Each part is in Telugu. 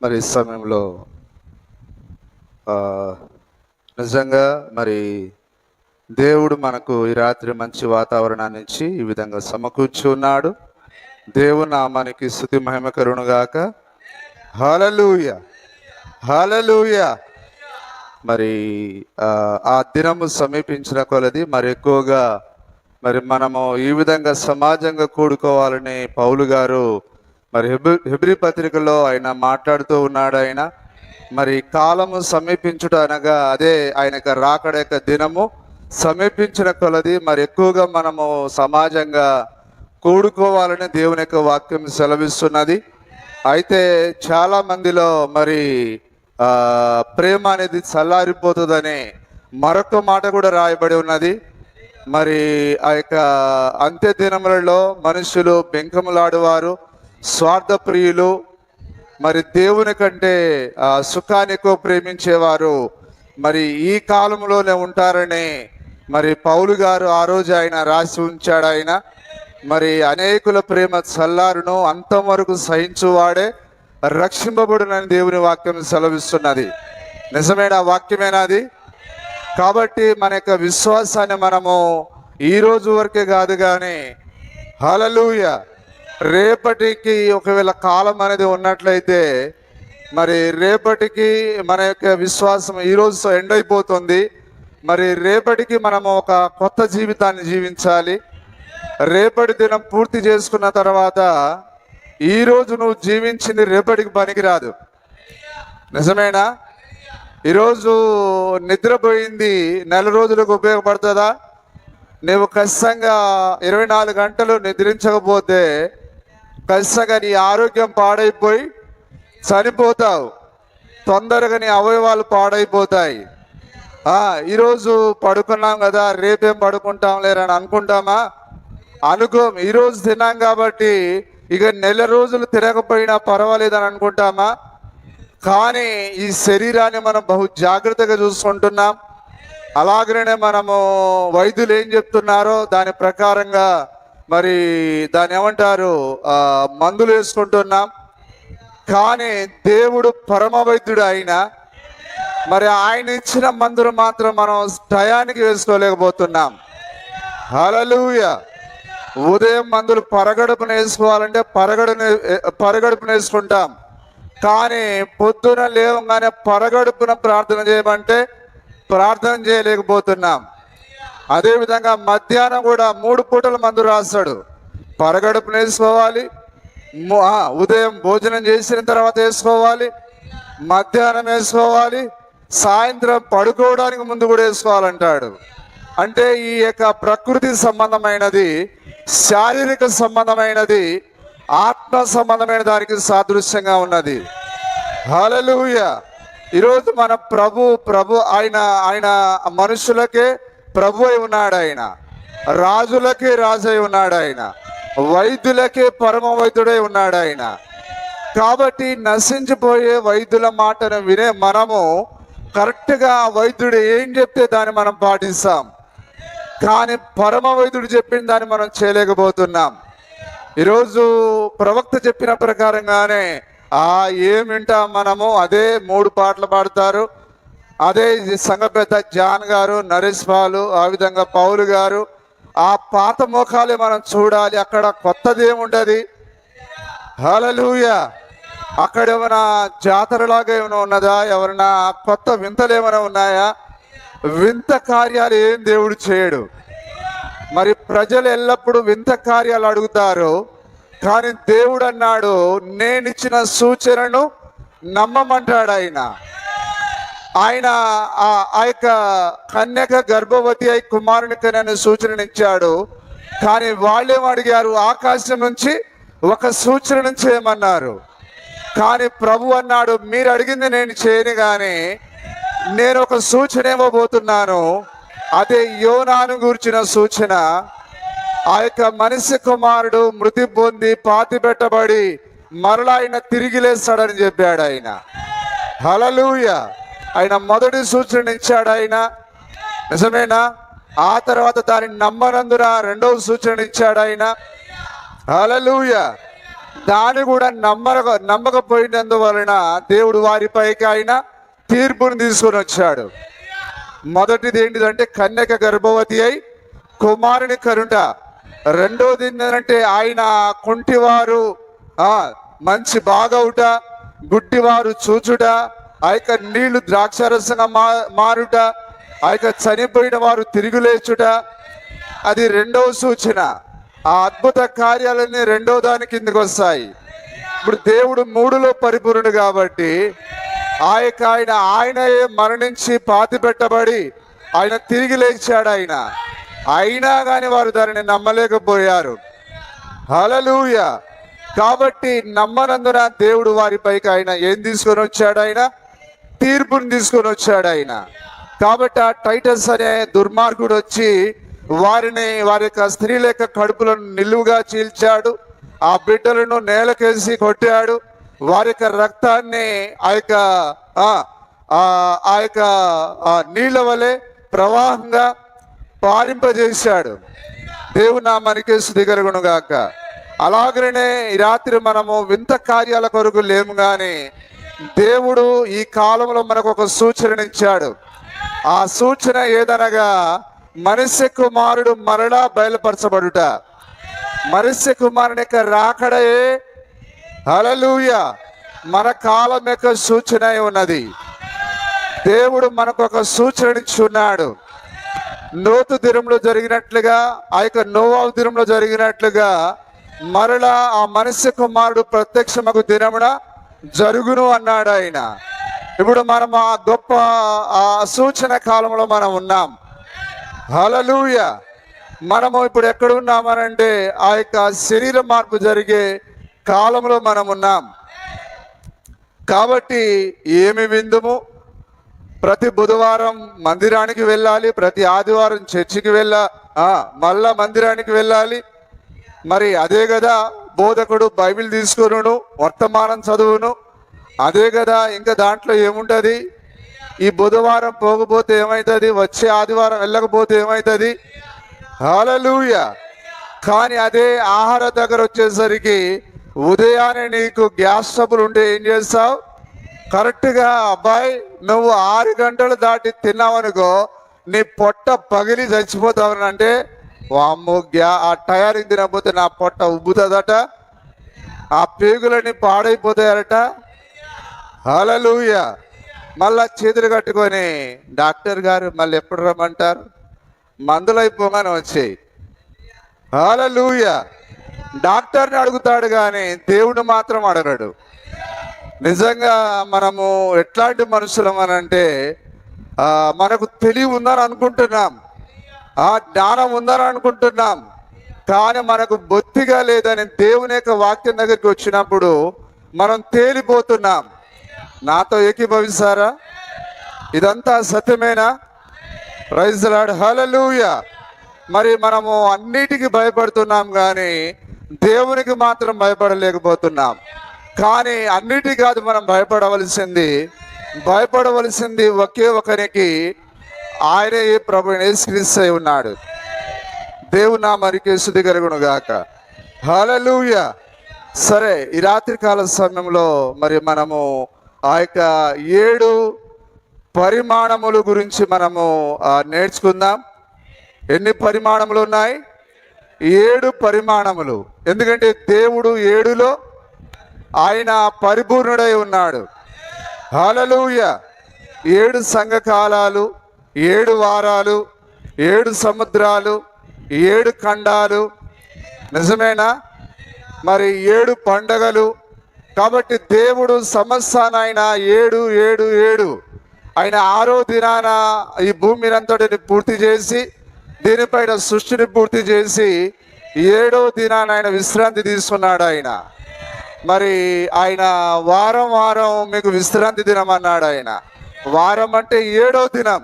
మరి ఈ సమయంలో నిజంగా మరి దేవుడు మనకు ఈ రాత్రి మంచి వాతావరణాన్ని ఇచ్చి ఈ విధంగా సమకూర్చి ఉన్నాడు. దేవుని నామానికి స్తుతి మహిమ కలుగునుగాక. హల్లెలూయా, హల్లెలూయా. మరి ఆ దినము సమీపించిన కొలది మరి ఎక్కువగా మరి మనము ఈ విధంగా సమాజంగా కూడుకోవాలని పౌలు గారు మరి హెబ్రీ పత్రికలో ఆయన మాట్లాడుతూ ఉన్నాడు. ఆయన మరి కాలము సమీపించుట అనగా అదే ఆయనకు రాకడ యొక్క దినము సమీపించిన కొలది మరి ఎక్కువగా మనము సమాజంగా కూడుకోవాలని దేవుని యొక్క వాక్యం సెలవిస్తున్నది. అయితే చాలా మందిలో మరి ప్రేమ అనేది చల్లారిపోతుందని మరొక మాట కూడా రాయబడి ఉన్నది. మరి ఆ యొక్క అంత్య దినములలో మనుషులు బెంకములాడువారు, స్వార్థ ప్రియులు, మరి దేవుని కంటే సుఖాన్ని ఎక్కువ ప్రేమించేవారు మరి ఈ కాలంలోనే ఉంటారని మరి పౌలు గారు ఆ రోజు ఆయన రాసి ఉంచాడు. ఆయన మరి అనేకుల ప్రేమ చల్లారును, అంతం వరకు సహించువాడే రక్షింపబడునని దేవుని వాక్యం సెలవిస్తున్నది. నిజమైన వాక్యమేనాది? కాబట్టి మన యొక్క విశ్వాసాన్ని మనము ఈ రోజు వరకే కాదు కానీ హల్లెలూయా రేపటికి ఒకవేళ కాలం అనేది ఉన్నట్లయితే మరి రేపటికి మన యొక్క విశ్వాసం ఈ రోజుతో ఎండ్ అయిపోతుంది. మరి రేపటికి మనము ఒక కొత్త జీవితాన్ని జీవించాలి. రేపటి దినం పూర్తి చేసుకున్న తర్వాత ఈరోజు నువ్వు జీవించింది రేపటికి పనికిరాదు. నిజమేనా? ఈరోజు నిద్రపోయింది నెల రోజులకు ఉపయోగపడుతుందా? నువ్వు ఖచ్చితంగా 24 గంటలు నిద్రించకపోతే ఖచ్చితంగా నీ ఆరోగ్యం పాడైపోయి చనిపోతావు. తొందరగా నీ అవయవాలు పాడైపోతాయి. ఈరోజు పడుకున్నాం కదా, రేపేం పడుకుంటాం లేరని అనుకుంటామా? అనుకోం. ఈరోజు తిన్నాం కాబట్టి ఇక నెల రోజులు తిరగపోయినా పర్వాలేదని అనుకుంటామా? కానీ ఈ శరీరాన్ని మనం బహు జాగ్రత్తగా చూసుకుంటున్నాం. అలాగనే మనము వైద్యులు ఏం చెప్తున్నారో దాని ప్రకారంగా మరి దాన్ని ఏమంటారు మందులు వేసుకుంటున్నాం. కానీ దేవుడు పరమ వైద్యుడు అయినా మరి ఆయన ఇచ్చిన మందులు మాత్రం మనం టయానికి వేసుకోలేకపోతున్నాం. హల్లెలూయా. ఉదయం మందులు పరగడుపున వేసుకోవాలంటే పరగడుపున వేసుకుంటాం. కానీ పొద్దున లేవగానే పరగడుపున ప్రార్థన చేయమంటే ప్రార్థన చేయలేకపోతున్నాం. అదేవిధంగా మధ్యాహ్నం కూడా 3 పూటల మందు రాస్తాడు. పరగడుపున వేసుకోవాలి, ఉదయం భోజనం చేసిన తర్వాత వేసుకోవాలి, మధ్యాహ్నం వేసుకోవాలి, సాయంత్రం పడుకోవడానికి ముందు కూడా వేసుకోవాలంటాడు. అంటే ఈ యొక్క ప్రకృతి సంబంధమైనది, శారీరక సంబంధమైనది, ఆత్మ సంబంధమైన దానికి సాదృశ్యంగా ఉన్నది. హల్లెలూయా. ఈరోజు మన ప్రభు ఆయన మనుషులకే ప్రభు అయి ఉన్నాడు. ఆయన రాజులకే రాజు అయి ఉన్నాడు. ఆయన వైద్యులకే పరమ వైద్యుడై ఉన్నాడు. ఆయన కాబట్టి నశించిపోయే వైద్యుల మాటను వినే మనము కరెక్ట్గా వైద్యుడు ఏం చెప్తే దాన్ని మనం పాటిస్తాం. కానీ పరమ వైద్యుడు చెప్పిన దాన్ని మనం చేయలేకపోతున్నాం. ఈరోజు ప్రవక్త చెప్పిన ప్రకారంగానే ఏం వింటాం మనము? అదే 3 పాటలు పాడతారు. అదే సంఘ పెద్ద జాన్ గారు, నరేష్ పాలు, ఆ విధంగా పౌలు గారు. ఆ పాత ముఖాలే మనం చూడాలి. అక్కడ కొత్తది ఏముంటది? హల్లెలూయా. అక్కడ ఏమైనా జాతరలాగా ఏమైనా ఉన్నదా? ఎవరైనా కొత్త వింతలు ఏమైనా ఉన్నాయా? వింత కార్యాలు ఏం దేవుడు చేయడు. మరి ప్రజలు ఎల్లప్పుడూ వింత కార్యాలు అడుగుతారు. కానీ దేవుడు అన్నాడు, నేనిచ్చిన సూచనను నమ్మమంటాడు. ఆయన ఆ యొక్క కన్యక గర్భవతి అయి కుమారునికి నేను సూచననిచ్చాడు. కానీ వాళ్ళేం అడిగారు? ఆకాశం నుంచి ఒక సూచన చేయమన్నారు. కానీ ప్రభు అన్నాడు, మీరు అడిగింది నేను చేయను, కానీ నేను ఒక సూచన ఇవ్వబోతున్నాను. అదే యోనాను గురించిన సూచన. ఆ యొక్క మనిషి కుమారుడు మృతి పొంది పాతి పెట్టబడి మరలా ఆయన తిరిగి లేస్తాడని చెప్పాడు. ఆయన హల్లెలూయా. ఆయన మొదటి సూచన ఇచ్చాడు. ఆయన నిజమేనా? ఆ తర్వాత దాన్ని నమ్మనందున రెండవ సూచన ఇచ్చాడు. ఆయన హల్లెలూయా. దాన్ని కూడా నమ్మకపోయినందువలన దేవుడు వారిపైకి ఆయన తీర్పును తీసుకొని వచ్చాడు. మొదటిది ఏంటిదంటే కన్యక గర్భవతి అయి కుమారుని కరుట. రెండోది ఏంటంటే ఆయన కుంటివారు మంచి బాగవుట, గుడ్డివారు చూచుట, ఆ యొక్క నీళ్లు ద్రాక్షారసంగా మారుట, ఆ యొక్క చనిపోయిన వారు తిరిగి లేచుట. అది రెండవ సూచన. ఆ అద్భుత కార్యాలన్నీ రెండో దాని కిందకి వస్తాయి. ఇప్పుడు దేవుడు మూడులో పరిపూర్ణుడు కాబట్టి ఆయనయే మరణించి పాతి పెట్టబడి ఆయన తిరిగి లేచాడు. అయినా కానీ వారు దానిని నమ్మలేకపోయారు. హల్లెలూయా. కాబట్టి నమ్మనందున దేవుడు వారిపైకి ఆయన ఏం తీసుకొని వచ్చాడు? ఆయన తీర్పుని తీసుకొని వచ్చాడు. కాబట్టి ఆ టైటస్ అనే దుర్మార్గుడు వచ్చి వారి యొక్క స్త్రీల యొక్క కడుపులను నిలువుగా చీల్చాడు. ఆ బిడ్డలను నేలకేసి కొట్టాడు. వారి యొక్క రక్తాన్ని ఆ యొక్క నీళ్ళ వలె ప్రవాహంగా పారింపజేశాడు. దేవుని నామానికి స్తుతి కలుగును గాక. అలాగనే ఈ రాత్రి మనము వింత కార్యాల కొరకు లేము కానీ దేవుడు ఈ కాలంలో మనకు ఒక సూచననిచ్చాడు. ఆ సూచన ఏదనగా మనుష్య కుమారుడు మరలా బయలుపరచబడుట. మనుష్య కుమారుని యొక్క రాకడయే హల్లెలూయా మన కాలం యొక్క సూచన ఉన్నది. దేవుడు మనకు ఒక సూచననిచ్చున్నాడు. నోతు దినంలో జరిగినట్లుగా, ఆ యొక్క నోవాహు దినంలో జరిగినట్లుగా మరలా ఆ మనుష్య కుమారుడు ప్రత్యక్షమగు దినమున జరుగును అన్నాడు ఆయన. ఇప్పుడు మనం ఆ గొప్ప ఆ సూచన కాలంలో మనం ఉన్నాం. హల్లెలూయా. మనము ఇప్పుడు ఎక్కడ ఉన్నామనంటే ఆ యొక్క శరీర మార్పు జరిగే కాలంలో మనం ఉన్నాం. కాబట్టి ఏమి విందుము? ప్రతి బుధవారం మందిరానికి వెళ్ళాలి, ప్రతి ఆదివారం చర్చికి మళ్ళా మందిరానికి వెళ్ళాలి. మరి అదే కదా బోధకుడు బైబిల్ తీసుకును, వర్తమానం చదువును, అదే కదా. ఇంకా దాంట్లో ఏముంటుంది? ఈ బుధవారం పోకపోతే ఏమవుతుంది? వచ్చే ఆదివారం వెళ్ళకపోతే ఏమవుతుంది? హల్లెలూయా. కానీ అదే ఆహార దగ్గర వచ్చేసరికి ఉదయాన్నే నీకు గ్యాస్ ట్రబుల్ ఉంటే ఏం చేస్తావు? కరెక్ట్గా అబ్బాయి నువ్వు 6 గంటలు దాటి తిన్నావనుకో నీ పొట్ట పగిలి చచ్చిపోతావు. అంటే వామ్మో ఆ టయానికి తినకపోతే నా పొట్ట ఉబ్బుతుందట, ఆ పేగులన్నీ పాడైపోతాయట. హల్లెలూయా. మళ్ళా చేతులు కట్టుకొని డాక్టర్ గారు మళ్ళీ ఎప్పుడు రమ్మంటారు? మందులు అయిపోగానే వచ్చాయి. హల్లెలూయా. డాక్టర్ని అడుగుతాడు కానీ దేవుడు మాత్రం అడగడు. నిజంగా మనము ఎట్లాంటి మనుషులం అనంటే మనకు తెలివి ఉందని అనుకుంటున్నాం, ఆ జ్ఞానం ఉందని అనుకుంటున్నాం, కానీ మనకు బొత్తిగా లేదని దేవుని యొక్క వాక్యం దగ్గరికి వచ్చినప్పుడు మనం తేలిపోతున్నాం. నాతో ఏకీభవిస్తారా? ఇదంతా సత్యమేనా? Praise the lord. హల్లెలూయా. మరి మనము అన్నిటికీ భయపడుతున్నాం కానీ దేవునికి మాత్రం భయపడలేకపోతున్నాం. కానీ అన్నిటి కాదు మనం భయపడవలసింది ఒకే ఒకరికి, ఆయనే ప్రభు యేసుక్రీస్తు అయి ఉన్నాడు. దేవుని నామానికి స్తుతి కలుగును గాక. హల్లెలూయా. సరే, ఈ రాత్రికాల సమయంలో మరి మనము ఆ యొక్క 7 పరిమాణముల గురించి మనము నేర్చుకుందాం. ఎన్ని పరిమాణములు ఉన్నాయి? 7 పరిమాణములు. ఎందుకంటే దేవుడు 7లో ఆయన పరిపూర్ణుడై ఉన్నాడు. హల్లెలూయా. 7 సంఘకాలాలు, 7 వారాలు, 7 సముద్రాలు, 7 ఖండాలు. నిజమేనా? మరి 7 పండగలు. కాబట్టి దేవుడు సంవత్సరాన 7 ఆయన 6వ దినాన ఈ భూమినంతటిని పూర్తి చేసి, దీనిపైన సృష్టిని పూర్తి చేసి 7వ దినాన ఆయన విశ్రాంతి తీసుకున్నాడు. మరి ఆయన వారం మీకు విశ్రాంతి దినం అన్నాడు. వారం అంటే 7వ దినం.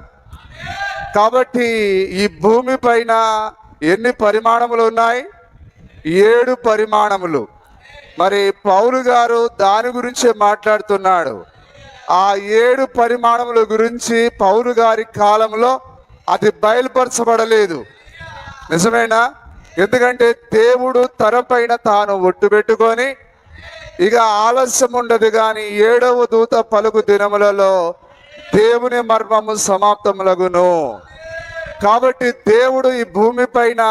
కాబట్టి ఈ భూమి పైన ఎన్ని పరిమాణములు ఉన్నాయి? 7 పరిమాణములు. మరి పౌలు గారు దాని గురించే మాట్లాడుతున్నాడు. ఆ 7 పరిమాణముల గురించి పౌలు గారి కాలంలో అది బయలుపరచబడలేదు. నిజమేనా? ఎందుకంటే దేవుడు తన పైన తాను ఒట్టు పెట్టుకొని ఇక ఆలస్యం ఉండదు కానీ 7వ దూత పలుకు దినములలో దేవుని మర్మము సమాప్తములగును. కాబట్టి దేవుడు ఈ భూమి పైన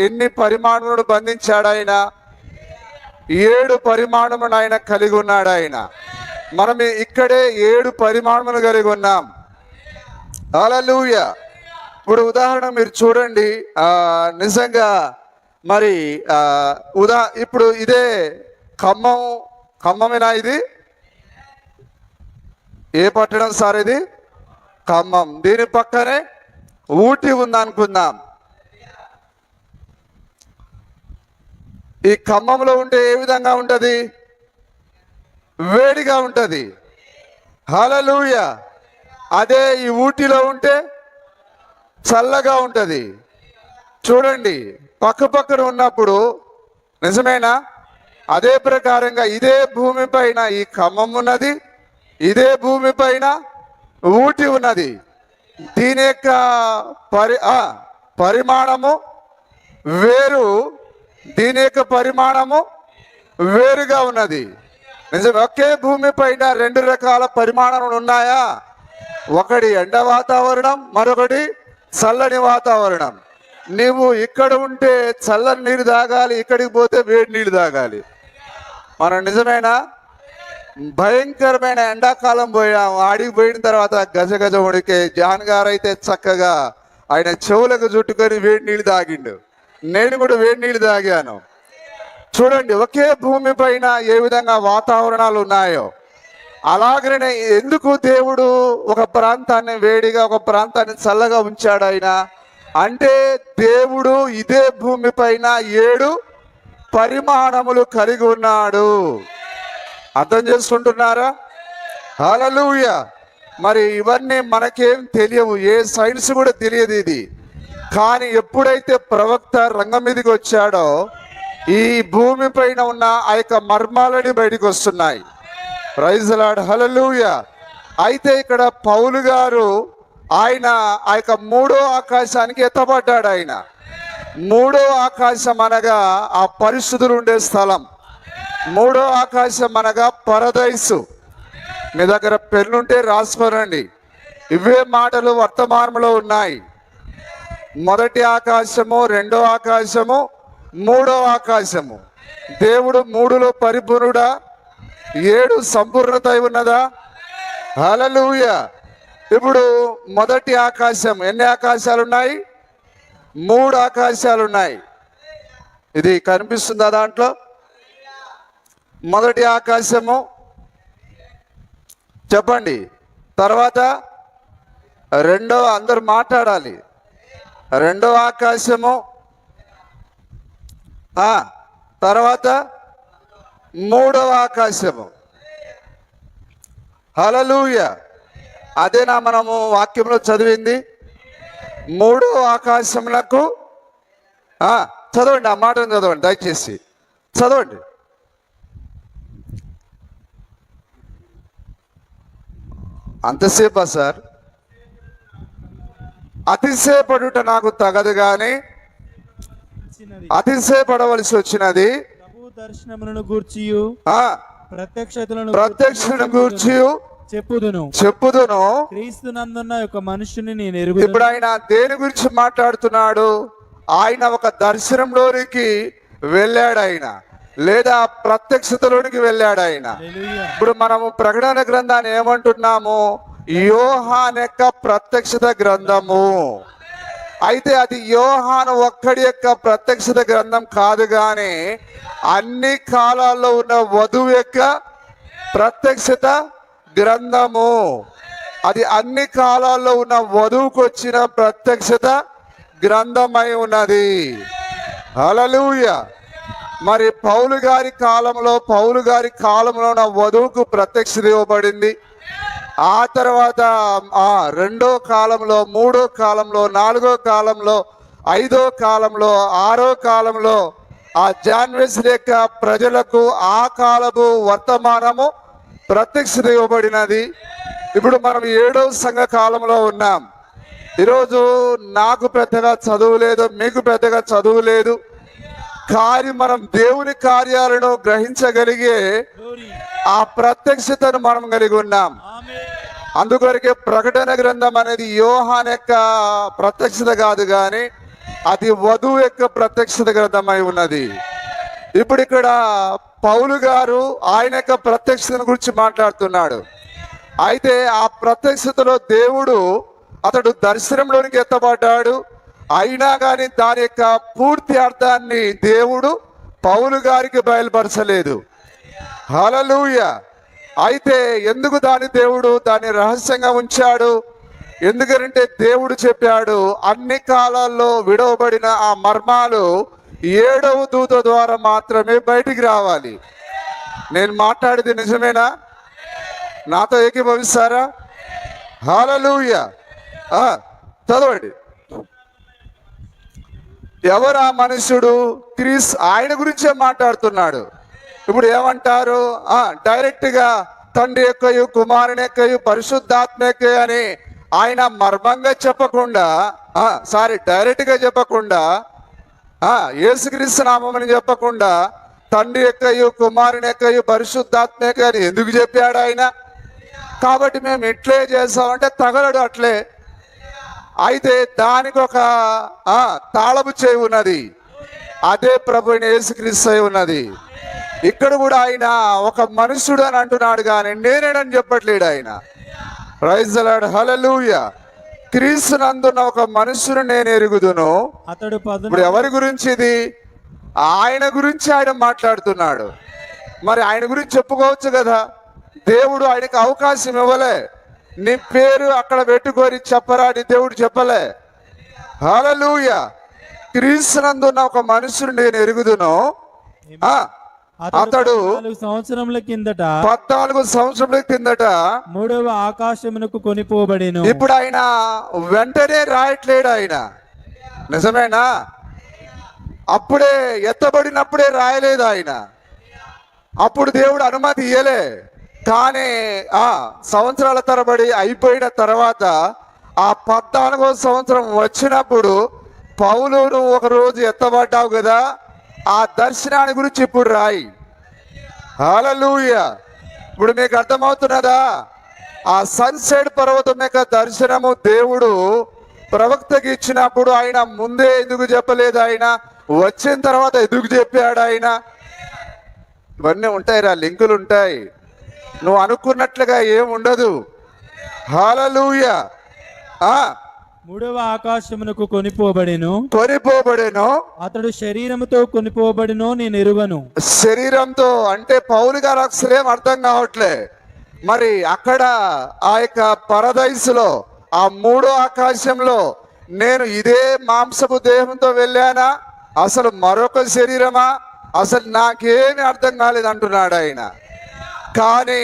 ఎన్ని పరిమాణములను బంధించాడు? ఆయన 7 పరిమాణములను ఆయన కలిగి ఉన్నాడు. ఆయన మనం ఇక్కడే 7 పరిమాణములు కలిగి ఉన్నాం. హల్లెలూయా. ఇప్పుడు ఉదాహరణ మీరు చూడండి, నిజంగా మరి ఇప్పుడు ఇదే ఖమ్మమేనా? ఇది ఏ పట్టణం సార్? ఇది ఖమ్మం. దీని పక్కనే ఊటీ ఉందనుకుందాం. ఈ ఖమ్మంలో ఉంటే ఏ విధంగా ఉంటుంది? వేడిగా ఉంటుంది. హల్లెలూయా. అదే ఈ ఊటీలో ఉంటే చల్లగా ఉంటుంది. చూడండి, పక్క పక్కన ఉన్నప్పుడు. నిజమేనా? అదే ప్రకారంగా ఇదే భూమి పైన ఈ ఖమ్మం ఉన్నది, ఇదే భూమి పైన ఊటీ ఉన్నది. దీని యొక్క పరిమాణము వేరు, దీని యొక్క పరిమాణము వేరుగా ఉన్నది. నిజం. ఒకే భూమి పైన 2 రకాల పరిమాణాలు ఉన్నాయా? ఒకటి ఎండ వాతావరణం, మరొకటి చల్లని వాతావరణం. నీవు ఇక్కడ ఉంటే చల్లని నీరు తాగాలి, ఇక్కడికి పోతే వేడి నీళ్ళు తాగాలి. మనం నిజమేనా? భయంకరమైన ఎండాకాలం పోయాము. ఆడికి పోయిన తర్వాత గజగజ ఉడికే జాన్ గారు అయితే చక్కగా ఆయన చెవులకు చుట్టుకొని వేడి నీళ్ళు తాగిండు. నేను కూడా వేడి నీళ్ళు తాగాను. చూడండి, ఒకే భూమి పైన ఏ విధంగా వాతావరణాలు ఉన్నాయో అలాగనే ఎందుకు దేవుడు ఒక ప్రాంతాన్ని వేడిగా, ఒక ప్రాంతాన్ని చల్లగా ఉంచాడు? ఆయన అంటే దేవుడు ఇదే భూమి పైన 7 పరిమాణములు కలిగి ఉన్నాడు. అర్థం చేసుకుంటున్నారా? హల్లెలూయా. మరి ఇవన్నీ మనకేం తెలియవు, ఏ సైన్స్ కూడా తెలియదు ఇది. కానీ ఎప్పుడైతే ప్రవక్త రంగం మీదకి వచ్చాడో ఈ భూమి పైన ఉన్న ఆ యొక్క మర్మాలని బయటకు వస్తున్నాయి. Praise the lord. హల్లెలూయా. అయితే ఇక్కడ పౌలు గారు ఆయన ఆ యొక్క 3వ ఆకాశానికి ఎత్తబడ్డాడు. ఆయన 3వ ఆకాశం అనగా ఆ పరిశుద్ధులు ఉండే స్థలం. 3వ ఆకాశం అనగా పరదైసు. మీ దగ్గర పెన్నుంటే రాసుకోనండి. ఇవే మాటలు వర్తమానంలో ఉన్నాయి. మొదటి ఆకాశము, 2వ ఆకాశము, 3వ ఆకాశము. దేవుడు 3లో పరిపూర్ణుడా? 7 సంపూర్ణత ఉన్నదా? హల్లెలూయా. ఇప్పుడు మొదటి ఆకాశం ఎన్ని ఆకాశాలు ఉన్నాయి? 3 ఆకాశాలు ఉన్నాయి. ఇది కనిపిస్తుందా దాంట్లో? మొదటి ఆకాశము చెప్పండి. తర్వాత అందరు మాట్లాడాలి. 2వ ఆకాశము, తర్వాత 3వ ఆకాశము. హల్లెలూయా. అదేనా మనము వాక్యంలో చదివింది? 3వ ఆకాశములకు చదవండి, ఆ మాటను చదవండి, దయచేసి చదవండి. అంతసేపా సార్? అతిశయపడుట నాకు తగదు గాని అతిశయపడవలసి వచ్చినది దర్శనములను గూర్చియు ప్రత్యక్షతను గూర్చియు చెప్పుదును. క్రీస్తు నందున్న ఒక మనుషుని నేను ఎరుగుదును. ఇప్పుడు ఆయన దేని గురించి మాట్లాడుతున్నాడు? ఆయన ఒక దర్శనంలోనికి వెళ్ళాడు, ఆయన లేదా ప్రత్యక్షతలోనికి వెళ్ళాడు ఆయన. ఇప్పుడు మనము ప్రకటన గ్రంథాన్ని ఏమంటున్నాము? యోహాను యొక్క ప్రత్యక్షత గ్రంథము. అయితే అది యోహాను ఒక్కడి యొక్క ప్రత్యక్షత గ్రంథం కాదు, కానీ అన్ని కాలాల్లో ఉన్న వధువు యొక్క ప్రత్యక్షత గ్రంథము. అది అన్ని కాలాల్లో ఉన్న వధువుకు వచ్చిన ప్రత్యక్షత గ్రంథమై ఉన్నది. హల్లెలూయా. మరి పౌలు గారి కాలంలో ఉన్న వధువుకు ప్రత్యక్షత ఇవ్వబడింది. ఆ తర్వాత 2వ కాలంలో, 3వ కాలంలో, 4వ కాలంలో, 5వ కాలంలో, 6వ కాలంలో ఆ జాన్వెస్లీ యొక్క ప్రజలకు ఆ కాలపు వర్తమానము ప్రత్యక్షత ఇవ్వబడినది. ఇప్పుడు మనం 7వ సంఘ కాలంలో ఉన్నాం. ఈరోజు నాకు పెద్దగా చదువు లేదు, మీకు పెద్దగా చదువు లేదు, మనం దేవుని కార్యాలను గ్రహించగలిగే Glory. ఆ ప్రత్యక్షతను మనం కలిగి ఉన్నాం. Amen. అందుకొరకే ప్రకటన గ్రంథం అనేది యోహాన్ యొక్క ప్రత్యక్షత కాదు కానీ అది వధువు యొక్క ప్రత్యక్షత గ్రంథమై ఉన్నది. ఇప్పుడు ఇక్కడ పౌలు గారు ఆయన యొక్క ప్రత్యక్షతను గురించి మాట్లాడుతున్నాడు. అయితే ఆ ప్రత్యక్షతలో దేవుడు అతడు దర్శనంలోనికి ఎత్తబడ్డాడు. అయినా కానీ దాని యొక్క పూర్తి అర్థాన్ని దేవుడు పౌలు గారికి బయలుపరచలేదు. హల్లెలూయా. అయితే ఎందుకు దేవుడు దాన్ని రహస్యంగా ఉంచాడు? ఎందుకంటే దేవుడు చెప్పాడు అన్ని కాలాల్లో విడవబడిన ఆ మర్మాలు 7వ దూత ద్వారా మాత్రమే బయటికి రావాలి. నేను మాట్లాడేది నిజమేనా? నాతో ఏకీభవిస్తారా? హల్లెలూయా. చదవండి. ఎవరు ఆ మనుషుడు? క్రీస్తు. ఆయన గురించే మాట్లాడుతున్నాడు. ఇప్పుడు ఏమంటారు? డైరెక్ట్ గా తండ్రి యొక్కయు కుమారుని యొక్కయు పరిశుద్ధాత్మ యొక్కయు అని ఆయన మర్మంగా చెప్పకుండా, డైరెక్ట్ గా చెప్పకుండా, యేసుక్రీస్తు నామమని చెప్పకుండా తండ్రి యొక్కయు కుమారుని యొక్కయు పరిశుద్ధాత్మ యొక్కయు అని ఎందుకు చెప్పాడు ఆయన? కాబట్టి మేము ఎట్లే చేస్తామంటే తగలడు అట్లే. అయితే దానికి ఒక తాళపు చేయి ఉన్నది. అదే ప్రభు అయిన యేసుక్రీస్తు అయి ఉన్నది. ఇక్కడ కూడా ఆయన ఒక మనుషుడు అని అంటున్నాడు కానీ నేనేనని చెప్పట్లేడు ఆయన. Praise the lord. హల్లెలూయా. క్రీస్తు నందున్న ఒక మనుషుని నేను ఎరుగుదును. అతడు ఇప్పుడు ఎవరి గురించి ఇది? ఆయన గురించి ఆయన మాట్లాడుతున్నాడు. మరి ఆయన గురించి చెప్పుకోవచ్చు కదా. దేవుడు ఆయనకు అవకాశం ఇవ్వలే. నీ పేరు అక్కడ పెట్టుకొని చెప్పరా అని దేవుడు చెప్పలే. హల్లెలూయా. క్రీస్తు నందున్న ఒక మనుషుని నేను ఎరుగుదును. అతడు 14 సంవత్సరముల కిందట 14 సంవత్సరముల కిందట 3వ ఆకాశమునకు కొనిపోబడెను. ఇప్పుడు ఆయన వెంటనే రాయట్లేడు. ఆయన నిజమేనా? అప్పుడే ఎత్తబడినప్పుడే రాయలేదు ఆయన. అప్పుడు దేవుడు అనుమతి ఇయ్యలే. కానీ సంవత్సరాల తరబడి అయిపోయిన తర్వాత ఆ 14వ సంవత్సరం వచ్చినప్పుడు పౌలు నువ్వు ఒక రోజు ఎత్తబడ్డావు కదా, ఆ దర్శనాన్ని గురించి ఇప్పుడు రాయి. హల్లెలూయా. ఇప్పుడు మీకు అర్థమవుతున్నదా? ఆ సన్సెట్ పర్వతం యొక్క దర్శనము దేవుడు ప్రవక్తకి ఇచ్చినప్పుడు ఆయన ముందే ఎందుకు చెప్పలేదు? ఆయన వచ్చిన తర్వాత ఎందుకు చెప్పాడు ఆయన? ఇవన్నీ ఉంటాయి, లింకులు ఉంటాయి. నువ్వు అనుకున్నట్లుగా ఏముండదు. హల్లెలూయా. 3వ ఆకాశమునకు కొనిపోబడెను. అతడు శరీరముతో కొనిపోబడెను నేను ఎరుగను. శరీరంతో అంటే పౌలు గారు అసలేం అర్థం కావట్లే. మరి అక్కడ ఆ యొక్క పరదైసులో ఆ 3వ ఆకాశంలో నేను ఇదే మాంసపు దేహంతో వెళ్ళానా, అసలు మరొక శరీరమా, అసలు నాకేమీ అర్థం కాలేదు అంటున్నాడు ఆయన. కానీ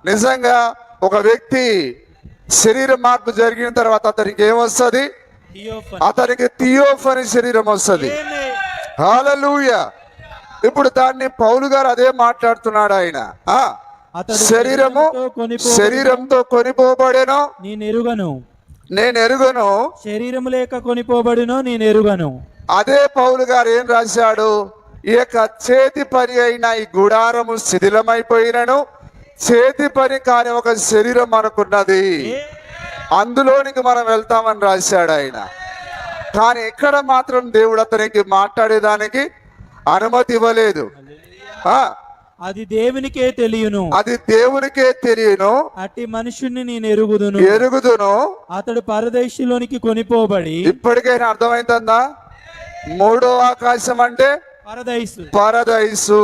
నిజంగా ఒక వ్యక్తి శరీర మార్పు జరిగిన తర్వాత అతనికి ఏమొస్తుంది? అతనికి థియోఫనీ శరీరం వస్తుంది. హల్లెలూయా. ఇప్పుడు దాన్ని పౌలు గారు అదే మాట్లాడుతున్నాడు ఆయన. శరీరంతో కొనిపోబడెను నేను ఎరుగను. శరీరము లేక కొనిపోబడెను నేను ఎరుగను. అదే పౌలు గారు ఏం రాశాడు? ఈ యొక్క చేతి పని అయిన ఈ గుడారము శిథిలమైపోయినను చేతి పని కాని ఒక శరీరం అనుకున్నది, అందులోనికి మనం వెళ్తామని రాశాడు ఆయన. కానీ ఎక్కడ మాత్రం దేవుడు అతనికి మాట్లాడేదానికి అనుమతి ఇవ్వలేదు. అది దేవునికే తెలియను. అట్టి మనుషుని నేను ఎరుగుదును. అతడు పరదేశంలోనికి కొనిపోబడి. ఇప్పటికైనా అర్థమైందా? 3వ ఆకాశం అంటే పరదైసు.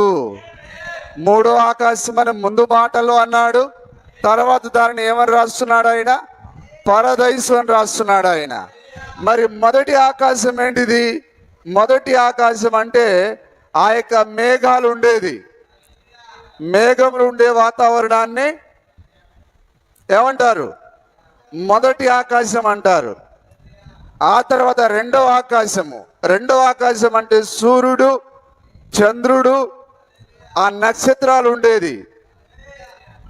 3వ ఆకాశం అని ముందు మాటలో అన్నాడు. తర్వాత దానిని ఏమని రాస్తున్నాడు ఆయన? పరదైసు అని రాస్తున్నాడు ఆయన. మరి మొదటి ఆకాశం ఏంటిది? మొదటి ఆకాశం అంటే ఆ యొక్క మేఘాలు ఉండేది. మేఘములు ఉండే వాతావరణాన్ని ఏమంటారు? మొదటి ఆకాశం అంటారు. ఆ తర్వాత 2వ ఆకాశము. 2వ ఆకాశం అంటే సూర్యుడు, చంద్రుడు, ఆ నక్షత్రాలు ఉండేది.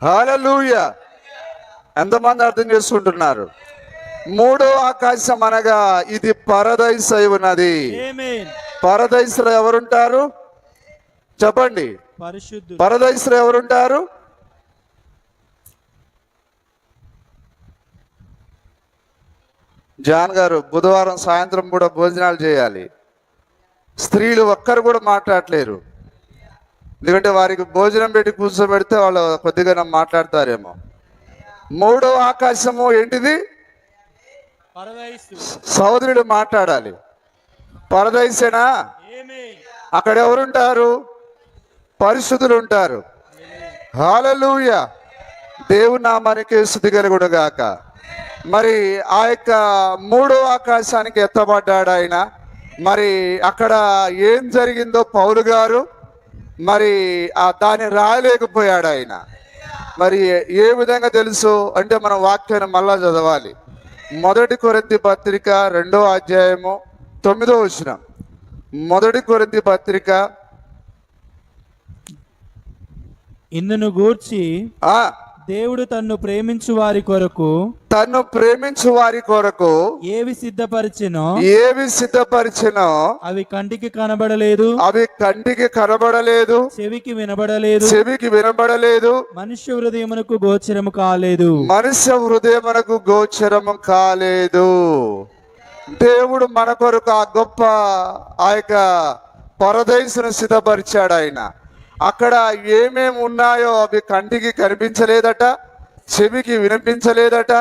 హల్లెలూయా. ఎంతమంది అర్థం చేసుకుంటున్నారు? 3వ ఆకాశం అనగా ఇది పరదైసు అయి ఉన్నది. పరదైసులో ఎవరుంటారు చెప్పండి? పరిశుద్ధులు. పరదైసులో ఎవరుంటారు? జాన్ గారు బుధవారం సాయంత్రం కూడా భోజనాలు చేయాలి. స్త్రీలు ఒక్కరు కూడా మాట్లాడలేరు, ఎందుకంటే వారికి భోజనం పెట్టి కూర్చోబెడితే వాళ్ళు కొద్దిగా మాట్లాడతారేమో. మూడవ ఆకాశము ఏంటిది? పరదైసు. సోదరుడు మాట్లాడాలి. పరదైసేనా? ఆమేన్. అక్కడ ఎవరుంటారు? పరిశుద్ధులు ఉంటారు. హల్లెలూయా. దేవుని నామానికి స్తుతి కలుగును గాక. మరి ఆ యొక్క మూడో ఆకాశానికి ఎత్తబడ్డాడు ఆయన. మరి అక్కడ ఏం జరిగిందో పౌలు గారు మరి దాన్ని రాయలేకపోయాడు ఆయన. మరి ఏ విధంగా తెలుసు అంటే మనం వాక్యాన్ని మళ్ళా చదవాలి. 1 కొరింథీ పత్రిక 2వ అధ్యాయము 9వ వచనం. 1 కొరింథీ పత్రిక ఇందును గూర్చి దేవుడు తన్ను ప్రేమించు వారి కొరకు ఏవి సిద్ధపరిచెనో అవి కంటికి కనబడలేదు, చెవికి వినబడలేదు, మనుష్య హృదయమునకు గోచరము కాలేదు. దేవుడు మన కొరకు ఆ గొప్ప ఆ యొక్క పరదైసును సిద్ధపరిచాడు ఆయన. అక్కడ ఏమేమి ఉన్నాయో అవి కంటికి కనిపించలేదట, చెవికి వినిపించలేదట,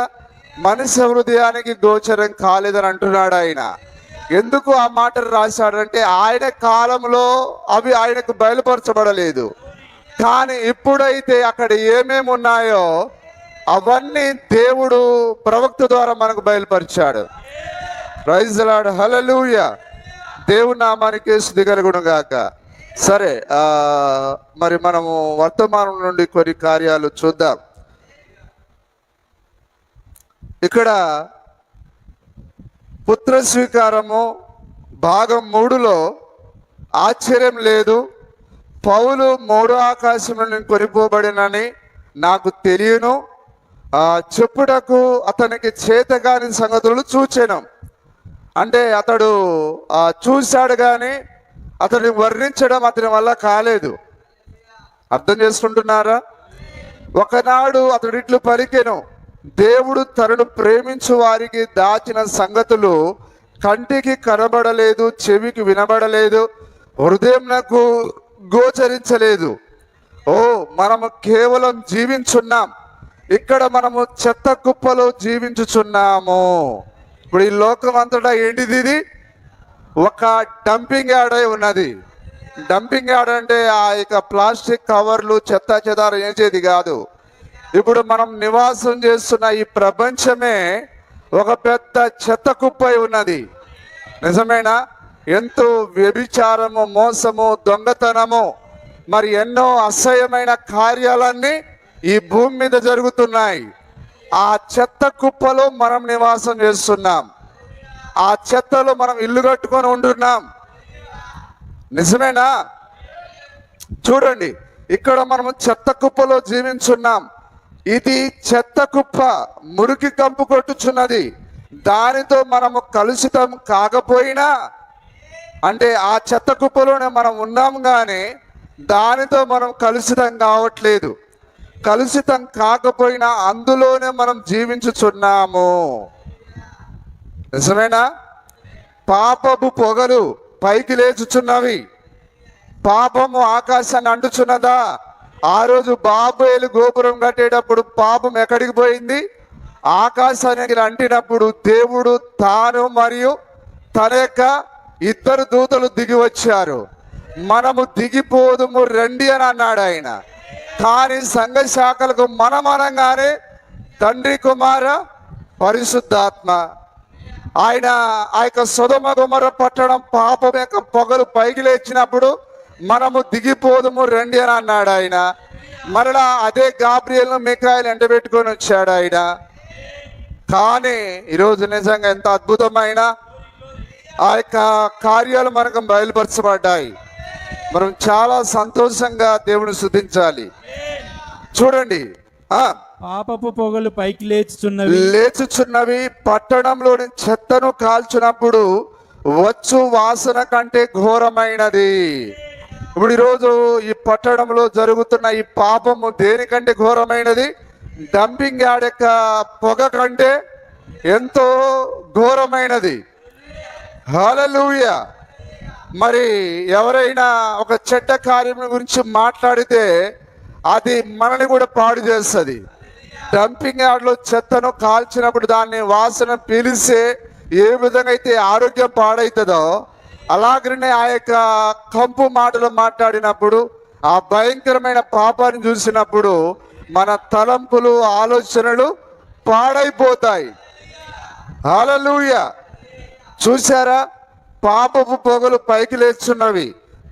మనుష్య హృదయానికి గోచరం కాలేదని అంటున్నాడు ఆయన. ఎందుకు ఆ మాటలు రాశాడంటే ఆయన కాలంలో అవి ఆయనకు బయలుపరచబడలేదు. కానీ ఇప్పుడైతే అక్కడ ఏమేమి ఉన్నాయో అవన్నీ దేవుడు ప్రవక్త ద్వారా మనకు బయలుపరిచాడు. Praise the lord. హల్లెలూయా. దేవుని నామానికి స్తుతి కలుగును గాక. సరే, మరి మనము వర్తమానం నుండి కొన్ని కార్యాలు చూద్దాం. ఇక్కడ పుత్ర స్వీకారము భాగం 3లో ఆశ్చర్యం లేదు. పౌలు 3వ ఆకాశం నుండి కొనిపోబడినని నాకు తెలియను, చెప్పుటకు అతనికి చేతగాని సంగతులు చూచెను. అంటే అతడు చూశాడు కానీ అతన్ని వర్ణించడం అతని వల్ల కాలేదు. అర్థం చేసుకుంటున్నారా? ఒకనాడు అతడు ఇట్లు పలికెను, దేవుడు తనను ప్రేమించు వారికి దాచిన సంగతులు కంటికి కనబడలేదు, చెవికి వినబడలేదు, హృదయంకు గోచరించలేదు. మనము కేవలం జీవించున్నాం. ఇక్కడ మనము చెత్త కుప్పలో జీవించుచున్నాము. ఇప్పుడు ఈ లోకం అంతటా ఏంటిది? ఇది ఒక డంపింగ్ యార్డ్ అయి ఉన్నది. డంపింగ్ యార్డ్ అంటే ఆ యొక్క ప్లాస్టిక్ కవర్లు చెత్త చెదారం వేసేది కాదు. ఇప్పుడు మనం నివాసం చేస్తున్న ఈ ప్రపంచమే ఒక పెద్ద చెత్త కుప్పై ఉన్నది. నిజమేనా? ఎంతో వ్యభిచారము, మోసము, దొంగతనము, మరి ఎన్నో అసహ్యమైన కార్యాలన్నీ ఈ భూమి మీద జరుగుతున్నాయి. ఆ చెత్త కుప్పలో మనం నివాసం చేస్తున్నాం. ఆ చెత్తలో మనం ఇల్లు కట్టుకొని ఉంటున్నాం. నిజమేనా? చూడండి, ఇక్కడ మనము చెత్త కుప్పలో జీవించున్నాం. ఇది చెత్త కుప్ప, మురికి కంపు కొట్టుచున్నది. దానితో మనము కలుషితం కాకపోయినా, అంటే ఆ చెత్త కుప్పలోనే మనం ఉన్నాం కానీ దానితో మనం కలుషితం కావట్లేదు. కలుషితం కాకపోయినా అందులోనే మనం జీవించుచున్నాము. నిజమేనా? పాపపు పొగలు పైకి లేచుచున్నవి. పాపము ఆకాశాన్ని అంటుచున్నదా? ఆ రోజు బాబేలు గోపురం కట్టేటప్పుడు పాపం ఎక్కడికి పోయింది? ఆకాశానికి అంటినప్పుడు దేవుడు తాను మరియు తన యొక్క 2 దూతలు దిగి వచ్చారు. మనము దిగిపోదుము రండి అని అన్నాడు ఆయన. కానీ సంఘ శాఖలకు మనమనగానే తండ్రి, కుమార, పరిశుద్ధాత్మ, ఆయన ఆ యొక్క సొదొమ గొమొర్రా పట్టణం పాపం యొక్క పొగలు పైకి లేచినప్పుడు మనము దిగిపోదుము రండి అని అన్నాడు ఆయన. మరలా అదే గాబ్రియల్ను మిఖాయిలు ఎండబెట్టుకొని వచ్చాడు ఆయన. కానీ ఈరోజు నిజంగా ఎంత అద్భుతమైన ఆ యొక్క కార్యాలు మనకు బయలుపరచబడ్డాయి. మనం చాలా సంతోషంగా దేవుని స్తుతించాలి. చూడండి, పాపపు పొగలు పైకి లేచుచున్నవి. పట్టణంలోని చెత్తను కాల్చినప్పుడు వచ్చు వాసన కంటే ఘోరమైనది. ఇప్పుడు ఈరోజు ఈ పట్టణంలో జరుగుతున్న ఈ పాపము దేనికంటే ఘోరమైనది? డంపింగ్ యార్డ్ యొక్క పొగ కంటే ఎంతో ఘోరమైనది. హల్లెలూయా. మరి ఎవరైనా ఒక చెడ్డ కార్యం గురించి మాట్లాడితే అది మనల్ని కూడా పాడు చేస్తుంది. డంపింగ్ యార్డ్లో చెత్తను కాల్చినప్పుడు దాన్ని వాసన పీలిస్తే ఏ విధంగా అయితే ఆరోగ్యం పాడవుతుందో, అలాగనే ఆ యొక్క కంపు మాటలు మాట్లాడినప్పుడు, ఆ భయంకరమైన పాపాన్ని చూసినప్పుడు మన తలంపులు, ఆలోచనలు పాడైపోతాయి. హల్లెలూయా. చూసారా, పాపపు పొగలు పైకి లేచున్నవి.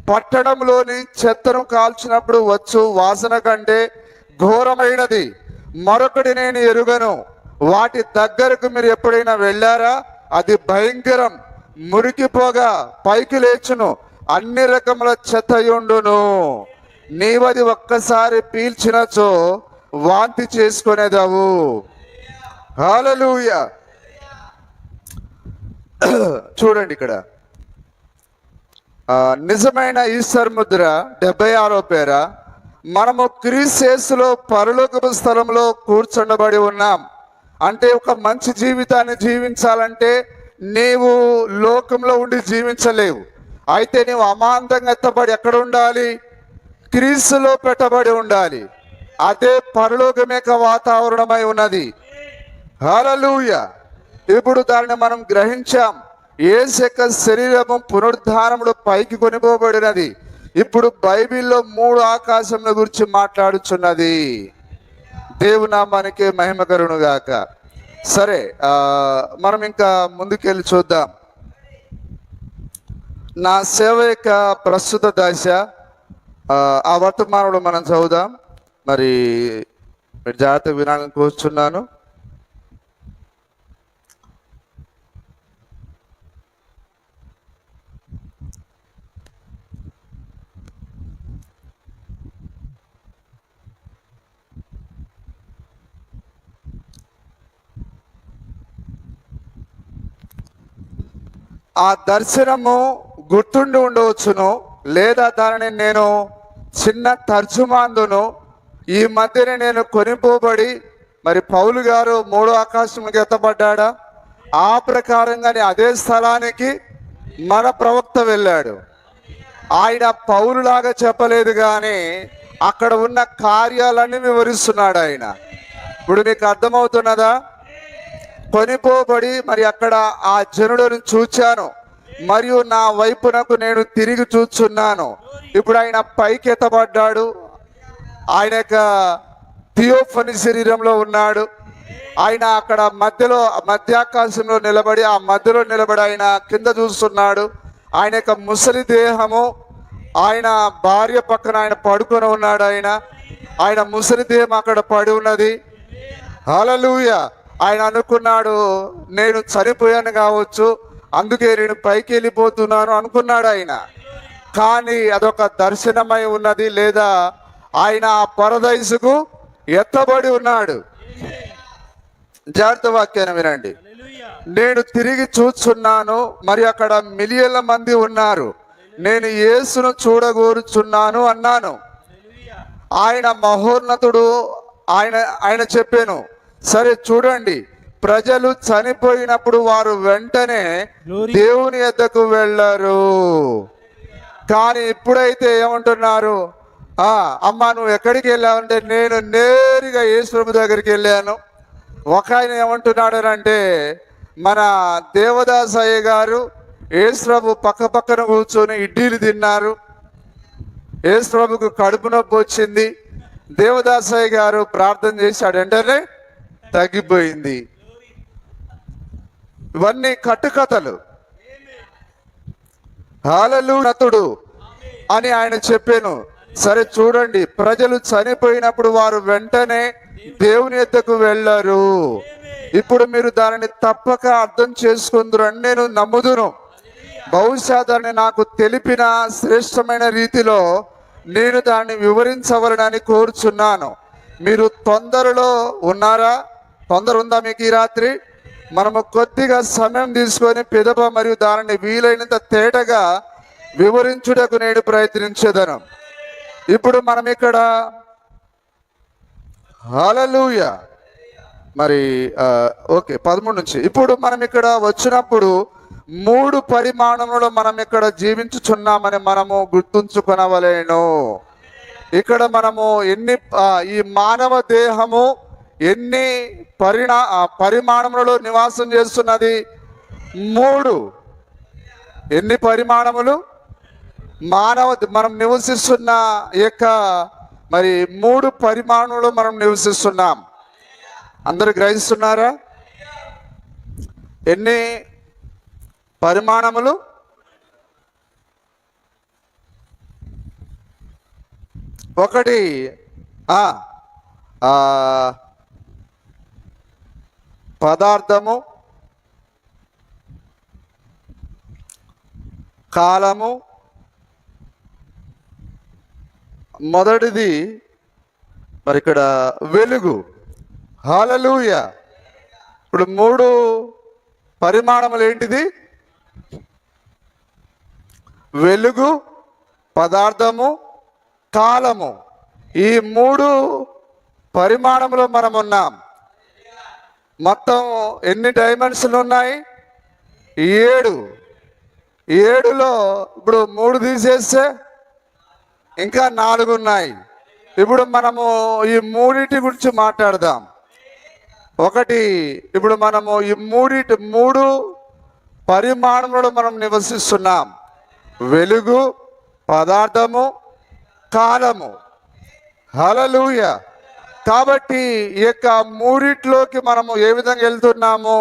పట్టణంలోని చెత్తను కాల్చినప్పుడు వచ్చు వాసన కంటే ఘోరమైనది మరొకటి నేను ఎరుగను. వాటి దగ్గరకు మీరు ఎప్పుడైనా వెళ్ళారా? అది భయంకరం. మురికి పొగ పైకి లేచును, అన్ని రకముల చెత్తయుండును. నీవది ఒక్కసారి పీల్చినచో వాంతి చేసుకునేదావు. హల్లెలూయా. చూడండి ఇక్కడ నిజమైన ఈస్టర్ ముద్ర 76వ పేర. మనము క్రీస్తులో పరలోకపు స్థలంలో కూర్చుండబడి ఉన్నాం. అంటే ఒక మంచి జీవితాన్ని జీవించాలంటే నీవు లోకంలో ఉండి జీవించలేవు. అయితే నీవు అమాంతంగా ఎత్తబడి ఎక్కడ ఉండాలి? క్రీస్తులో పెట్టబడి ఉండాలి. అదే పరలోకమేక వాతావరణమై ఉన్నది. హల్లెలూయా. ఇప్పుడు దానిని మనం గ్రహించాం. యేసు యొక్క శరీరము పునరుద్ధానములో పైకి కొనిపోబడినది. ఇప్పుడు బైబిల్లో 3 ఆకాశముల గురించి మాట్లాడుచున్నది. దేవునామానికి మహిమ కలుగునుగాక. సరే, మనం ఇంకా ముందుకెళ్ళి చూద్దాం. నా సేవ యొక్క ప్రస్తుత దశ, ఆ వర్తమానంలో మనం చదువుదాం. మరి జాగ్రత్తగా వినాలని కోరుచున్నాను. ఆ దర్శనము గుర్తుండి ఉండవచ్చును, లేదా దానిని నేను చిన్న తర్జుమాందును. ఈ మధ్యనే నేను కొనిపోబడి, మరి పౌలు గారు 3వ ఆకాశంలోకి ఎత్తబడ్డా, ఆ ప్రకారంగానే అదే స్థలానికి మన ప్రవక్త వెళ్ళాడు. ఆయన పౌలులాగా చెప్పలేదు, కానీ అక్కడ ఉన్న కార్యాలన్నీ వివరిస్తున్నాడు ఆయన. ఇప్పుడు నీకు అర్థమవుతున్నదా? కొనిపోబడి మరి అక్కడ ఆ జనులను చూచాను, మరియు నా వైపునకు నేను తిరిగి చూచున్నాను. ఇప్పుడు ఆయన పైకి ఎత్తబడ్డాడు. ఆయన యొక్క థియోఫనీ శరీరంలో ఉన్నాడు. ఆయన అక్కడ మధ్యాకాశంలో నిలబడి, ఆ మధ్యలో నిలబడి ఆయన కింద చూస్తున్నాడు. ఆయన యొక్క ముసలి దేహము, ఆయన భార్య పక్కన ఆయన పడుకొని ఉన్నాడు. ఆయన ముసలి దేహం అక్కడ పడి ఉన్నది. హల్లెలూయా. ఆయన అనుకున్నాడు, నేను చనిపోయాను కావచ్చు, అందుకే నేను పైకి వెళ్ళిపోతున్నాను అనుకున్నాడు ఆయన. కానీ అదొక దర్శనమై ఉన్నది, లేదా ఆయన ఆ పరదైసుకు ఎత్తబడి ఉన్నాడు. జాగ్రత్త వాక్యాన్ని వినండి. నేను తిరిగి చూస్తున్నాను, మరి అక్కడ మిలియన్ల మంది ఉన్నారు. నేను యేసును చూడగోరుచున్నాను అన్నాను. ఆయన మహోన్నతుడు. ఆయన చెప్పాను, సరే చూడండి, ప్రజలు చనిపోయినప్పుడు వారు వెంటనే దేవుని యొద్దకు వెళ్ళరు. కానీ ఇప్పుడైతే ఏమంటున్నారు? అమ్మా నువ్వు ఎక్కడికి వెళ్ళావంటే, నేను నేరుగా యేసు ప్రభు దగ్గరికి వెళ్ళాను. ఒక ఆయన ఏమంటున్నాడు అంటే, మన దేవదాసయ్య గారు యేసు ప్రభు పక్కన కూర్చొని ఇడ్లీలు తిన్నారు. యేసు ప్రభుకు కడుపు నొప్పి వచ్చింది. దేవదాసయ్య గారు ప్రార్థన చేశాడు, వెంటనే తగ్గిపోయింది. ఇవన్నీ కట్టుకథలు. హల్లెలూయా అని ఆయన చెప్పాను. సరే చూడండి, ప్రజలు చనిపోయినప్పుడు వారు వెంటనే దేవుని యొద్దకు వెళ్ళరు. ఇప్పుడు మీరు దానిని తప్పక అర్థం చేసుకుందరని నేను నమ్ముదును. బహుశా దాన్ని నాకు తెలిపిన శ్రేష్టమైన రీతిలో నేను దాన్ని వివరించవలనని కోరుచున్నాను. మీరు తొందరలో ఉన్నారా? తొందర ఉందా మీకు ఈ రాత్రి? మనము కొద్దిగా సమయం తీసుకొని పిదప మరియు దానిని వీలైనంత తేటగా వివరించుటకు నేను ప్రయత్నించేదను. ఇప్పుడు మనం ఇక్కడ హల్లెలూయా మరి ఓకే 13 నుంచి. ఇప్పుడు మనం ఇక్కడ వచ్చినప్పుడు 3 పరిమాణంలో మనం ఇక్కడ జీవించుచున్నామని మనము గుర్తుంచుకొనవలెను. ఇక్కడ మనము ఈ మానవ దేహము ఎన్ని పరిమాణములలో నివాసం చేస్తున్నది? 3. ఎన్ని పరిమాణములు? మనం నివసిస్తున్న యొక్క మరి 3 పరిమాణంలో మనం నివసిస్తున్నాం. అందరూ గ్రహిస్తున్నారా? ఎన్ని పరిమాణములు? ఒకటి పదార్థము, కాలము. మొదటిది మరి ఇక్కడ వెలుగు. హల్లెలూయా. ఇప్పుడు 3 పరిమాణములు ఏంటిది? వెలుగు, పదార్థము, కాలము. ఈ 3 పరిమాణంలో మనం ఉన్నాం. మొత్తం ఎన్ని డైమెన్షన్లు ఉన్నాయి? 7. 7లో ఇప్పుడు 3 తీసేస్తే ఇంకా 4 ఉన్నాయి. ఇప్పుడు మనము ఈ 3 గురించి మాట్లాడదాం. ఒకటి, ఇప్పుడు మనము ఈ 3 పరిమాణంలో మనం నివసిస్తున్నాం. వెలుగు, పదార్థము, కాలము. హల్లెలూయా. కాబట్టి ఈ యొక్క 3లోకి మనము ఏ విధంగా వెళ్తున్నాము?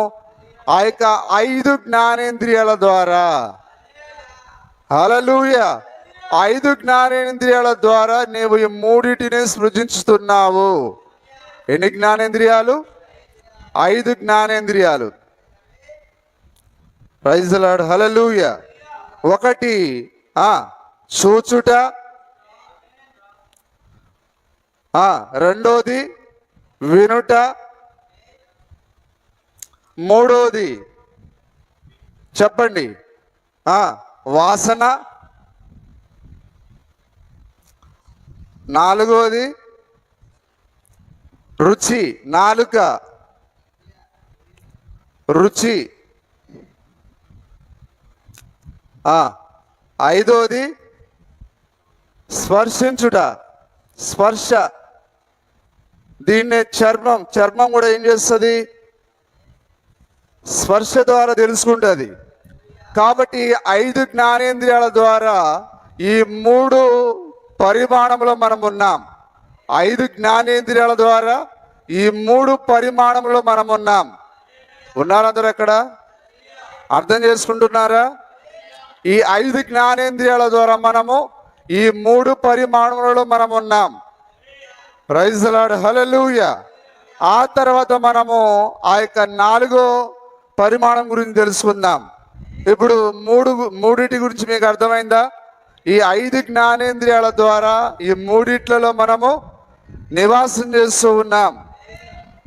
ఆ యొక్క 5 జ్ఞానేంద్రియాల ద్వారా. హల్లెలూయా. 5 జ్ఞానేంద్రియాల ద్వారా నీవు ఈ 3ని సృజించుతున్నావు. ఎన్ని జ్ఞానేంద్రియాలు? 5 జ్ఞానేంద్రియాలు. Praise the lord. హల్లెలూయా. ఒకటి చూచుట, రెండోది వినుట, మూడోది చెప్పండి వాసన, నాలుగోది రుచి, నాలుక రుచి, ఐదోది స్పర్శించుట, స్పర్శ. దీన్నే చర్మం కూడా ఏం చేస్తుంది? స్పర్శ ద్వారా తెలుసుకుంటుంది. కాబట్టి 5 జ్ఞానేంద్రియాల ద్వారా ఈ 3 పరిమాణంలో మనం ఉన్నాం. 5 జ్ఞానేంద్రియాల ద్వారా ఈ 3 పరిమాణంలో మనం ఉన్నాం. ఉన్నారందరూ ఎక్కడ? అర్థం చేసుకుంటున్నారా? ఈ 5 జ్ఞానేంద్రియాల ద్వారా మనము ఈ 3 పరిమాణములలో మనం ఉన్నాం. Praise the lord. హల్లెలూయా. ఆ తర్వాత మనము ఆ యొక్క 4వ పరిమాణం గురించి తెలుసుకుందాం. ఇప్పుడు 3 గురించి మీకు అర్థమైందా? ఈ 5 జ్ఞానేంద్రియాల ద్వారా ఈ 3 మనము నివాసం చేస్తూ ఉన్నాం.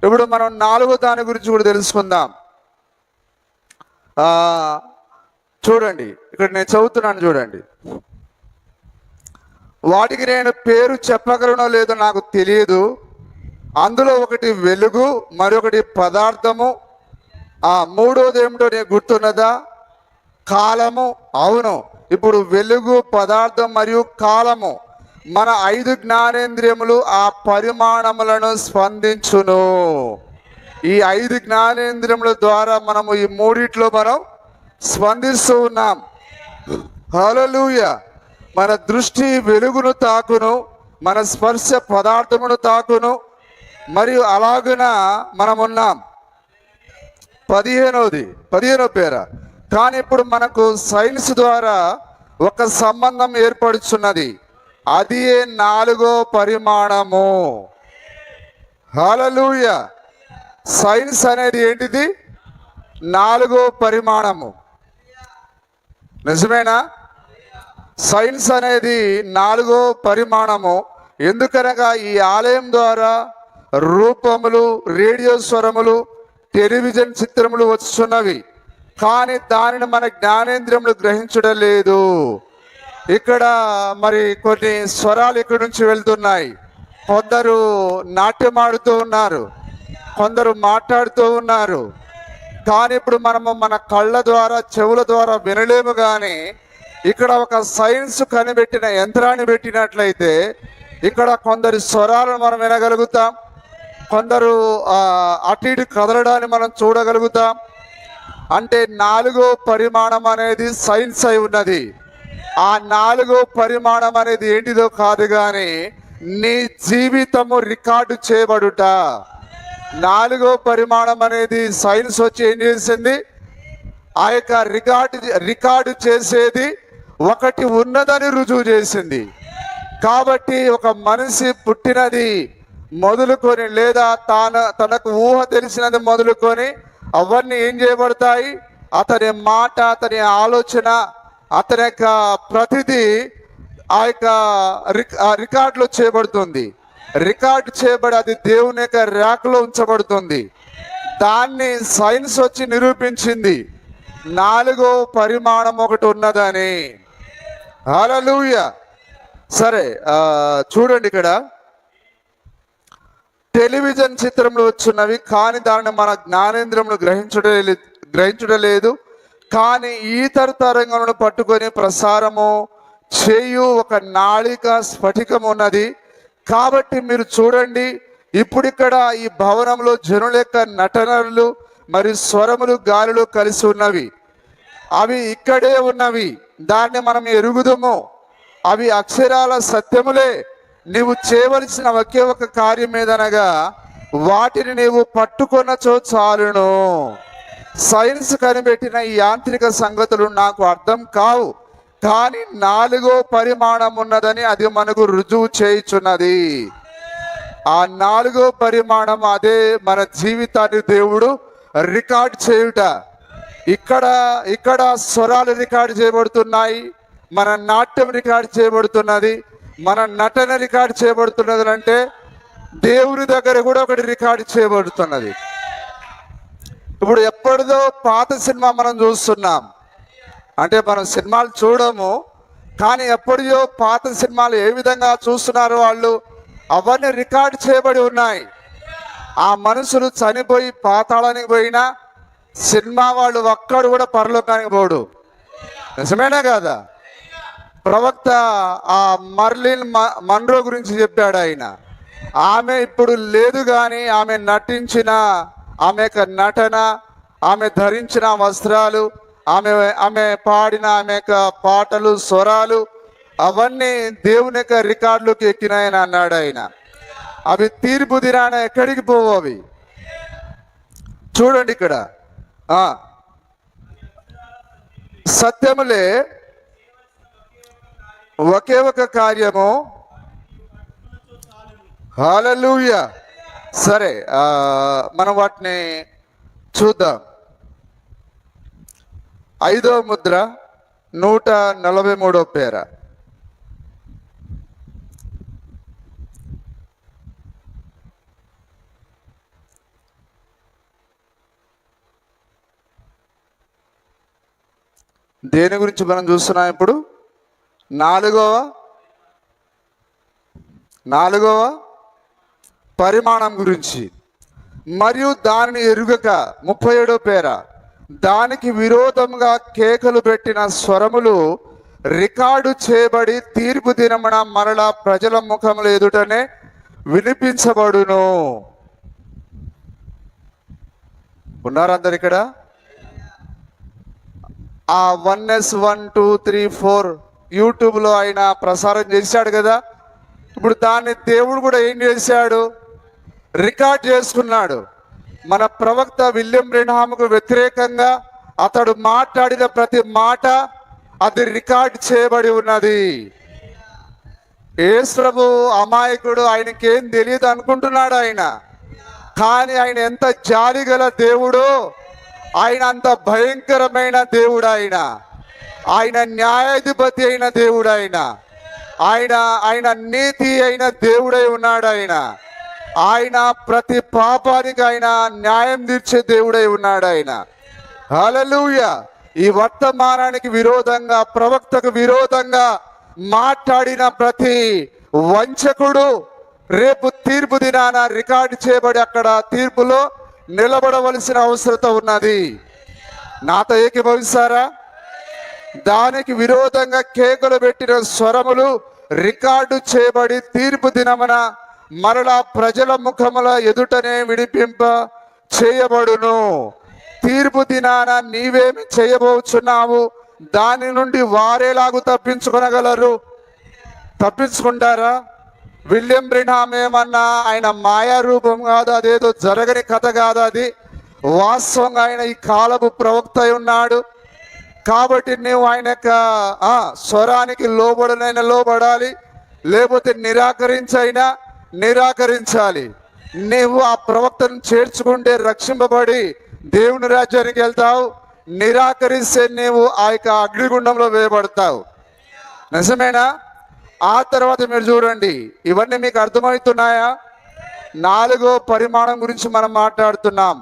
ఇప్పుడు మనం 4వ దాని గురించి కూడా తెలుసుకుందాం. చూడండి, ఇక్కడ నేను చదువుతున్నాను చూడండి. వాటికి నేను పేరు చెప్పగలనో లేదో నాకు తెలియదు. అందులో ఒకటి వెలుగు, మరొకటి పదార్థము, మూడోది ఏమిటో నేను గుర్తున్నదా? కాలము. అవును, ఇప్పుడు వెలుగు, పదార్థం మరియు కాలము మన 5 జ్ఞానేంద్రియములు ఆ పరిమాణములను స్పందించును. ఈ 5 జ్ఞానేంద్రియముల ద్వారా మనము ఈ 3 మనం స్పందిస్తూ ఉన్నాం. హల్లెలూయా. మన దృష్టి వెలుగును తాకును, మన స్పర్శ పదార్థమును తాకును, మరియు అలాగున మనం ఉన్నాం. 15వ పేర. కానీ ఇప్పుడు మనకు సైన్స్ ద్వారా ఒక సంబంధం ఏర్పడుచున్నది. అది 4వ పరిమాణము. హల్లెలూయా. సైన్స్ అనేది ఏంటిది? 4వ పరిమాణము. నిజమేనా? సైన్స్ అనేది 4వ పరిమాణము. ఎందుకనగా ఈ ఆలయం ద్వారా రూపములు, రేడియో స్వరములు, టెలివిజన్ చిత్రములు వస్తున్నవి, కానీ దానిని మన జ్ఞానేంద్రియములు గ్రహించడం లేదు. ఇక్కడ మరి కొన్ని స్వరాలు ఇక్కడి నుంచి వెళ్తున్నాయి. కొందరు నాట్యం ఆడుతూ ఉన్నారు, కొందరు మాట్లాడుతూ ఉన్నారు. కానీ ఇప్పుడు మనము మన కళ్ళ ద్వారా చెవుల ద్వారా వినలేము. కానీ ఇక్కడ ఒక సైన్స్ కనిపెట్టిన యంత్రాన్ని పెట్టినట్లయితే ఇక్కడ కొందరి స్వరాలను మనం వినగలుగుతాం, కొందరు అటు ఇటు కదలడాన్ని మనం చూడగలుగుతాం. అంటే 4వ పరిమాణం అనేది సైన్స్ అయి ఉన్నది. ఆ 4వ పరిమాణం అనేది ఏంటిదో కాదు, కానీ నీ జీవితము రికార్డు చేయబడుట. 4వ పరిమాణం అనేది సైన్స్ వచ్చి ఏం చేసింది? ఆ యొక్క రికార్డు చేసేది ఒకటి ఉన్నదని రుజువు చేసింది. కాబట్టి ఒక మనిషి పుట్టినది మొదలుకొని లేదా తనకు ఊహ తెలిసినది మొదలుకొని అవన్నీ ఏం చేయబడతాయి? అతని మాట, అతని ఆలోచన, అతని యొక్క ప్రతిదీ ఆ యొక్క రికార్డులో చేయబడుతుంది. రికార్డు చేయబడి అది దేవుని యొక్క ర్యాక్లో ఉంచబడుతుంది. దాన్ని సైన్స్ వచ్చి నిరూపించింది, 4వ పరిమాణం ఒకటి ఉన్నదని. హల్లెలూయా. సరే, చూడండి ఇక్కడ టెలివిజన్ చిత్రంలో వచ్చున్నవి, కానీ దానిని మన జ్ఞానేంద్రియములు గ్రహించడం లేదు. కానీ ఈతర తరంగములను పట్టుకొని ప్రసారము చేయు ఒక నాళిక స్ఫటికం ఉన్నది. కాబట్టి మీరు చూడండి, ఇప్పుడు ఇక్కడ ఈ భవనంలో జనుల యొక్క నటనలు మరియు స్వరములు గాలిలో కలిసి ఉన్నవి. అవి ఇక్కడే ఉన్నవి, దాన్ని మనం ఎరుగుదము. అవి అక్షరాల సత్యములే. నీవు చేయవలసిన ఒకే ఒక కార్యం ఏదనగా వాటిని నీవు పట్టుకొనచో చాలును. సైన్స్ కనిపెట్టిన ఈ యాంత్రిక సంగతులు నాకు అర్థం కావు, కానీ 4వ పరిమాణం ఉన్నదని అది మనకు రుజువు చేయుచున్నది. ఆ 4వ పరిమాణం అదే మన జీవితాన్ని దేవుడు రికార్డ్ చేయుట. ఇక్కడ స్వరాలు రికార్డ్ చేయబడుతున్నాయి, మన నాట్యం రికార్డ్ చేయబడుతున్నది, మన నటన రికార్డ్ చేయబడుతున్నది. అంటే దేవుని దగ్గర కూడా ఒకటి రికార్డ్ చేయబడుతున్నది. ఇప్పుడు ఎప్పటిదో పాత సినిమా మనం చూస్తున్నాం, అంటే మనం సినిమాలు చూడము, కానీ ఎప్పటియో పాత సినిమాలు ఏ విధంగా చూస్తున్నారు వాళ్ళు, అవన్నీ రికార్డ్ చేయబడి ఉన్నాయి. ఆ మనుషులు చనిపోయి పాతాళానికి పోయినా సినిమా వాళ్ళు ఒక్కడు కూడా పరలోకానికి పోడు. నిజమేనా కాదా? ప్రవక్త ఆ మర్లిన్ మన్రో గురించి చెప్పాడు ఆయన. ఆమె ఇప్పుడు లేదు, కానీ ఆమె నటించిన ఆమె యొక్క నటన, ఆమె ధరించిన వస్త్రాలు, ఆమె పాడిన ఆమె యొక్క పాటలు, స్వరాలు అవన్నీ దేవుని యొక్క రికార్డులోకి ఎక్కినాయని అన్నాడు ఆయన. అవి తీర్పు దినాన ఎక్కడికి పోవు అవి. చూడండి ఇక్కడ సత్యములే ఒకే ఒక కార్యము. హల్లెలూయా. సరే, మనం వాటిని చూద్దాం. 5వ ముద్ర 143వ పేర. దేని గురించి మనం చూస్తున్నాం ఇప్పుడు? 4వ పరిమాణం గురించి. మరియు దానిని ఎరుగక 37వ పేర, దానికి విరోధంగా కేకలు పెట్టిన స్వరములు రికార్డు చేయబడి తీర్పు దినమున మరలా ప్రజల ముఖముల ఎదుటనే వినిపించబడును. ఉన్నారందరు ఇక్కడ? ఆ 1S 1 2 3 4 యూట్యూబ్లో ఆయన ప్రసారం చేశాడు కదా. ఇప్పుడు దాన్ని దేవుడు కూడా ఏం చేశాడు? రికార్డ్ చేసుకున్నాడు. మన ప్రవక్త విలియం బ్రెన్హామ్కు వ్యతిరేకంగా అతడు మాట్లాడిన ప్రతి మాట అది రికార్డ్ చేయబడి ఉన్నది. యేసు ప్రభు అమాయకుడు, ఆయనకేం తెలియదు అనుకుంటున్నాడు ఆయన. కానీ ఆయన ఎంత జాలిగల దేవుడో, ఆయన అంత భయంకరమైన దేవుడు. ఆయన న్యాయాధిపతి అయిన దేవుడు. ఆయన నీతి అయిన దేవుడై ఉన్నాడు. ఆయన ప్రతి పాపానికి ఆయన న్యాయం తీర్చే దేవుడై ఉన్నాడు ఆయన. హల్లెలూయా. ఈ వర్తమానానికి విరోధంగా, ప్రవక్తకు విరోధంగా మాట్లాడిన ప్రతి వంచకుడు రేపు తీర్పు దినాన రికార్డు చేయబడి అక్కడ తీర్పులో నిలబడవలసిన అవసరత ఉన్నది. నాతో ఏకీభవిస్తారా? దానికి విరోధంగా కేకలు పెట్టిన స్వరములు రికార్డు చేయబడి తీర్పు దినమున మరలా ప్రజల ముఖముల ఎదుటనే విడిపింప చేయబడును. తీర్పు దినాన నీవేమి చేయబోచున్నావు? దాని నుండి వారేలాగు తప్పించుకొనగలరు? తప్పించుకుంటారా? విలియం బ్రెన్హామ్ ఏమన్నా ఆయన మాయా రూపం కాదు, అదేదో జరగని కథ కాదు, అది వాస్తవంగా ఆయన ఈ కాలపు ప్రవక్త అయి ఉన్నాడు. కాబట్టి నువ్వు ఆయన యొక్క స్వరానికి లోబడాలి, లేకపోతే నిరాకరించైనా నిరాకరించాలి. నువ్వు ఆ ప్రవక్తను చేర్చుకుంటే రక్షింపబడి దేవుని రాజ్యానికి వెళ్తావు. నిరాకరిస్తే నీవు ఆ యొక్క అగ్నిగుండంలో వేయబడతావు. నిజమేనా? ఆ తర్వాత మీరు చూడండి, ఇవన్నీ మీకు అర్థమవుతున్నాయా? 4వ పరిమాణం గురించి మనం మాట్లాడుతున్నాం.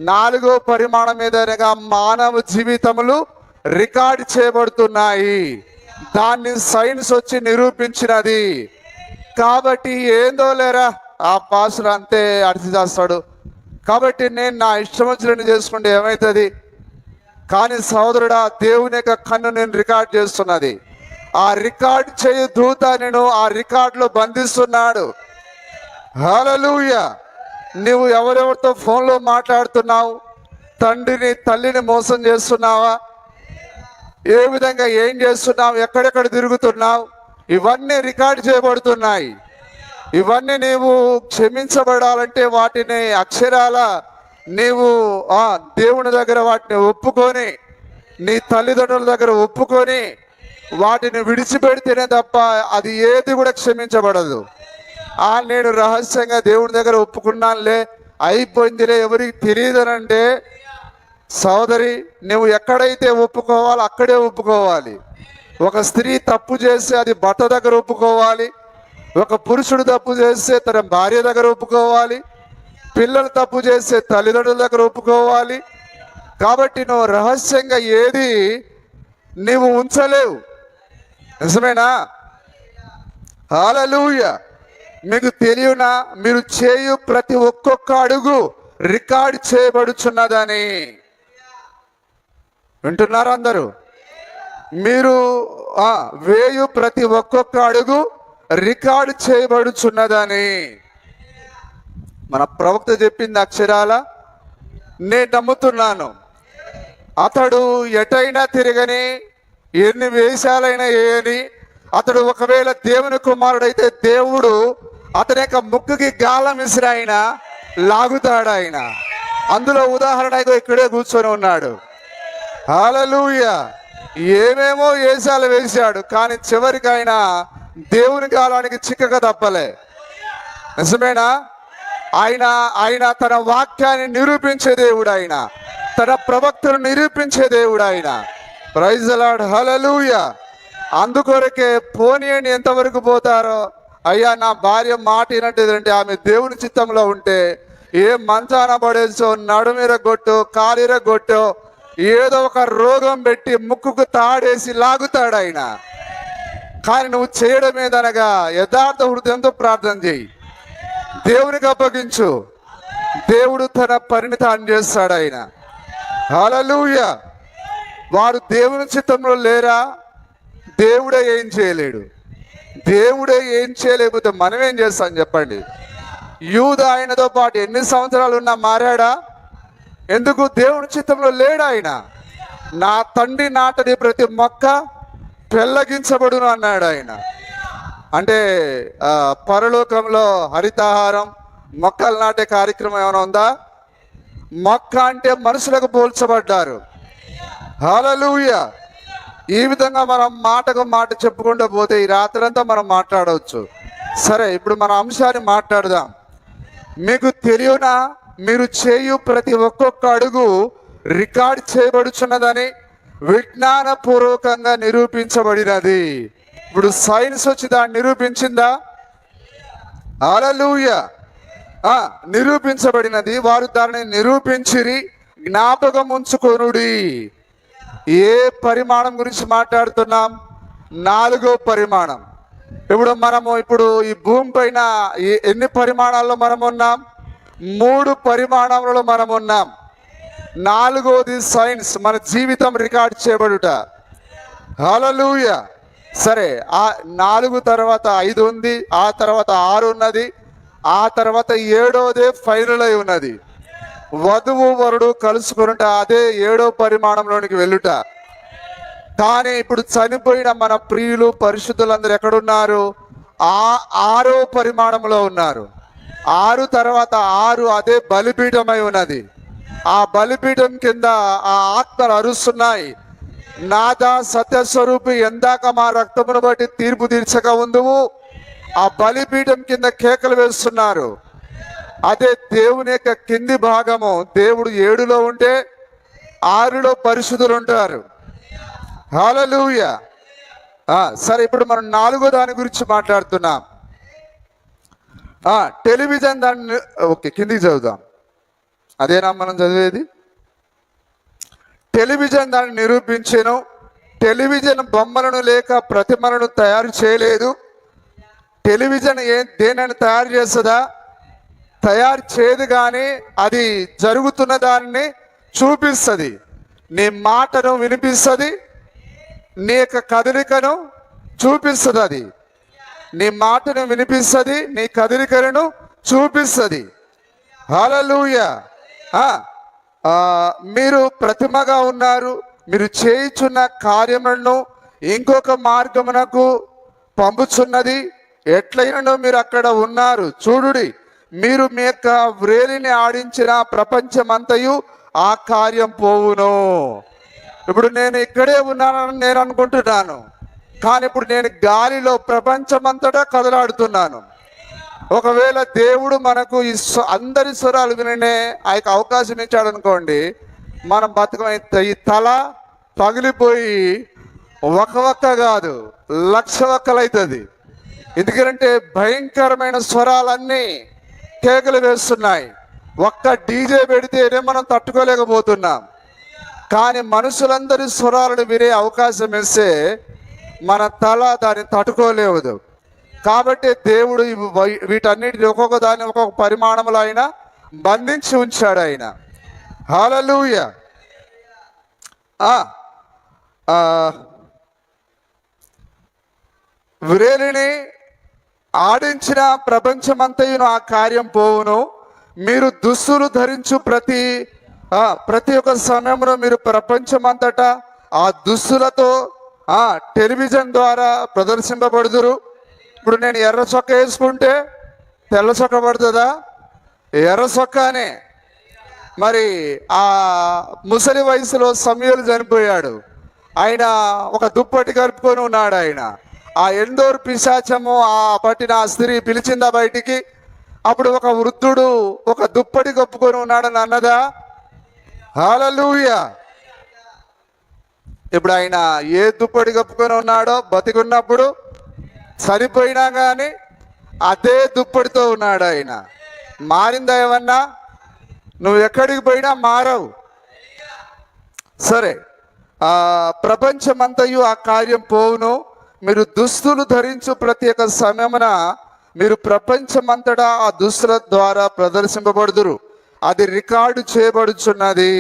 4వ పరిమాణం ఏదనగా మానవ జీవితములు రికార్డ్ చేయబడుతున్నాయి. దాన్ని సైన్స్ వచ్చి నిరూపించినది. కాబట్టి ఏందో లేరా, ఆ పాస్టర్ అంతే అడిచి చేస్తాడు, కాబట్టి నేను నా ఇష్టం వచ్చినట్టు చేసుకుంటే ఏమవుతుంది? కానీ సహోదరుడా, దేవుని యొక్క కన్ను నేను రికార్డ్ చేస్తున్నది. ఆ రికార్డ్ చేయు దూత నేను ఆ రికార్డులో బంధిస్తున్నాడు. హల్లెలూయా. నువ్వు ఎవరెవరితో ఫోన్లో మాట్లాడుతున్నావు? తండ్రిని తల్లిని మోసం చేస్తున్నావా? ఏ విధంగా ఏం చేస్తున్నావు? ఎక్కడెక్కడ తిరుగుతున్నావు? ఇవన్నీ రికార్డ్ చేయబడుతున్నాయి. ఇవన్నీ నీవు క్షమించబడాలంటే వాటిని అక్షరాల నీవు దేవుని దగ్గర వాటిని ఒప్పుకొని, నీ తల్లిదండ్రుల దగ్గర ఒప్పుకొని వాటిని విడిచిపెడితేనే తప్ప అది ఏది కూడా క్షమించబడదు. నేను రహస్యంగా దేవుని దగ్గర ఒప్పుకున్నానులే, అయిపోయిందిలే, ఎవరికి తెలియదనంటే సోదరి, నువ్వు ఎక్కడైతే ఒప్పుకోవాలో అక్కడే ఒప్పుకోవాలి. ఒక స్త్రీ తప్పు చేస్తే అది భర్త దగ్గర ఒప్పుకోవాలి. ఒక పురుషుడు తప్పు చేస్తే తన భార్య దగ్గర ఒప్పుకోవాలి. పిల్లలు తప్పు చేస్తే తల్లిదండ్రుల దగ్గర ఒప్పుకోవాలి. కాబట్టి నువ్వు రహస్యంగా ఏది నీవు ఉంచలేవు. నిజమేనా? హల్లెలూయా. మీకు తెలియనా? మీరు చేయు ప్రతి ఒక్కొక్క అడుగు రికార్డ్ చేయబడుచున్నదని. వింటున్నారా అందరూ? మీరు వేయు ప్రతి ఒక్కొక్క అడుగు రికార్డు చేయబడుచున్నదని మన ప్రవక్త చెప్పింది అక్షరాల నేను నమ్ముతున్నాను. అతడు ఎటైనా తిరగని, ఎన్ని వేషాలైనా వేయని, అతడు ఒకవేళ దేవుని కుమారుడైతే దేవుడు అతని యొక్క ముక్కుకి గాలం విసిరి ఆయన లాగుతాడు. ఆయన అందులో ఉదాహరణ ఇక్కడే కూర్చొని ఉన్నాడు. హల్లెలూయా. ఏమేమో వేషాలు వేశాడు, కానీ చివరికి ఆయన దేవుని గాలానికి చిక్కక తప్పలే. నిజమేనా? ఆయన తన వాక్యాన్ని నిరూపించే దేవుడు, ఆయన తన ప్రవక్తను నిరూపించే దేవుడు ఆయన. Praise the lord. హల్లెలూయా. అందుకొరకే పోనీయండి, ఎంతవరకు పోతారో. అయ్యా, నా భార్య మాట వినట్టేదంటే ఆమె దేవుని చిత్తంలో ఉంటే ఏ మంచాన పడేసో, నడుమిరగొట్టో, కాలిరగొట్టో, ఏదో ఒక రోగం పెట్టి ముక్కుకు తాడేసి లాగుతాడు ఆయన. కానీ నువ్వు చేయడమేదనగా యథార్థ హృదయంతో ప్రార్థన చేయి, దేవునికి అప్పగించు. దేవుడు తన పనిని తాను చేస్తాడు ఆయన. హల్లెలూయా. వారు దేవుని చిత్తంలో లేరా? దేవుడే ఏం చేయలేడు. దేవుడే ఏం చేయలేకపోతే మనం ఏం చేస్తాం చెప్పండి? యూదా ఆయనతో పాటు ఎన్ని సంవత్సరాలు ఉన్నా మారాడా? ఎందుకు? దేవుని చిత్తంలో లేడు ఆయన. నా తండ్రి నాటని ప్రతి మొక్క పెళ్ళగించబడును అన్నాడు ఆయన. అంటే పరలోకంలో హరితాహారం, మొక్కలు నాటే కార్యక్రమం ఏమైనా ఉందా? మొక్క అంటే మనుషులకు పోల్చబడ్డారు. హల్లెలూయా. ఈ విధంగా మనం మాటకు మాట చెప్పుకుంటూ పోతే ఈ రాత్రంతా మనం మాట్లాడవచ్చు. సరే, ఇప్పుడు మన అంశాన్ని మాట్లాడదాం. మీకు తెలియనా? మీరు చేయు ప్రతి ఒక్కొక్క అడుగు రికార్డ్ చేయబడుచున్నదని విజ్ఞానపూర్వకంగా నిరూపించబడినది. ఇప్పుడు సైన్స్ వచ్చి దాన్ని నిరూపించిందా? హల్లెలూయా. నిరూపించబడినది, వారు దానిని నిరూపించిరి, జ్ఞాపకం ఉంచుకొనుడి. ఏ పరిమాణం గురించి మాట్లాడుతున్నాం? 4వ పరిమాణం. ఇప్పుడు ఈ భూమి పైన ఎన్ని పరిమాణాల్లో మనం ఉన్నాం? 3 పరిమాణాలలో మనం ఉన్నాం. 4వది సైన్స్, మన జీవితం రికార్డ్ చేయబడుట. హల్లెలూయా. సరే, ఆ 4 తర్వాత 5 ఉంది, ఆ తర్వాత 6 ఉన్నది, ఆ తర్వాత 7వదే ఫైనల్ అయి ఉన్నది. వధువు వరుడు కలుసుకునుట, అదే 7వ పరిమాణంలోనికి వెళ్ళుట. కానీ ఇప్పుడు చనిపోయిన మన ప్రియులు పరిశుద్ధులందరూ ఎక్కడున్నారు? 6వ పరిమాణంలో ఉన్నారు. 6 తర్వాత 6 అదే బలిపీఠమై ఉన్నది. ఆ బలిపీఠం కింద ఆ ఆత్మలు అరుస్తున్నాయి, నాదా సత్యస్వరూపి, ఎందాక మా రక్తమును బట్టి తీర్పు తీర్చక ఉందువు. ఆ బలిపీఠం కింద కేకలు వేస్తున్నారు. అదే దేవుని యొక్క కింది భాగము. దేవుడు 7లో ఉంటే 6లో పరిశుద్ధులు ఉంటారు. హల్లెలూయా. సరే, ఇప్పుడు మనం 4వ దాని గురించి మాట్లాడుతున్నాం. టెలివిజన్ దాన్ని ఓకే, కిందికి చదువుదాం. అదేనా మనం చదివేది? టెలివిజన్ దాన్ని నిరూపించెను. టెలివిజన్ బొమ్మలను లేక ప్రతిమలను తయారు చేయలేదు. టెలివిజన్ దేనిని తయారు చేస్తుందా? తయారు చేయదు, కానీ అది జరుగుతున్న దానిని చూపిస్తుంది. నీ మాటను వినిపిస్తుంది, నీ యొక్క కదలికను చూపిస్తుంది. అది నీ మాటను వినిపిస్తుంది, నీ కదలికలను చూపిస్తుంది. హల్లెలూయా. మీరు ప్రతిమగా ఉన్నారు. మీరు చేయుచున్న కార్యములను ఇంకొక మార్గమునకు పంపుచున్నది. ఎట్లయినో మీరు అక్కడ ఉన్నారు. చూడుడి, మీరు మీ యొక్క వ్రేలిని ఆడించిన ప్రపంచమంతయు ఆ కార్యం పోవును. ఇప్పుడు నేను ఇక్కడే ఉన్నానని నేను అనుకుంటున్నాను, కానీ ఇప్పుడు నేను గాలిలో ప్రపంచమంతటా కదలాడుతున్నాను. ఒకవేళ దేవుడు మనకు ఈ అందరి స్వరాలు వినే ఆ యొక్క అవకాశం ఇచ్చాడు అనుకోండి, మనం బతుకం ఈ తల పగిలిపోయి ఒక్క కాదు 1,00,000 ఒక్కలు అవుతుంది. ఎందుకంటే భయంకరమైన స్వరాలన్నీ కేకలు వేస్తున్నాయి. ఒక్క డీజే పెడితేనే మనం తట్టుకోలేకపోతున్నాం. కానీ మనుషులందరి స్వరాలను వినే అవకాశం ఇస్తే మన తల దాన్ని తట్టుకోలేవదు. కాబట్టి దేవుడు వీటన్నిటిని ఒక్కొక్క దాన్ని ఒక్కొక్క పరిమాణంలో ఆయన బంధించి ఉంచాడు ఆయన. హల్లెలూయా. వ్రేలిని ఆడించిన ప్రపంచమంతయును ఆ కార్యం పోవును. మీరు దుస్తులు ధరించు ప్రతి ఒక్క సమయంలో మీరు ప్రపంచమంతటా ఆ దుస్తులతో టెలివిజన్ ద్వారా ప్రదర్శింపబడుదురు. ఇప్పుడు నేను ఎర్ర చొక్క వేసుకుంటే తెల్ల చొక్క పడుతుందా? ఎర్ర చొక్కానే. మరి ఆ ముసలి వయసులో సమూయేలు చనిపోయాడు. ఆయన ఒక దుప్పటి కలుపుకొని ఉన్నాడు. ఆయన ఆ ఎండోరు పిశాచము పట్టిన ఆ స్త్రీ పిలిచిందా బయటికి. అప్పుడు ఒక వృద్ధుడు ఒక దుప్పటి కప్పుకొని ఉన్నాడని అన్నదా? హల్లెలూయా. ఇప్పుడు ఆయన ఏ దుప్పటి కప్పుకొని ఉన్నాడో బతికున్నప్పుడు, చనిపోయినా కానీ అదే దుప్పటితో ఉన్నాడు ఆయన. మారిందా ఏమన్నా? నువ్వు ఎక్కడికి పోయినా మారవు. సరే, ప్రపంచమంతయు ఆ కార్యం పోవును. మీరు దుస్తులు ధరించు ప్రతి ఒక్క సమయమున మీరు ప్రపంచమంతటా ఆ దుస్తుల ద్వారా ప్రదర్శింపబడుదురు. అది రికార్డు చేయబడుచున్నది.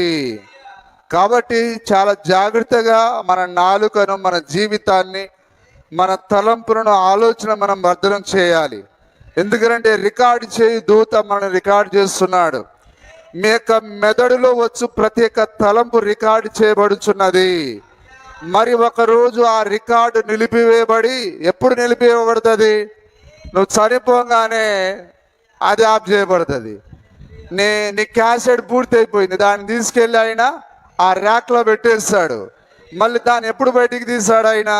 కాబట్టి చాలా జాగ్రత్తగా మన నాలుకను, మన జీవితాన్ని, మన తలంపులను, ఆలోచన మనం భద్రం చేయాలి. ఎందుకంటే రికార్డు చేయి దూత మనం రికార్డు చేస్తున్నాడు. మీ యొక్క మెదడులో వచ్చు ప్రతి ఒక్క తలంపు రికార్డు చేయబడుచున్నది. మరి ఒకరోజు ఆ రికార్డు నిలిపివేయబడి, ఎప్పుడు నిలిపివేయబడుతుంది? నువ్వు చనిపోగానే అది ఆఫ్ చేయబడుతుంది. నీ క్యాసెట్ పూర్తి అయిపోయింది, దాన్ని తీసుకెళ్ళి ఆయన ఆ ర్యాక్లో పెట్టేస్తాడు. మళ్ళీ దాన్ని ఎప్పుడు బయటికి తీస్తాడు ఆయన?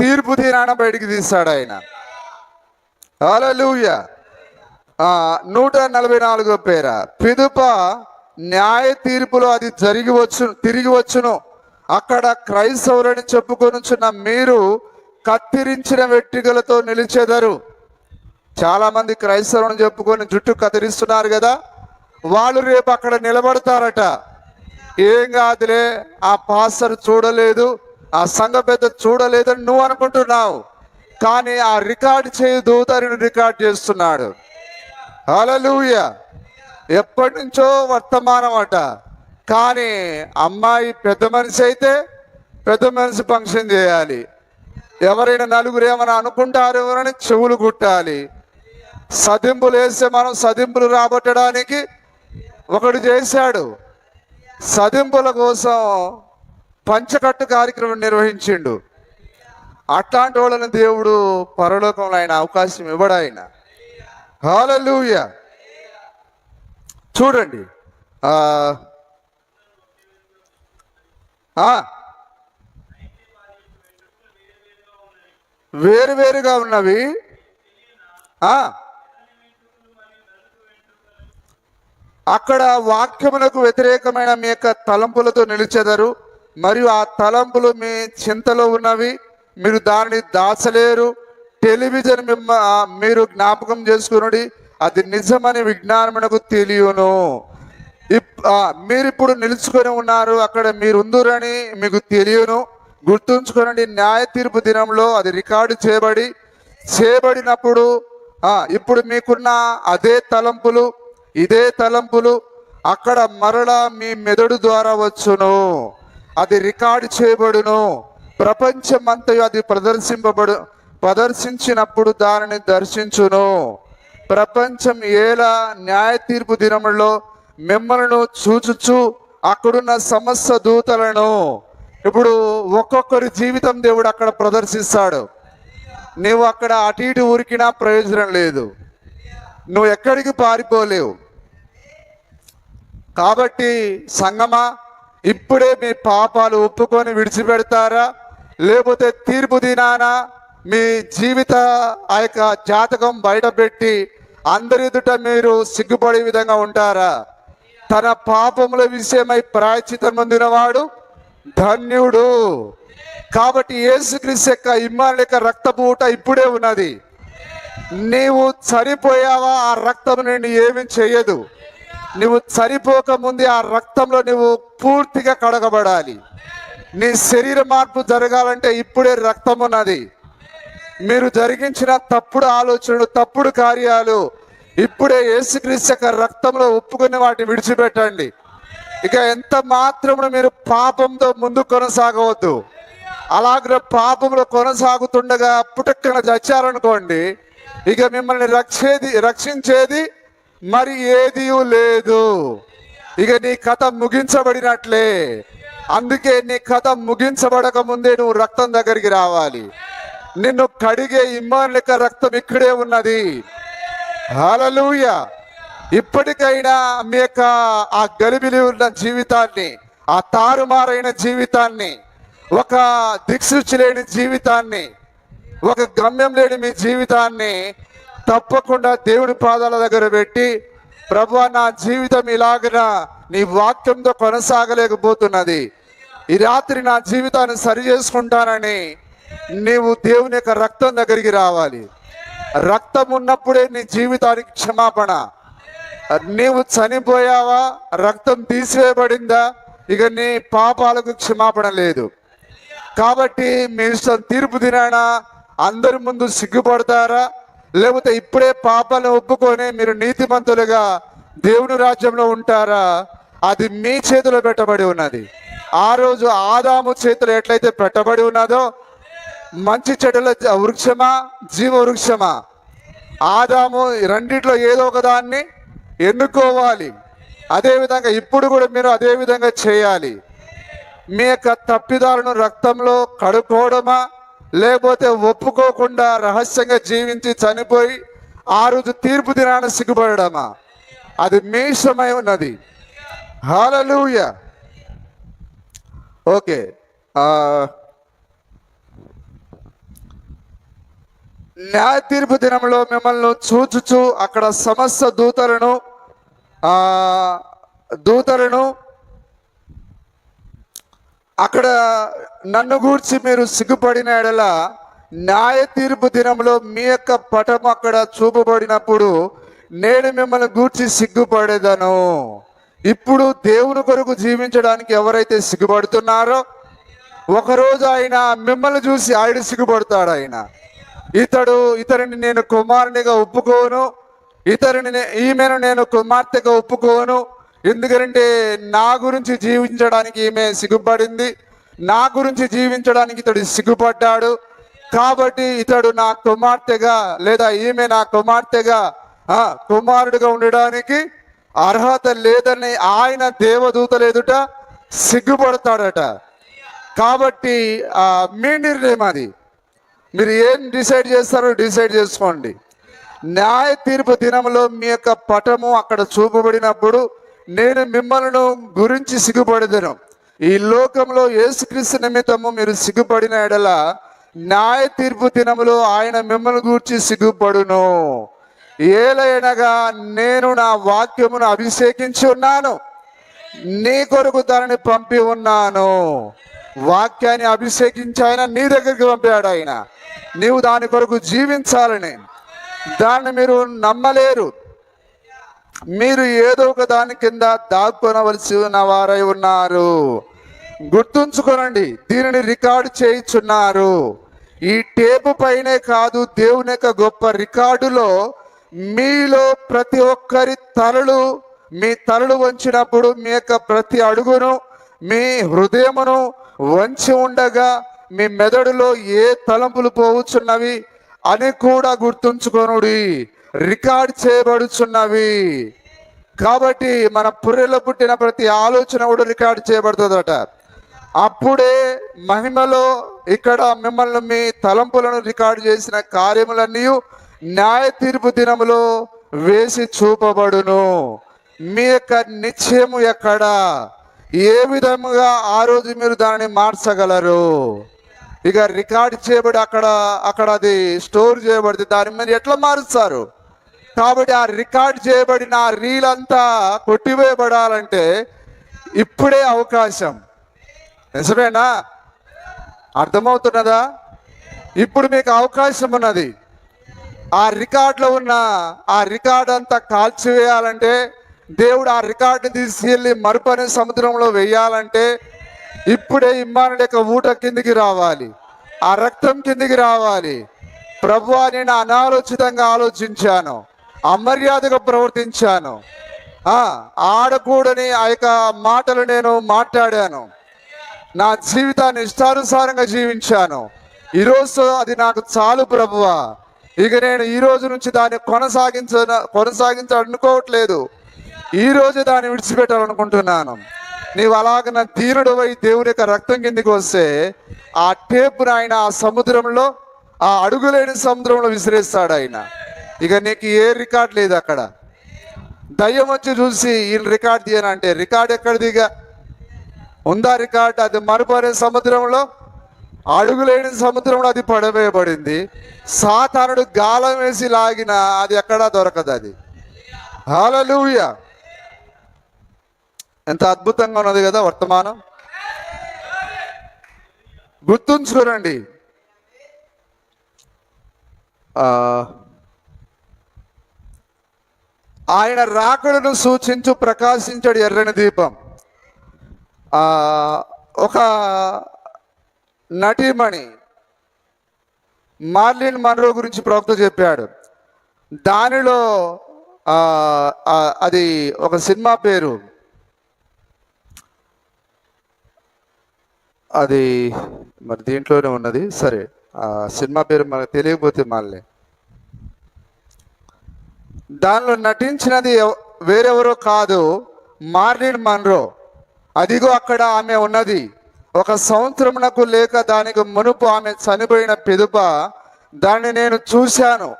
తీర్పు దినాన బయటికి తీస్తాడు ఆయన. హల్లెలూయా. 144 పేర పిదుప న్యాయ తీర్పులో అది తిరిగి వచ్చును. అక్కడ క్రైస్తవులని చెప్పుకొనుచున్న మీరు కత్తిరించిన వెట్టిగలతో నిలిచెదరు. చాలా మంది క్రైస్తవులను చెప్పుకొని జుట్టు కత్తిరిస్తున్నారు కదా, వాళ్ళు రేపు అక్కడ నిలబడతారట. ఏం కాదులే, ఆ పాస్టర్ చూడలేదు, ఆ సంఘ పెద్ద చూడలేదని నువ్వు అనుకుంటున్నావు, కానీ ఆ రికార్డు చేయు దూత నిన్ను రికార్డ్ చేస్తున్నాడు. హల్లెలూయా. ఎప్పటి నుంచో వర్తమానం అట, కానీ అమ్మాయి పెద్ద మనిషి అయితే పెద్ద మనిషి ఫంక్షన్ చేయాలి. ఎవరైనా నలుగురు ఏమైనా అనుకుంటారు అని చెవులు కుట్టాలి. సదింపులు వేస్తే మనం సదింపులు రాబట్టడానికి ఒకడు చేశాడు. సదింపుల కోసం పంచకట్టు కార్యక్రమం నిర్వహించిండు. అట్లాంటి వాళ్ళని దేవుడు పరలోకంలో ఆయన అవకాశం ఇవ్వడు ఆయన. హల్లెలూయా. చూడండి, వేరువేరుగా ఉన్నవి. అక్కడ వాక్యములకు వ్యతిరేకమైన మీ యొక్క తలంపులతో నిలిచెదరు, మరియు ఆ తలంపులు మీ చింతలో ఉన్నవి, మీరు దానిని దాచలేరు. టెలివిజన్ మీరు జ్ఞాపకం చేసుకునుడి, అది నిజమని విజ్ఞానమునకు తెలియను. మీరిప్పుడు నిలుచుకొని ఉన్నారు, అక్కడ మీరు ఉందురని మీకు తెలియను. గుర్తుంచుకోనండి, న్యాయ తీర్పు దినంలో అది రికార్డు చేయబడినప్పుడు ఇప్పుడు మీకున్న అదే తలంపులు, ఇదే తలంపులు అక్కడ మరలా మీ మెదడు ద్వారా వచ్చును. అది రికార్డు చేయబడును. ప్రపంచమంతయు అది ప్రదర్శించినప్పుడు దానిని దర్శించును. ప్రపంచం ఏలా న్యాయ తీర్పు దినములో మిమ్మల్ని చూచుచు అక్కడున్న సమస్త దూతలను, ఇప్పుడు ఒక్కొక్కరి జీవితం దేవుడు అక్కడ ప్రదర్శిస్తాడు. నువ్వు అక్కడ అటు ఇటు ఊరికినా ప్రయోజనం లేదు, నువ్వు ఎక్కడికి పారిపోలేవు. కాబట్టి సంగమా, ఇప్పుడే మీ పాపాలు ఒప్పుకొని విడిచిపెడతారా, లేకపోతే తీర్పు దినాన మీ జీవిత ఆ యొక్క జాతకం బయటపెట్టి అందరి ఎదుట మీరు సిగ్గుపడే విధంగా ఉంటారా? తన పాపముల విషయమై ప్రాయశ్చిత్తం పొందినవాడు ధన్యుడు. కాబట్టి యేసుక్రీస్తు యొక్క ఇమ్మానుయేలు యొక్క రక్తపు ఊట ఇప్పుడే ఉన్నది. నీవు చనిపోయావా, ఆ రక్తం నిన్ను ఏమీ చేయదు. నువ్వు చనిపోక ముందే ఆ రక్తంలో నువ్వు పూర్తిగా కడగబడాలి. నీ శరీర మార్పు జరగాలంటే ఇప్పుడే రక్తం ఉన్నది. మీరు జరిగించిన తప్పుడు ఆలోచనలు, తప్పుడు కార్యాలు ఇప్పుడే యేసుక్రీస్తు యొక్క రక్తంలో ఒప్పుకుని వాటిని విడిచిపెట్టండి. ఇక ఎంత మాత్రమును మీరు పాపంతో ముందు కొనసాగవద్దు. అలాగే పాపంలో కొనసాగుతుండగా పుటక్కన చచ్చారనుకోండి, ఇక మిమ్మల్ని రక్షించేది మరి ఏదీ లేదు. ఇక నీ కథ ముగించబడినట్లే. అందుకే నీ కథ ముగించబడక ముందే నువ్వు రక్తం దగ్గరికి రావాలి. నిన్ను కడిగే ఇమ్మానుయేలు యొక్క రక్తం ఇక్కడే ఉన్నది. హల్లెలూయా. ఇప్పటికైనా మీ యొక్క ఆ గలిబిలి ఉన్న జీవితాన్ని, ఆ తారుమారైన జీవితాన్ని, ఒక దిక్సూచి లేని జీవితాన్ని, ఒక గమ్యం లేని మీ జీవితాన్ని తప్పకుండా దేవుడి పాదాల దగ్గర పెట్టి, ప్రభువా నా జీవితం ఇలాగన నీ వాక్యంతో కొనసాగలేకపోతున్నది, ఈ రాత్రి నా జీవితాన్ని సరి చేసుకుంటానని నీవు దేవుని యొక్క రక్తం దగ్గరికి రావాలి. రక్తం ఉన్నప్పుడే నీ జీవితానికి క్షమాపణ. నీవు చనిపోయావా, రక్తం తీసివేయబడిందా, ఇక నీ పాపాలకు క్షమాపణ లేదు. కాబట్టి మీ ఇష్టం. తీర్పు దినాన అందరి ముందు సిగ్గుపడతారా, లేకపోతే ఇప్పుడే పాపాలను ఒప్పుకొని మీరు నీతిమంతులుగా దేవుని రాజ్యంలో ఉంటారా? అది మీ చేతిలో పెట్టబడి ఉన్నది. ఆ రోజు ఆదాము చేతిలో ఎట్లయితే పెట్టబడి ఉన్నదో, మంచి చెడుల వృక్షమా, జీవ వృక్షమా, ఆదాము రెండిట్లో ఏదో ఒక దాన్ని ఎన్నుకోవాలి. అదేవిధంగా ఇప్పుడు కూడా మీరు అదే విధంగా చేయాలి. మీ యొక్క తప్పిదాలను రక్తంలో కడుక్కోవడమా, లేకపోతే ఒప్పుకోకుండా రహస్యంగా జీవించి చనిపోయి ఆ రోజు తీర్పు దినాన సిగ్గుపడమా, అది మీ ఇష్టమై ఉన్నది. హల్లెలూయా. ఓకే, న్యాయ తీర్పు దినంలో మిమ్మల్ని చూచుచు అక్కడ సమస్త దూతలను అక్కడ నన్ను గూర్చి మీరు సిగ్గుపడిన ఎడల న్యాయ తీర్పు దినంలో మీ యొక్క పటం అక్కడ చూపబడినప్పుడు నేను మిమ్మల్ని గూర్చి సిగ్గుపడేదను. ఇప్పుడు దేవుని కొరకు జీవించడానికి ఎవరైతే సిగ్గుపడుతున్నారో ఒకరోజు ఆయన మిమ్మల్ని చూసి ఆయన సిగ్గుపడతాడు. ఆయన ఇతరుని నేను కుమారునిగా ఒప్పుకోను, ఈమెను నేను కుమార్తెగా ఒప్పుకోను, ఎందుకంటే నా గురించి జీవించడానికి ఈమె సిగ్గుపడింది, నా గురించి జీవించడానికి ఇతడు సిగ్గుపడ్డాడు, కాబట్టి ఇతడు నా కుమార్తెగా లేదా ఈమె నా కుమార్తెగా కుమారుడిగా ఉండడానికి అర్హత లేదని ఆయన దేవదూతలు ఎదుట సిగ్గుపడతాడట. కాబట్టి మీ నిర్ణయం అది. మీరు ఏం డిసైడ్ చేస్తారో డిసైడ్ చేసుకోండి. న్యాయ తీర్పు దినంలో మీ యొక్క పటము అక్కడ చూపబడినప్పుడు నేను మిమ్మల్ని గురించి సిగ్గుపడదను. ఈ లోకంలో యేసుక్రీస్తు నిమిత్తము మీరు సిగ్గుపడిన ఎడల న్యాయ తీర్పు దినములో ఆయన మిమ్మల్ని గూర్చి సిగ్గుపడును. ఏలైనగా నేను నా వాక్యమును అభిషేకించి ఉన్నాను, నీ కొరకు దానిని పంపి ఉన్నాను. వాక్యాన్ని అభిషేకించి ఆయన నీ దగ్గరికి పంపాడు. ఆయన నీవు దాని కొరకు జీవించాలని. దాన్ని మీరు నమ్మలేరు. మీరు ఏదో ఒక దాని కింద దాక్కొనవలసి ఉన్న వారై ఉన్నారు. గుర్తుంచుకోనండి, దీనిని రికార్డు చేయించున్నారు. ఈ టేపు పైనే కాదు, దేవుని యొక్క గొప్ప రికార్డులో మీలో ప్రతి ఒక్కరి మీ తలలు వంచినప్పుడు మీ యొక్క ప్రతి అడుగును మీ హృదయమును వంచి ఉండగా మీ మెదడులో ఏ తలంపులు పోవచ్చున్నవి అని కూడా గుర్తుంచుకొనుడి. రికార్డ్ చేయబడుచున్నవి. కాబట్టి మన పుర్రెలో పుట్టిన ప్రతి ఆలోచన కూడా రికార్డ్ చేయబడుతుందట. అప్పుడే మహిమలో ఇక్కడ మిమ్మల్ని మీ తలంపులను రికార్డు చేసిన కార్యములన్నీ న్యాయ తీర్పు దినములో వేసి చూపబడును. మీ యొక్క నిశ్చయము ఎక్కడ, ఏ విధముగా ఆ రోజు మీరు దానిని మార్చగలరు? ఇక రికార్డ్ చేయబడి అక్కడ అది స్టోర్ చేయబడితే దాన్ని మీరు ఎట్లా మారుస్తారు? కాబట్టి ఆ రికార్డ్ చేయబడిన ఆ రీల్ అంతా కొట్టివేయబడాలంటే ఇప్పుడే అవకాశం. నిజమేనా? అర్థమవుతున్నదా? ఇప్పుడు మీకు అవకాశం ఉన్నది. ఆ రికార్డులో ఉన్న ఆ రికార్డ్ అంతా కాల్చివేయాలంటే, దేవుడు ఆ రికార్డుని తీసుకెళ్ళి మరుపనే సముద్రంలో వేయాలంటే ఇప్పుడే ఇమ్మానుయేలు యొక్క ఊట కిందికి రావాలి, ఆ రక్తం కిందికి రావాలి. ప్రభువా, నేను అనాలోచితంగా ఆలోచించాను, అమర్యాదగా ప్రవర్తించాను, ఆడకూడని ఆ యొక్క మాటలు నేను మాట్లాడాను, నా జీవితాన్ని ఇష్టానుసారంగా జీవించాను. ఈరోజు అది నాకు చాలు ప్రభువా, ఇక నేను ఈ రోజు నుంచి దాన్ని కొనసాగించాలనుకోవట్లేదు, ఈ రోజు దాన్ని విడిచిపెట్టాలనుకుంటున్నాను. నీవు అలాగ నా తీరుడు వై దేవుని యొక్క రక్తం కిందికి వస్తే ఆ టేపును ఆయన ఆ సముద్రంలో, ఆ అడుగులేని సముద్రంలో విసిరేస్తాడు ఆయన. ఇక నీకు ఏ రికార్డ్ లేదు అక్కడ. దయ్యం వచ్చి చూసి ఈయన రికార్డ్ తీయనంటే రికార్డ్ ఎక్కడిదిగా ఉందా రికార్డ్? అది మరుపరే సముద్రంలో, అడుగులేని సముద్రంలో అది పడవేయబడింది. సాతానుడు గాలం వేసి లాగిన అది ఎక్కడా దొరకదు. అది హల్లెలూయా! ఎంత అద్భుతంగా ఉన్నది కదా వర్తమానం. గుర్తుంచుకోనండి, ఆయన రాకడను సూచించు ప్రకాశించడు ఎర్రని దీపం. ఒక నటీమణి మార్లిన్ మన్రో గురించి ప్రవక్త చెప్పాడు. దానిలో అది ఒక సినిమా పేరు, అది మరి దీంట్లోనే ఉన్నది. సరే, ఆ సినిమా పేరు మనకు తెలియకపోతే మళ్ళీ. దానిలో నటించినది వేరెవరో కాదు, మార్లిన్ మన్రో. అదిగో అక్కడ ఆమె ఉన్నది. 1 సంవత్సరమునకు లేక దానికి మునుపు ఆమె చనిపోయిన పిదుప దాన్ని నేను చూశాను.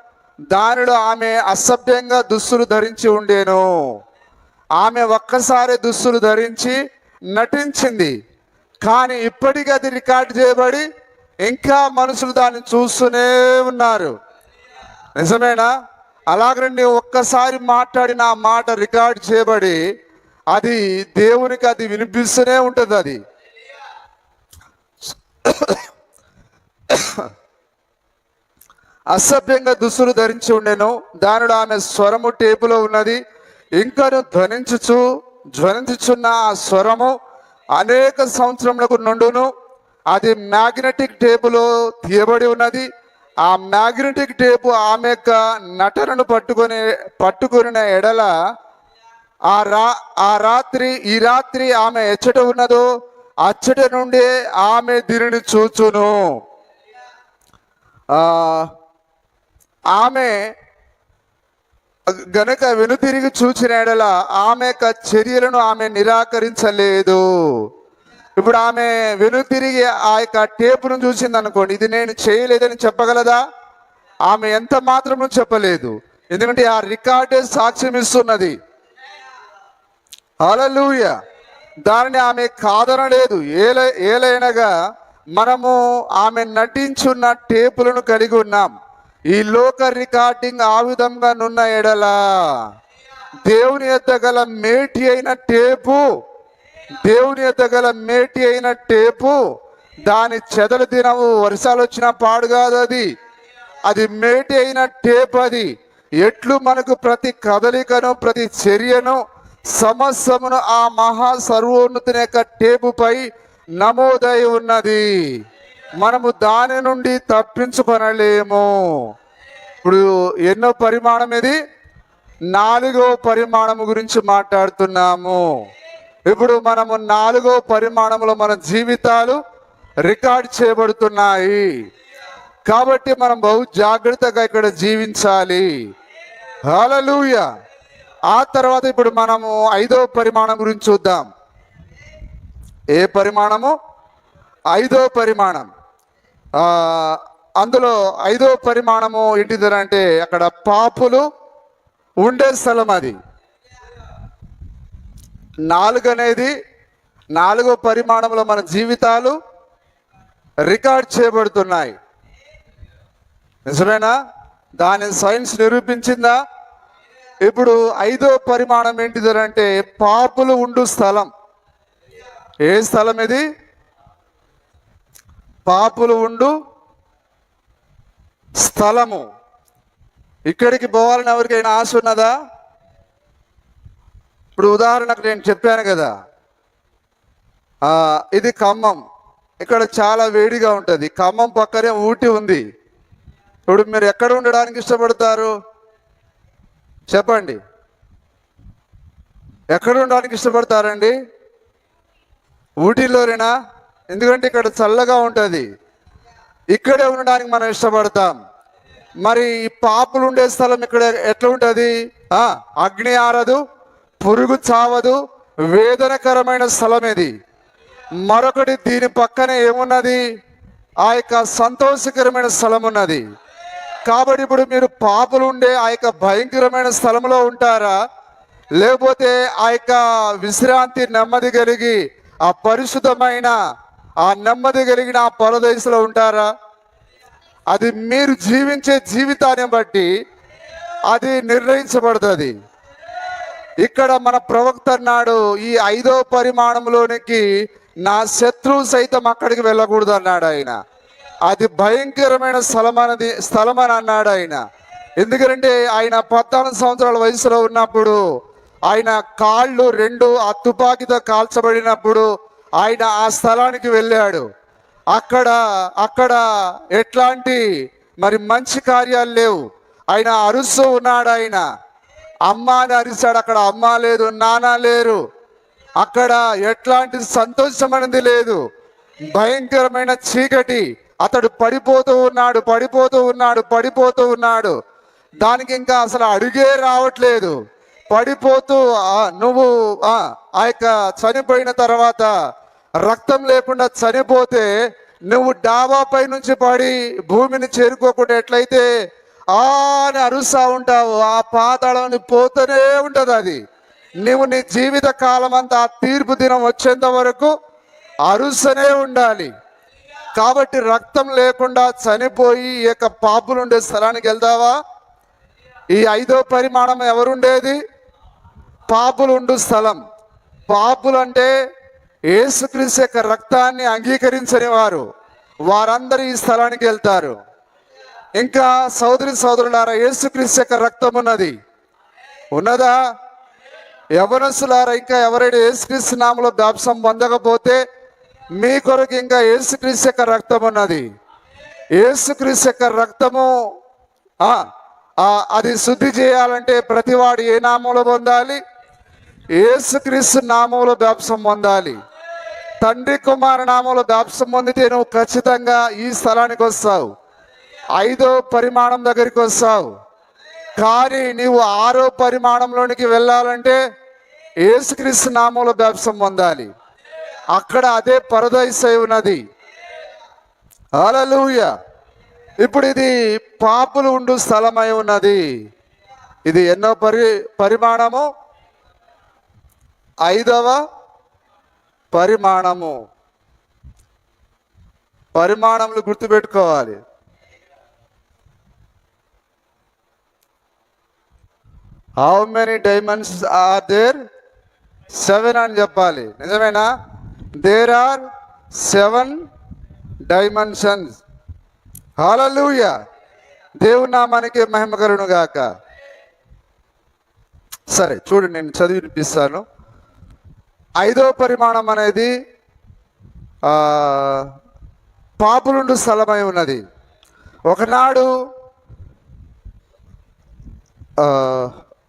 దానిలో ఆమె అసభ్యంగా దుస్తులు ధరించి ఉండేను. ఆమె ఒక్కసారి దుస్తులు ధరించి నటించింది, కానీ ఇప్పటికీ అది రికార్డ్ చేయబడి ఇంకా మనుషులు దాన్ని చూస్తూనే ఉన్నారు. నిజమేనా? అలాగండి, ఒక్కసారి మాట్లాడిన ఆ మాట రికార్డ్ చేయబడి అది దేవునికి అది వినిపిస్తూనే ఉంటుంది. అది అసభ్యంగా దుస్తులు ధరించి ఉండెను. దానిలో ఆమె స్వరము టేపులో ఉన్నది. ఇంకను ధ్వనించుచున్న ఆ స్వరము అనేక సంవత్సరములకు నుండును. అది మ్యాగ్నెటిక్ టేపులో తీయబడి ఉన్నది. ఆ మ్యాగ్నెటిక్ టేపు ఆమె యొక్క నటనను పట్టుకుని ఎడల ఈ రాత్రి ఆమె ఎచ్చట ఉన్నదో అచ్చట నుండి ఆమె దీనిని చూచును. ఆమె గనుక వెనుతిరిగి చూచిన ఎడల ఆమె యొక్క చర్యలను ఆమె నిరాకరించలేదు. ఇప్పుడు ఆమె వెనుతిరిగి ఆ యొక్క టేపును చూసింది అనుకోండి, ఇది నేను చేయలేదని చెప్పగలదా? ఆమె ఎంత మాత్రము చెప్పలేదు. ఎందుకంటే ఆ రికార్డే సాక్ష్యం ఇస్తున్నది. హల్లెలూయా. దానిని ఆమె కాదనలేదు. ఏలైనగా మనము ఆమె నటించున్న టేపులను కలిగి ఉన్నాం. ఈ లోక రికార్డింగ్ ఆ విధంగా నున్న ఎడల దేవుని యొద్ద గల మేటి అయిన టేపు దాని చెదలు దినము వర్షాలు వచ్చిన పాడు కాదు. అది మేటి అయిన టేపు. అది ఎట్లు మనకు ప్రతి కదలికను ప్రతి చర్యను సమస్యమును ఆ మహా సర్వోన్నతుని యొక్క టేపుపై నమోదై ఉన్నది. మనము దాని నుండి తప్పించుకొనలేము. ఇప్పుడు ఎన్నో పరిమాణం ఇది? 4వ పరిమాణము గురించి మాట్లాడుతున్నాము. ఇప్పుడు మనము 4వ పరిమాణంలో మన జీవితాలు రికార్డ్ చేయబడుతున్నాయి. కాబట్టి మనం బహు జాగ్రత్తగా ఇక్కడ జీవించాలి. హల్లెలూయా. ఆ తర్వాత ఇప్పుడు మనము 5వ పరిమాణం గురించి చూద్దాం. ఏ పరిమాణము? 5వ పరిమాణం. అందులో 5వ పరిమాణము ఏంటిదంటే అక్కడ పాపులు ఉండే స్థలం. అది 4 అనేది 4వ పరిమాణంలో మన జీవితాలు రికార్డ్ చేయబడుతున్నాయి. నిజమేనా? దాని సైన్స్ నిరూపించిందా? ఇప్పుడు 5వ పరిమాణం ఏంటిదంటే పాపులు ఉండు స్థలం. ఏ స్థలం ఇది? పాపులు ఉండు స్థలము. ఇక్కడికి పోవాలని ఎవరికైనా ఆశ ఉన్నదా? ఇప్పుడు ఉదాహరణకు నేను చెప్పాను కదా, ఇది ఖమ్మం. ఇక్కడ చాలా వేడిగా ఉంటుంది. ఖమ్మం పక్కనే ఊటీ ఉంది. ఇప్పుడు మీరు ఎక్కడ ఉండడానికి ఇష్టపడతారు చెప్పండి? ఎక్కడ ఉండడానికి ఇష్టపడతారండి? ఊటీలోనేనా? ఎందుకంటే ఇక్కడ చల్లగా ఉంటుంది. ఇక్కడే ఉండడానికి మనం ఇష్టపడతాం. మరి ఈ పాపులు ఉండే స్థలం ఇక్కడ ఎట్లా ఉంటుంది? అగ్ని ఆరదు, పురుగు చావదు, వేదనకరమైన స్థలం ఇది. మరొకటి దీని పక్కనే ఏమున్నది? ఆ యొక్క సంతోషకరమైన స్థలం ఉన్నది. కాబట్టి ఇప్పుడు మీరు పాపులు ఉండే ఆ యొక్క భయంకరమైన స్థలంలో ఉంటారా, లేకపోతే ఆ యొక్క విశ్రాంతి నెమ్మది కలిగి ఆ పరిశుద్ధమైన ఆ నెమ్మది కలిగిన ఆ పరదేశంలో ఉంటారా? అది మీరు జీవించే జీవితాన్ని బట్టి అది నిర్ణయించబడుతుంది. ఇక్కడ మన ప్రవక్త అన్నాడు, ఈ 5వ పరిమాణంలోనికి నా శత్రువు సైతం అక్కడికి వెళ్ళకూడదు అన్నాడు ఆయన. అది భయంకరమైన స్థలం అని అన్నాడు ఆయన. ఎందుకంటే ఆయన 14 సంవత్సరాల వయసులో ఉన్నప్పుడు ఆయన కాళ్ళు 2 ఆ తుపాకీతో కాల్చబడినప్పుడు ఆయన ఆ స్థలానికి వెళ్ళాడు. అక్కడ ఎట్లాంటి మరి మంచి కార్యాలు లేవు. ఆయన అరుస్తూ ఉన్నాడు. ఆయన అమ్మ అని అరిచాడు. అక్కడ అమ్మ లేదు, నాన్న లేరు. అక్కడ ఎట్లాంటి సంతోషం అనేది లేదు. భయంకరమైన చీకటి. అతడు పడిపోతూ ఉన్నాడు. దానికి ఇంకా అసలు అడుగే రావట్లేదు. పడిపోతూ నువ్వు ఆ యొక్క చనిపోయిన తర్వాత రక్తం లేకుండా చనిపోతే నువ్వు డాబాపై నుంచి పడి భూమిని చేరుకోకుండా ఎట్లయితే అని అరుస్తూ ఉంటావు, ఆ పాతాళాన్ని పోతూనే ఉంటుంది. అది నువ్వు నీ జీవిత కాలం అంతా ఆ తీర్పు దినం వచ్చేంత వరకు అరుస్తూనే ఉండాలి. కాబట్టి రక్తం లేకుండా చనిపోయి ఈ యొక్క పాపులు ఉండే స్థలానికి వెళ్తావా? ఈ 5వ పరిమాణం ఎవరుండేది? పాపులు ఉండు స్థలం. పాపులు అంటే యేసుక్రీస్తు యొక్క రక్తాన్ని అంగీకరించని వారందరూ ఈ స్థలానికి వెళ్తారు. ఇంకా సోదరి సోదరులారా, యేసుక్రీస్తు యొక్క రక్తం ఉన్నదా? యవనస్తులారా, ఇంకా ఎవరైనా యేసుక్రీస్తు నామములో బాప్తిసం పొందకపోతే మీ కొరకు ఇంకా యేసుక్రీస్తు యొక్క రక్తం ఉన్నది. యేసుక్రీస్తు యొక్క రక్తము అది శుద్ధి చేయాలంటే ప్రతివాడు ఏ నామంలో పొందాలి? యేసుక్రీస్తు నామంలో బాప్తిసం పొందాలి. తండ్రి కుమార నామంలో బాప్తిసం పొందితే నువ్వు ఖచ్చితంగా ఈ స్థలానికి వస్తావు, 5వ పరిమాణం దగ్గరికి వస్తావు. కానీ నీవు 6వ పరిమాణంలోనికి వెళ్ళాలంటే యేసుక్రీస్తు నామంలో బాప్తిసం పొందాలి. అక్కడ అదే పరదైసై ఉన్నది. హల్లెలూయా. ఇప్పుడు ఇది పాపులు ఉండు స్థలమై ఉన్నది. ఇది ఎన్నో పరిమాణము? 5వ పరిమాణము. పరిమాణములు గుర్తుపెట్టుకోవాలి. How many dimensions are there? 7 అని చెప్పాలి. నిజమేనా? There are 7 dimensions. హల్లెలూయా. దేవుని నామానికి మహిమ కలుగును గాక. సరే చూడండి, నేను చదివి వినిపిస్తాను. 5వ పరిమాణం అనేది పాపులుండు స్థలమై ఉన్నది. ఒకనాడు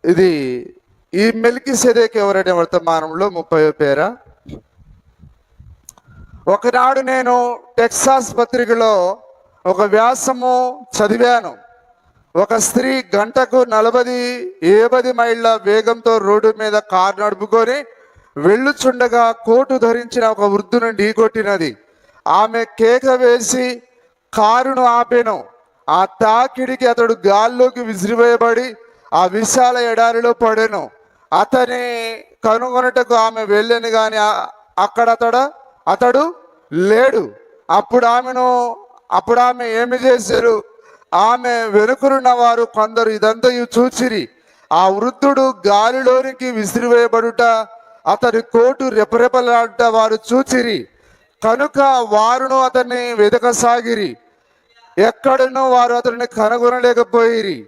ఇది ఈ మెల్కీసెదెకు ఎవరైనా వర్తమానంలో 30వ పేర. ఒకనాడు నేను టెక్సాస్ పత్రికలో ఒక వ్యాసము చదివాను. ఒక స్త్రీ గంటకు 40-50 మైళ్ళ వేగంతో రోడ్డు మీద కారు నడుపుకొని వెళ్ళుచుండగా కోటు ధరించిన ఒక వృద్ధుని ఢీకొట్టినది. ఆమె కేక వేసి కారును ఆపెను. ఆ తాకిడికి అతడు గాల్లోకి విసిరివేయబడి ఆ విశాల ఎడారిలో పడెను. అతని కనుగొనటకు ఆమె వెళ్ళను కానీ అతడు లేడు. అప్పుడు ఆమె ఏమి చేశారు? ఆమె వెనుకనున్న వారు కొందరు ఇదంతా చూచిరి. ఆ వృద్ధుడు గాలిలోనికి విసిరివేయబడుట, అతని కోటు రెపరెపలాడుట వారు చూచిరి. కనుక వారును అతన్ని వెతకసాగిరి. ఎక్కడనో వారు అతన్ని కనుగొనలేకపోయిరి.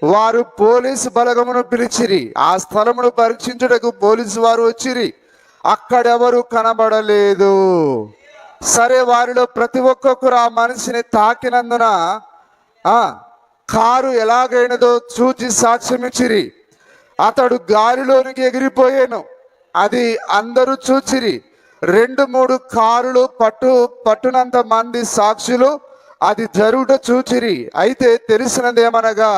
వారు పోలీసు బలగమును పిలిచిరి. ఆ స్థలమును పరీక్షించుటకు పోలీసు వారు వచ్చిరి. అక్కడెవరు కనబడలేదు. సరే, వారిలో ప్రతి ఒక్కొక్కరు ఆ మనిషిని తాకినందున కారు ఎలాగైనదో చూచి సాక్ష్యమిచ్చిరి. అతడు గాలిలోనికి ఎగిరిపోయాను. అది అందరూ చూచిరి. 2-3 కారులు పట్టునంత మంది సాక్షులు అది జరుగుట చూచిరి. అయితే తెలిసినదేమనగా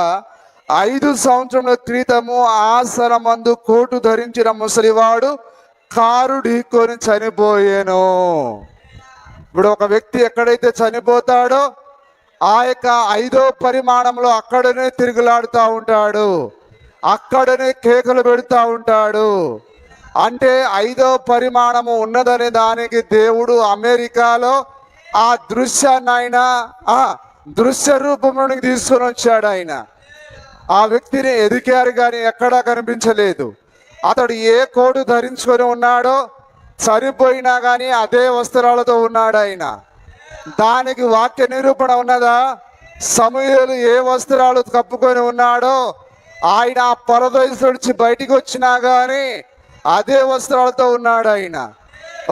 5 సంవత్సరముల క్రితము ఆ స్థలమందు కోటు ధరించిన ముసలివాడు కారు ఢీకొని చనిపోయాను. ఇప్పుడు ఒక వ్యక్తి ఎక్కడైతే చనిపోతాడో ఆ యొక్క 5వ పరిమాణంలో అక్కడనే తిరుగులాడుతూ ఉంటాడు, అక్కడనే కేకలు పెడుతూ ఉంటాడు. అంటే 5వ పరిమాణము ఉన్నదనే దానికి దేవుడు అమెరికాలో ఆ దృశ్యాన్ని ఆయన దృశ్య రూపంలోనికి తీసుకొని వచ్చాడు. ఆయన ఆ వ్యక్తిని ఎదికారు కానీ ఎక్కడా కనిపించలేదు. అతడు ఏ కోటు ధరించుకొని ఉన్నాడో చనిపోయినా కానీ అదే వస్త్రాలతో ఉన్నాడు ఆయన. దానికి వాక్య నిరూపణ ఉన్నదా? సమూయేలు ఏ వస్త్రాలు కప్పుకొని ఉన్నాడో ఆయన ఆ పరదేశం నుంచి బయటికి వచ్చినా కానీ అదే వస్త్రాలతో ఉన్నాడు ఆయన.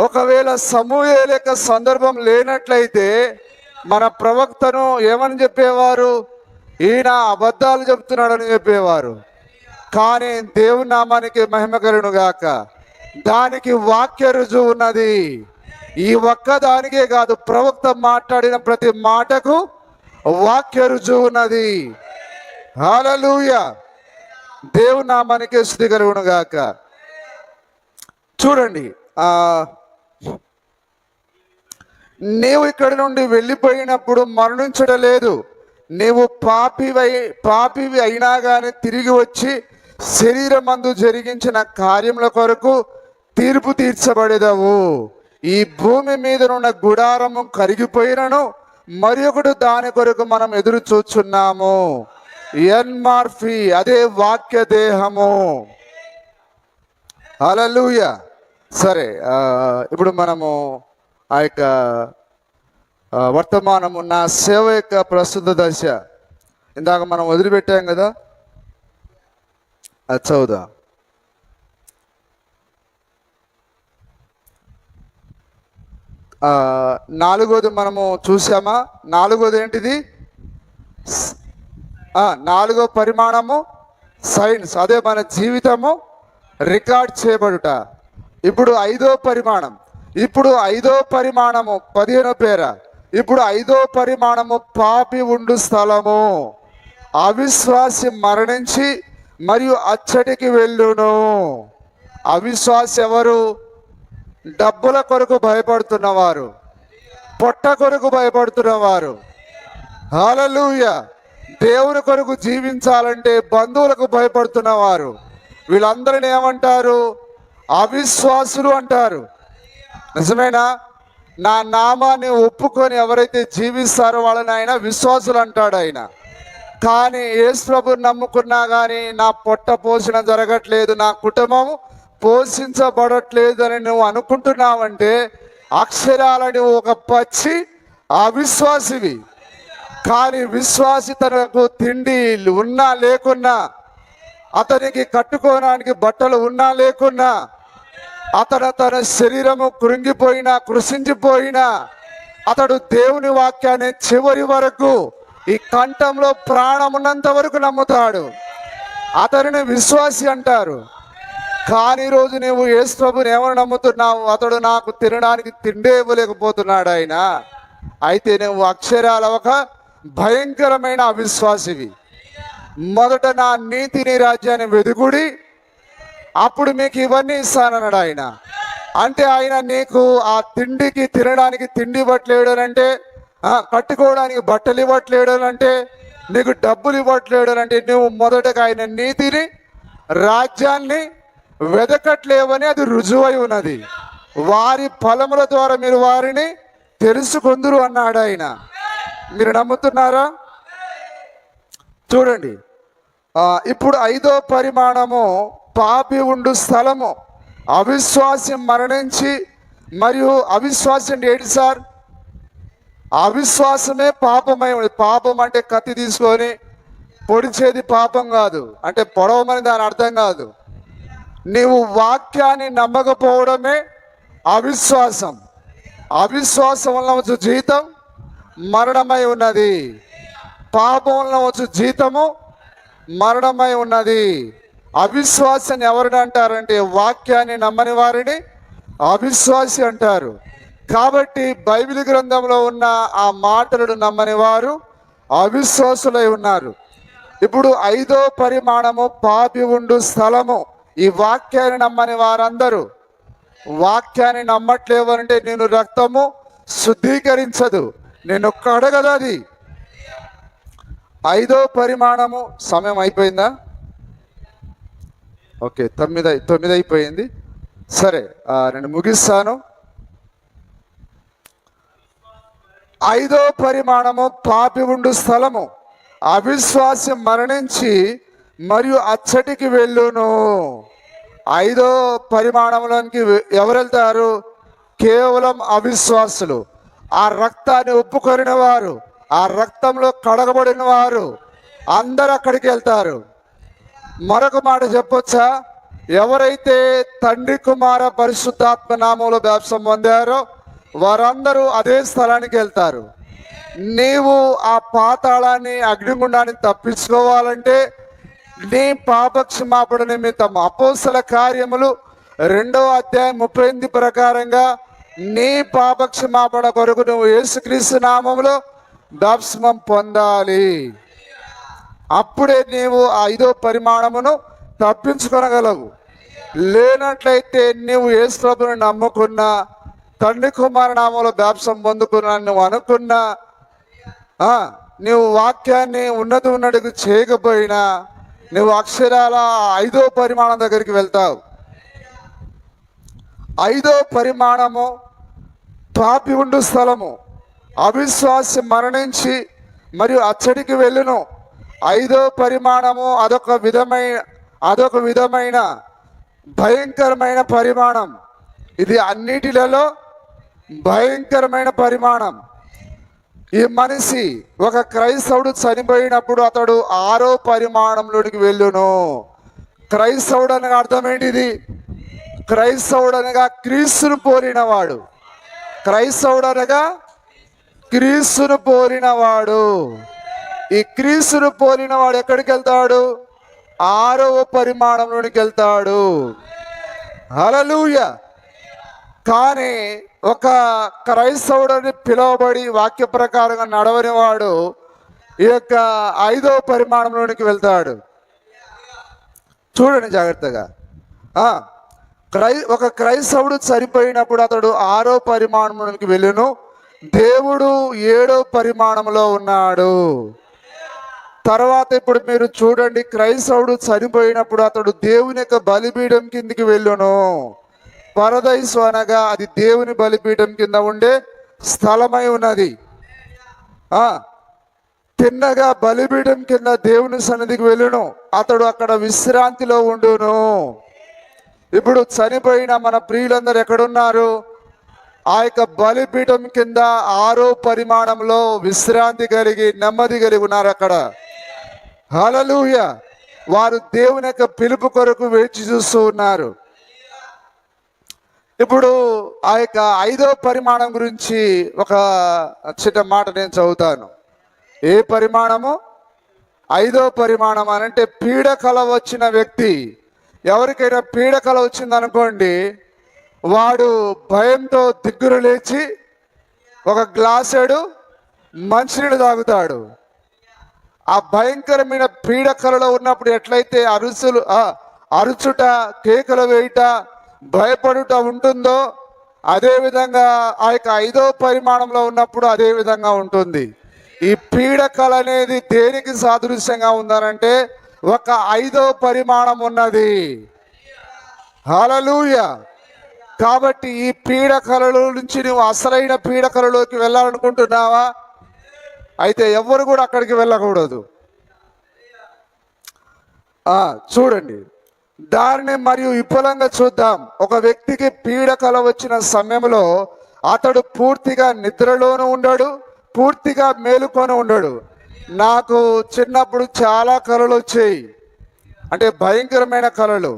ఒకవేళ సమూయేలు యొక్క సందర్భం లేనట్లయితే మన ప్రవక్తను ఏమని చెప్పేవారు? ఈయన అబద్ధాలు చెప్తున్నాడని చెప్పేవారు. కానీ దేవుని నామానికి మహిమ కలుగును గాక. దానికి వాక్య రుజువు ఉన్నది. ఈ ఒక్క దానికే కాదు, ప్రవక్త మాట్లాడిన ప్రతి మాటకు వాక్య రుజువు ఉన్నది. హల్లెలూయా. దేవుని నామానికి స్తుతి కలుగును గాక. చూడండి, నీవు ఇక్కడి నుండి వెళ్ళిపోయినప్పుడు మరణించడం లేదు. నీవు పాపివి అయినా కానీ తిరిగి వచ్చి శరీరమందు జరిగించిన కార్యముల కొరకు తీర్పు తీర్చబడేదవు. ఈ భూమి మీద ఉన్న గుడారము కరిగిపోయినను మరి ఒకటి దాని కొరకు మనం ఎదురు చూచున్నాము. ఎన్మార్ఫీ, అదే వాక్య దేహము. హల్లెలూయా. సరే, ఇప్పుడు మనము ఆ యొక్క వర్తమానము నా సేవ యొక్క ప్రస్తుత దశ ఇందాక మనం వదిలిపెట్టాం కదా, అది చదువుదా. నాలుగోది మనము చూసామా? నాలుగోది ఏంటిది? నాలుగో పరిమాణము సైన్స్, అదే మన జీవితము రికార్డ్ చేయబడుట. ఇప్పుడు ఐదో పరిమాణం, ఇప్పుడు ఐదో పరిమాణము 15 పేర. ఇప్పుడు ఐదో పరిమాణము పాపి ఉండు స్థలము. అవిశ్వాసి మరణించి మరియు అచ్చటికి వెళ్ళును. అవిశ్వాసి ఎవరు? డబ్బుల కొరకు భయపడుతున్నవారు, పొట్ట కొరకు భయపడుతున్నవారు. హల్లెలూయా. దేవుని కొరకు జీవించాలంటే బంధువులకు భయపడుతున్నవారు. వీళ్ళందరిని ఏమంటారు? అవిశ్వాసులు అంటారు. నిజమేనా? నా నామాన్ని ఒప్పుకొని ఎవరైతే జీవిస్తారో వాళ్ళని ఆయన విశ్వాసులు అంటాడు ఆయన. కానీ యేసు ప్రభువుని నమ్ముకున్నా కానీ నా పొట్ట పోషణ జరగట్లేదు, నా కుటుంబం పోషించబడట్లేదు అని నువ్వు అనుకుంటున్నావంటే అక్షరాలని ఒక పచ్చి అవిశ్వాసివి. కానీ విశ్వాసి తనకు తిండి ఉన్నా లేకున్నా, అతనికి కట్టుకోవడానికి బట్టలు ఉన్నా లేకున్నా, అతను తన శరీరము కృంగిపోయినా కృషించిపోయినా, అతడు దేవుని వాక్యాన్ని చివరి వరకు ఈ కంఠంలో ప్రాణం ఉన్నంత వరకు నమ్ముతాడు. అతనిని విశ్వాసి అంటారు. కానీ రోజు నువ్వు యేసు ప్రభుని ఎవరు నమ్ముతున్నావు? అతడు నాకు తినడానికి తిండే ఇవ్వలేకపోతున్నాడు ఆయన. అయితే నువ్వు అక్షరాల ఒక భయంకరమైన అవిశ్వాసివి. మొదట నా నీతిని రాజ్యాన్ని వెదుగుడి, అప్పుడు మీకు ఇవన్నీ ఇస్తానన్నాడు ఆయన. అంటే ఆయన నీకు ఆ తిండికి తినడానికి తిండి ఇవ్వట్లేడు అంటే, కట్టుకోవడానికి బట్టలు ఇవ్వట్లేడు అంటే, నీకు డబ్బులు ఇవ్వట్లేడు అంటే నువ్వు మొదటగా ఆయన నీతిని రాజ్యాన్ని వెదకట్లేవని అది రుజువై ఉన్నది. వారి ఫలముల ద్వారా మీరు వారిని తెలుసుకొందురు అన్నాడు ఆయన. మీరు నమ్ముతున్నారా? చూడండి, ఇప్పుడు ఐదో పరిమాణము పాపి ఉండు స్థలము. అవిశ్వాసం మరణించి మరియు అవిశ్వాసం ఏంటి సార్? అవిశ్వాసమే పాపమై ఉంది. పాపం అంటే కత్తి తీసుకొని పొడిచేది పాపం కాదు, అంటే పొడవమని దాని అర్థం కాదు. నీవు వాక్యాన్ని నమ్మకపోవడమే అవిశ్వాసం. అవిశ్వాసం వలన వచ్చు జీతం మరణమై ఉన్నది. పాపం వలన వచ్చు జీతము మరణమై ఉన్నది. అవిశ్వాసాన్ని ఎవరిని అంటారంటే వాక్యాన్ని నమ్మని వారిని అవిశ్వాసి అంటారు. కాబట్టి బైబిల్ గ్రంథంలో ఉన్న ఆ మాటలను నమ్మని వారు అవిశ్వాసులై ఉన్నారు. ఇప్పుడు ఐదో పరిమాణము పాపి ఉండు స్థలము. ఈ వాక్యాన్ని నమ్మని వారందరూ, వాక్యాన్ని నమ్మట్లేవు అంటే నేను రక్తము శుద్ధీకరించదు, నేను కడగదు. అది ఐదో పరిమాణము. సమయం అయిపోయిందా? ఓకే, 9 అయిపోయింది. సరే, నేను ముగిస్తాను. ఐదో పరిమాణము పాపి ఉండు స్థలము. అవిశ్వాసం మరణించి మరియు అచ్చటికి వెళ్ళును. ఐదో పరిమాణంలోనికి ఎవరు వెళ్తారు? కేవలం అవిశ్వాసులు. ఆ రక్తాన్ని ఒప్పుకొనిన వారు, ఆ రక్తంలో కడగబడిన వారు అందరూ అక్కడికి వెళ్తారు. మరొక మాట చెప్పొచ్చా? ఎవరైతే తండ్రి కుమార పరిశుద్ధాత్మ నామంలో బాప్తిసం పొందారో వారందరూ అదే స్థలానికి వెళ్తారు. నీవు ఆ పాతాళాన్ని అగ్నిగుండాన్ని తప్పించుకోవాలంటే నీ పాపక్షమాపణ నిమిత్తం అపోస్తల కార్యములు 2వ అధ్యాయం 38 ప్రకారంగా నీ పాపక్షమాపణ కొరకు నువ్వు యేసుక్రీస్తు నామములో బాప్తిసం పొందాలి. అప్పుడే నీవు ఐదో పరిమాణమును తప్పించుకొనగలవు. లేనట్లయితే నీవు యేసు ప్రభువుని నమ్ముకున్నా, తండ్రి కుమార నామంలో బాప్తిసం పొందుకున్నా, నువ్వు అనుకున్నా, నువ్వు వాక్యాన్ని ఉన్నట్టుగా చేయకపోయినా నువ్వు అక్షరాల ఐదో పరిమాణం దగ్గరికి వెళ్తావు. ఐదో పరిమాణము పాపి ఉండు స్థలము. అవిశ్వాసి మరణించి మరియు అచ్చడికి వెళ్ళును. ఐదో పరిమాణము అదొక విధమైన భయంకరమైన పరిమాణం. ఇది అన్నిటిలలో భయంకరమైన పరిమాణం. ఈ మనిషి ఒక క్రైస్తవుడు చనిపోయినప్పుడు అతడు 6వ పరిమాణంలోనికి వెళ్ళును. క్రైస్తవుడు అనగా అర్థం ఏంటిది? క్రైస్తవుడు అనగా క్రీస్తును పోలినవాడు. క్రైస్తవుడు అనగా క్రీస్తును పోలినవాడు. ఈ క్రీస్తును పోలినవాడు ఎక్కడికి వెళ్తాడు? 6వ పరిమాణంలోనికి వెళ్తాడు. హల్లెలూయా. కానీ ఒక క్రైస్తవుడని పిలువబడి వాక్య ప్రకారంగా నడవని వాడు ఈ యొక్క 5వ పరిమాణంలోనికి వెళ్తాడు. చూడండి జాగ్రత్తగా. ఒక క్రైస్తవుడు చనిపోయినప్పుడు అతడు 6వ పరిమాణంలోనికి వెళ్ళును. దేవుడు 7వ పరిమాణంలో ఉన్నాడు. తర్వాత ఇప్పుడు మీరు చూడండి, క్రైస్తవుడు చనిపోయినప్పుడు అతడు దేవుని యొక్క బలిపీఠం కిందికి వెళ్ళును. పరదైసు అనగా అది దేవుని బలిపీఠం కింద ఉండే స్థలమై ఉన్నది. తిన్నగా బలిపీఠం కింద దేవుని సన్నిధికి వెళ్ళును. అతడు అక్కడ విశ్రాంతిలో ఉండును. ఇప్పుడు చనిపోయిన మన ప్రియులందరూ ఎక్కడున్నారు? ఆ యొక్క బలిపీఠం కింద 6వ పరిమాణంలో విశ్రాంతి కలిగి నెమ్మది కలిగి ఉన్నారు అక్కడ. హల్లెలూయా. వారు దేవుని యొక్క పిలుపు కొరకు వేచి చూస్తూ ఉన్నారు. ఇప్పుడు ఆ యొక్క 5వ పరిమాణం గురించి ఒక చిన్న మాట నేను చదువుతాను. ఏ పరిమాణము? 5వ పరిమాణం అనంటే పీడకల వచ్చిన వ్యక్తి. ఎవరికైనా పీడకల వచ్చిందనుకోండి, వాడు భయంతో దిగ్గురు లేచి ఒక గ్లాసేడు మంచినీళ్ళు తాగుతాడు. ఆ భయంకరమైన పీడకలలో ఉన్నప్పుడు ఎట్లయితే అరుచుట, కేకలు వేయుట, భయపడుట ఉంటుందో అదేవిధంగా ఆ యొక్క 5వ పరిమాణంలో ఉన్నప్పుడు అదే విధంగా ఉంటుంది. ఈ పీడకల అనేది దేనికి సాదృశ్యంగా ఉందనంటే ఒక 5వ పరిమాణం ఉన్నది. హల్లెలూయా. కాబట్టి ఈ పీడకలలో నుంచి నువ్వు అసలైన పీడకలలోకి వెళ్ళాలనుకుంటున్నావా? అయితే ఎవ్వరు కూడా అక్కడికి వెళ్ళకూడదు. చూడండి, దానిని మరియు విపులంగా చూద్దాం. ఒక వ్యక్తికి పీడకల వచ్చిన సమయంలో అతడు పూర్తిగా నిద్రలోనూ ఉండడు, పూర్తిగా మేలుకొని ఉండడు. నాకు చిన్నప్పుడు చాలా కళలు వచ్చాయి, అంటే భయంకరమైన కళలు.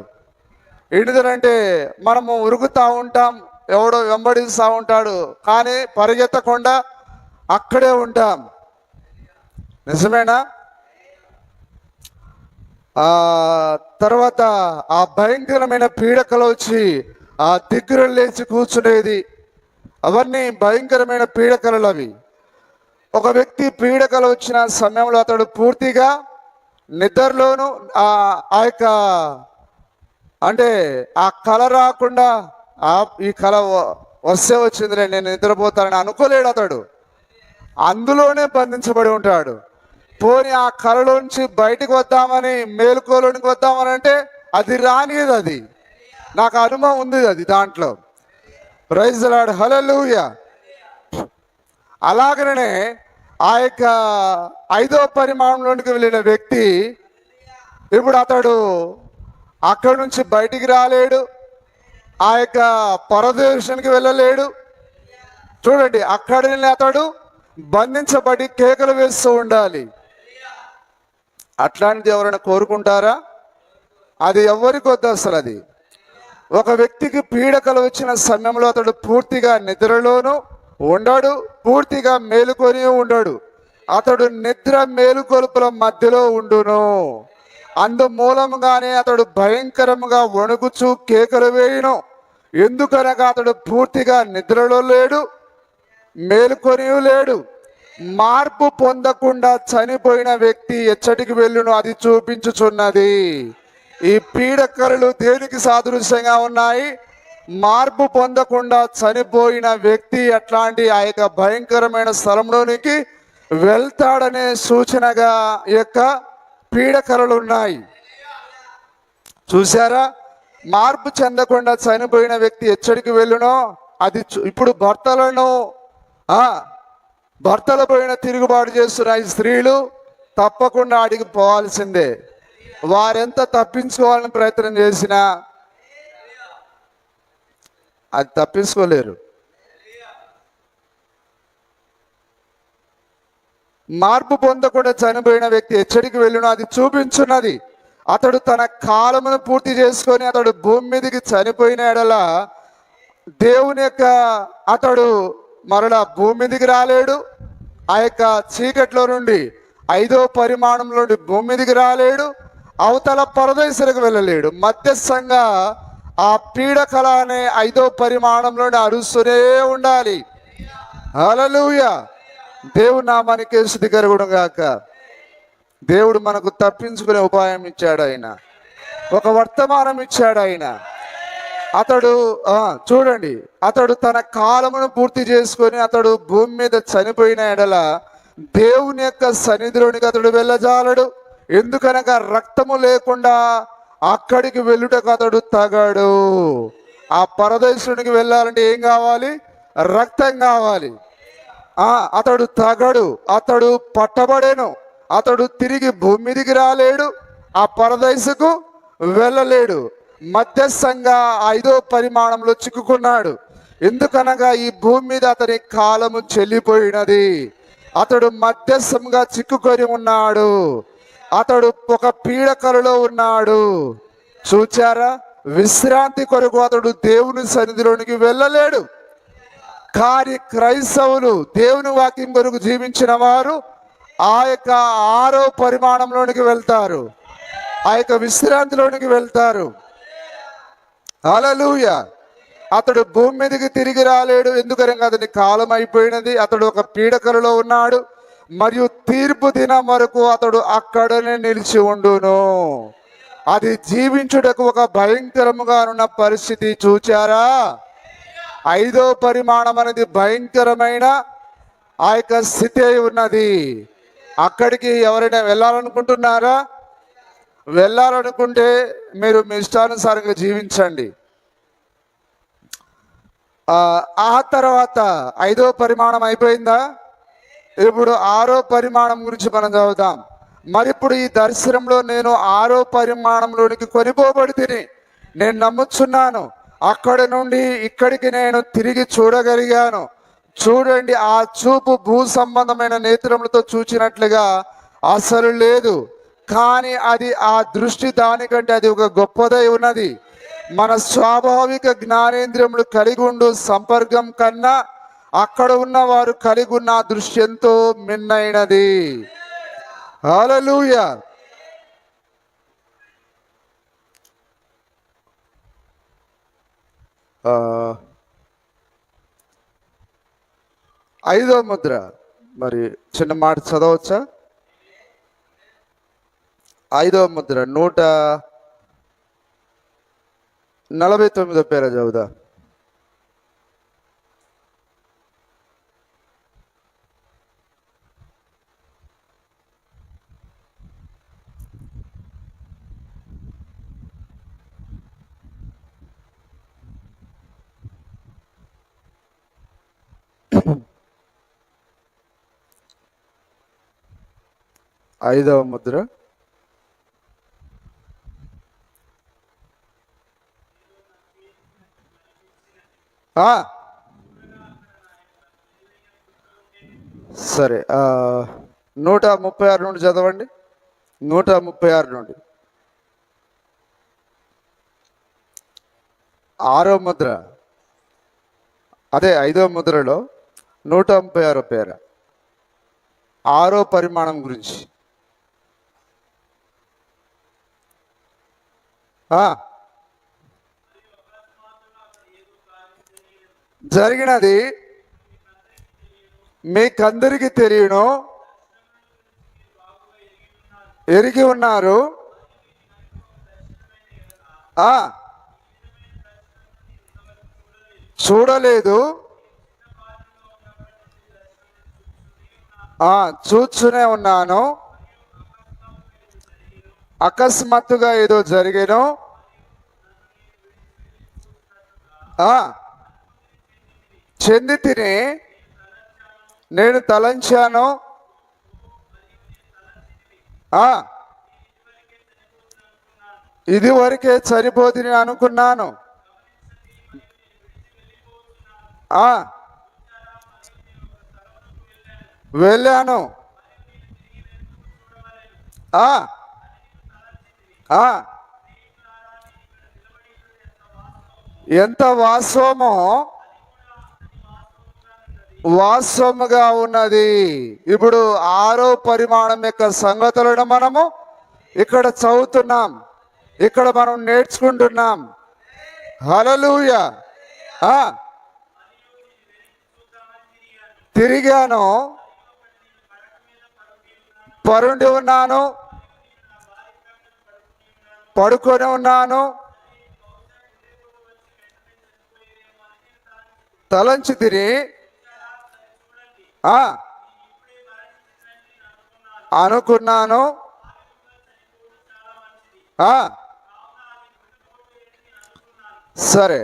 ఏంటిదంటే మనము ఉరుకుతూ ఉంటాం, ఎవడో వెంబడిస్తూ ఉంటాడు, కానీ పరిగెత్తకుండా అక్కడే ఉంటాం. నిజమేనా? తర్వాత ఆ భయంకరమైన పీడకలు వచ్చి ఆ దిగ్గురు లేచి కూర్చునేది, అవన్నీ భయంకరమైన పీడకలు అవి. ఒక వ్యక్తి పీడకలు వచ్చిన సమయంలో అతడు పూర్తిగా నిద్రలోను ఆ యొక్క అంటే ఆ కళ రాకుండా ఈ కళ వస్తే వచ్చిందిలే నేను నిద్రపోతానని అనుకోలేడు. అతడు అందులోనే బంధించబడి ఉంటాడు. పోనీ ఆ కళలోంచి బయటకు వద్దామని, మేలుకోలోనికి వద్దామని అంటే అది రానిది. అది నాకు అనుభవం ఉంది అది దాంట్లో. Praise the lord. హల్లెలూయా. అలాగనే ఆ యొక్క 5వ పరిమాణంలోనికి వెళ్ళిన వ్యక్తి ఇప్పుడు అతడు అక్కడి నుంచి బయటికి రాలేడు, ఆ యొక్క పరదేశానికి వెళ్ళలేడు. చూడండి, అక్కడనే అతడు బంధించబడి కేకలు వేస్తూ ఉండాలి. అట్లాంటిది ఎవరైనా కోరుకుంటారా? అది ఎవరికి వద్దు అసలు. అది ఒక వ్యక్తికి పీడకలు వచ్చిన సమయంలో అతడు పూర్తిగా నిద్రలోనూ ఉండడు, పూర్తిగా మేలుకొని ఉండడు. అతడు నిద్ర మేలుకొలుపుల మధ్యలో ఉండును. అందుమూలంగానే అతడు భయంకరంగా వణుకుచూ కేకలు వేయును. ఎందుకనగా అతడు పూర్తిగా నిద్రలో లేడు, మేలుకొని లేడు. మార్పు పొందకుండా చనిపోయిన వ్యక్తి ఎచ్చటికి వెళ్ళును అది చూపించుచున్నది. ఈ పీడకలు దేనికి సాదృశ్యంగా ఉన్నాయి? మార్పు పొందకుండా చనిపోయిన వ్యక్తి అట్లాంటి ఆ యొక్క భయంకరమైన స్థలంలోనికి వెళ్తాడనే సూచనగా ఈ యొక్క పీడకలలు ఉన్నాయి. చూసారా? మార్పు చెందకుండా చనిపోయిన వ్యక్తి ఎచ్చడికి వెళ్ళునో అది ఇప్పుడు భర్తల పైన తిరుగుబాటు చేస్తున్న ఈ స్త్రీలు తప్పకుండా అడిగి పోవాల్సిందే. వారెంత తప్పించుకోవాలని ప్రయత్నం చేసినా అది తప్పించుకోలేరు. మార్పు పొందకుండా చనిపోయిన వ్యక్తి ఎచ్చడికి వెళ్ళును అది చూపించున్నది. అతడు తన కాలమును పూర్తి చేసుకొని అతడు భూమి మీదకి చనిపోయిన ఎడల దేవుని యొక్క అతడు మరలా భూమి మీదకి రాలేడు. ఆ యొక్క చీకట్లో నుండి 5వ పరిమాణంలో నుండి భూమి మీదకి రాలేడు. అవతల పరదేశులకు వెళ్ళలేడు. మధ్యస్థంగా ఆ పీడకల అనే 5వ పరిమాణంలో అరుస్తూనే ఉండాలి. హల్లెలూయా. దేవుని నామానికి స్తుతి కలుగును గాక. దేవుడు మనకు తప్పించుకునే ఉపాయం ఇచ్చాడు. ఆయన ఒక వర్తమానం ఇచ్చాడు. ఆయన అతడు చూడండి, అతడు తన కాలమును పూర్తి చేసుకొని అతడు భూమి మీద చనిపోయిన ఎడల దేవుని యొక్క సన్నిధిలోనికి అతడు వెళ్ళజాలడు. ఎందుకనగా రక్తము లేకుండా అక్కడికి వెళ్ళుటకు అతడు తగడు. ఆ పరదేశునికి వెళ్ళాలంటే ఏం కావాలి? రక్తం కావాలి. అతడు తగడు, అతడు పట్టబడేను, అతడు తిరిగి భూమి మీదికి రాలేడు, ఆ పరదేశకు వెళ్ళలేడు. మధ్యస్థంగా 5వ పరిమాణంలో చిక్కుకున్నాడు. ఎందుకనగా ఈ భూమి మీద అతని కాలము చెల్లిపోయినది. అతడు మధ్యస్థంగా చిక్కుకొని ఉన్నాడు. అతడు ఒక పీడకలలో ఉన్నాడు. చూచారా? విశ్రాంతి కొరకు అతడు దేవుని సన్నిధిలోనికి వెళ్ళలేడు. కానీ క్రైస్తవులు దేవుని వాక్యం కొరకు జీవించిన వారు ఆ యొక్క 6వ పరిమాణంలోనికి వెళ్తారు. ఆ యొక్క విశ్రాంతిలోనికి వెళ్తారు. హల్లెలూయా. అతడు భూమి మీదకి తిరిగి రాలేడు. ఎందుకనగా అతని కాలం అయిపోయినది. అతడు ఒక పీడకలలో ఉన్నాడు. మరియు తీర్పు దినం వరకు అతడు అక్కడనే నిలిచి ఉండును. అది జీవించుటకు ఒక భయంకరముగా ఉన్న పరిస్థితి. చూచారా? 5వ పరిమాణం అనేది భయంకరమైన ఆ యొక్క స్థితి ఉన్నది. అక్కడికి ఎవరైనా వెళ్ళాలనుకుంటున్నారా? వెళ్ళాలనుకుంటే మీరు మీ ఇష్టానుసారంగా జీవించండి. ఆ తర్వాత 5వ పరిమాణం అయిపోయిందా? ఇప్పుడు 6వ పరిమాణం గురించి మనం చదువుదాం. మరి ఇప్పుడు ఈ దర్శనంలో నేను 6వ పరిమాణంలోనికి కొనిపోబడి తిని నేను నమ్ముచున్నాను. అక్కడ నుండి ఇక్కడికి నేను తిరిగి చూడగలిగాను. చూడండి, ఆ చూపు భూ సంబంధమైన నేత్రములతో చూచినట్లుగా అసలు లేదు. కానీ అది ఆ దృష్టి దానికంటే అది ఒక గొప్పదై ఉన్నది. మన స్వాభావిక జ్ఞానేంద్రియములు కలిగి ఉండు సంపర్కం కన్నా అక్కడ ఉన్న వారు కలిగి ఉన్న దృష్టి ఎంతో మిన్నైనది. హల్లెలూయా. ఐదో ముద్ర మరి చిన్న మాట చదవచ్చా? 5వ ముద్ర 149 పేర చదువుదా. ఐదవ ముద్ర సరే 136 నుండి చదవండి. 136 నుండి 6వ ముద్ర, అదే 5వ ముద్రలో 136 పేర 6వ పరిమాణం గురించి. జరిగినది మీకందరికీ తెలియను, ఎరిగి ఉన్నారు. చూడలేదు, చూస్తూనే ఉన్నాను. అకస్మాత్తుగా ఏదో జరిగేను. చెంది తిని నేను తలంచాను. ఇది వరకే చనిపోతుంది అనుకున్నాను. వెళ్ళాను. ఆ, ఆ, ఎంత వాస్తవమో వాస్తవముగా ఉన్నది. ఇప్పుడు ఆరో పరిమాణం యొక్క సంగతులను మనము ఇక్కడ చదువుతున్నాం, ఇక్కడ మనం నేర్చుకుంటున్నాం. హల్లెలూయా. ఆ, తిరిగాను, పరుండి ఉన్నాను, పడుకొని ఉన్నాను, తలంచి తిని అనుకున్నాను. సరే.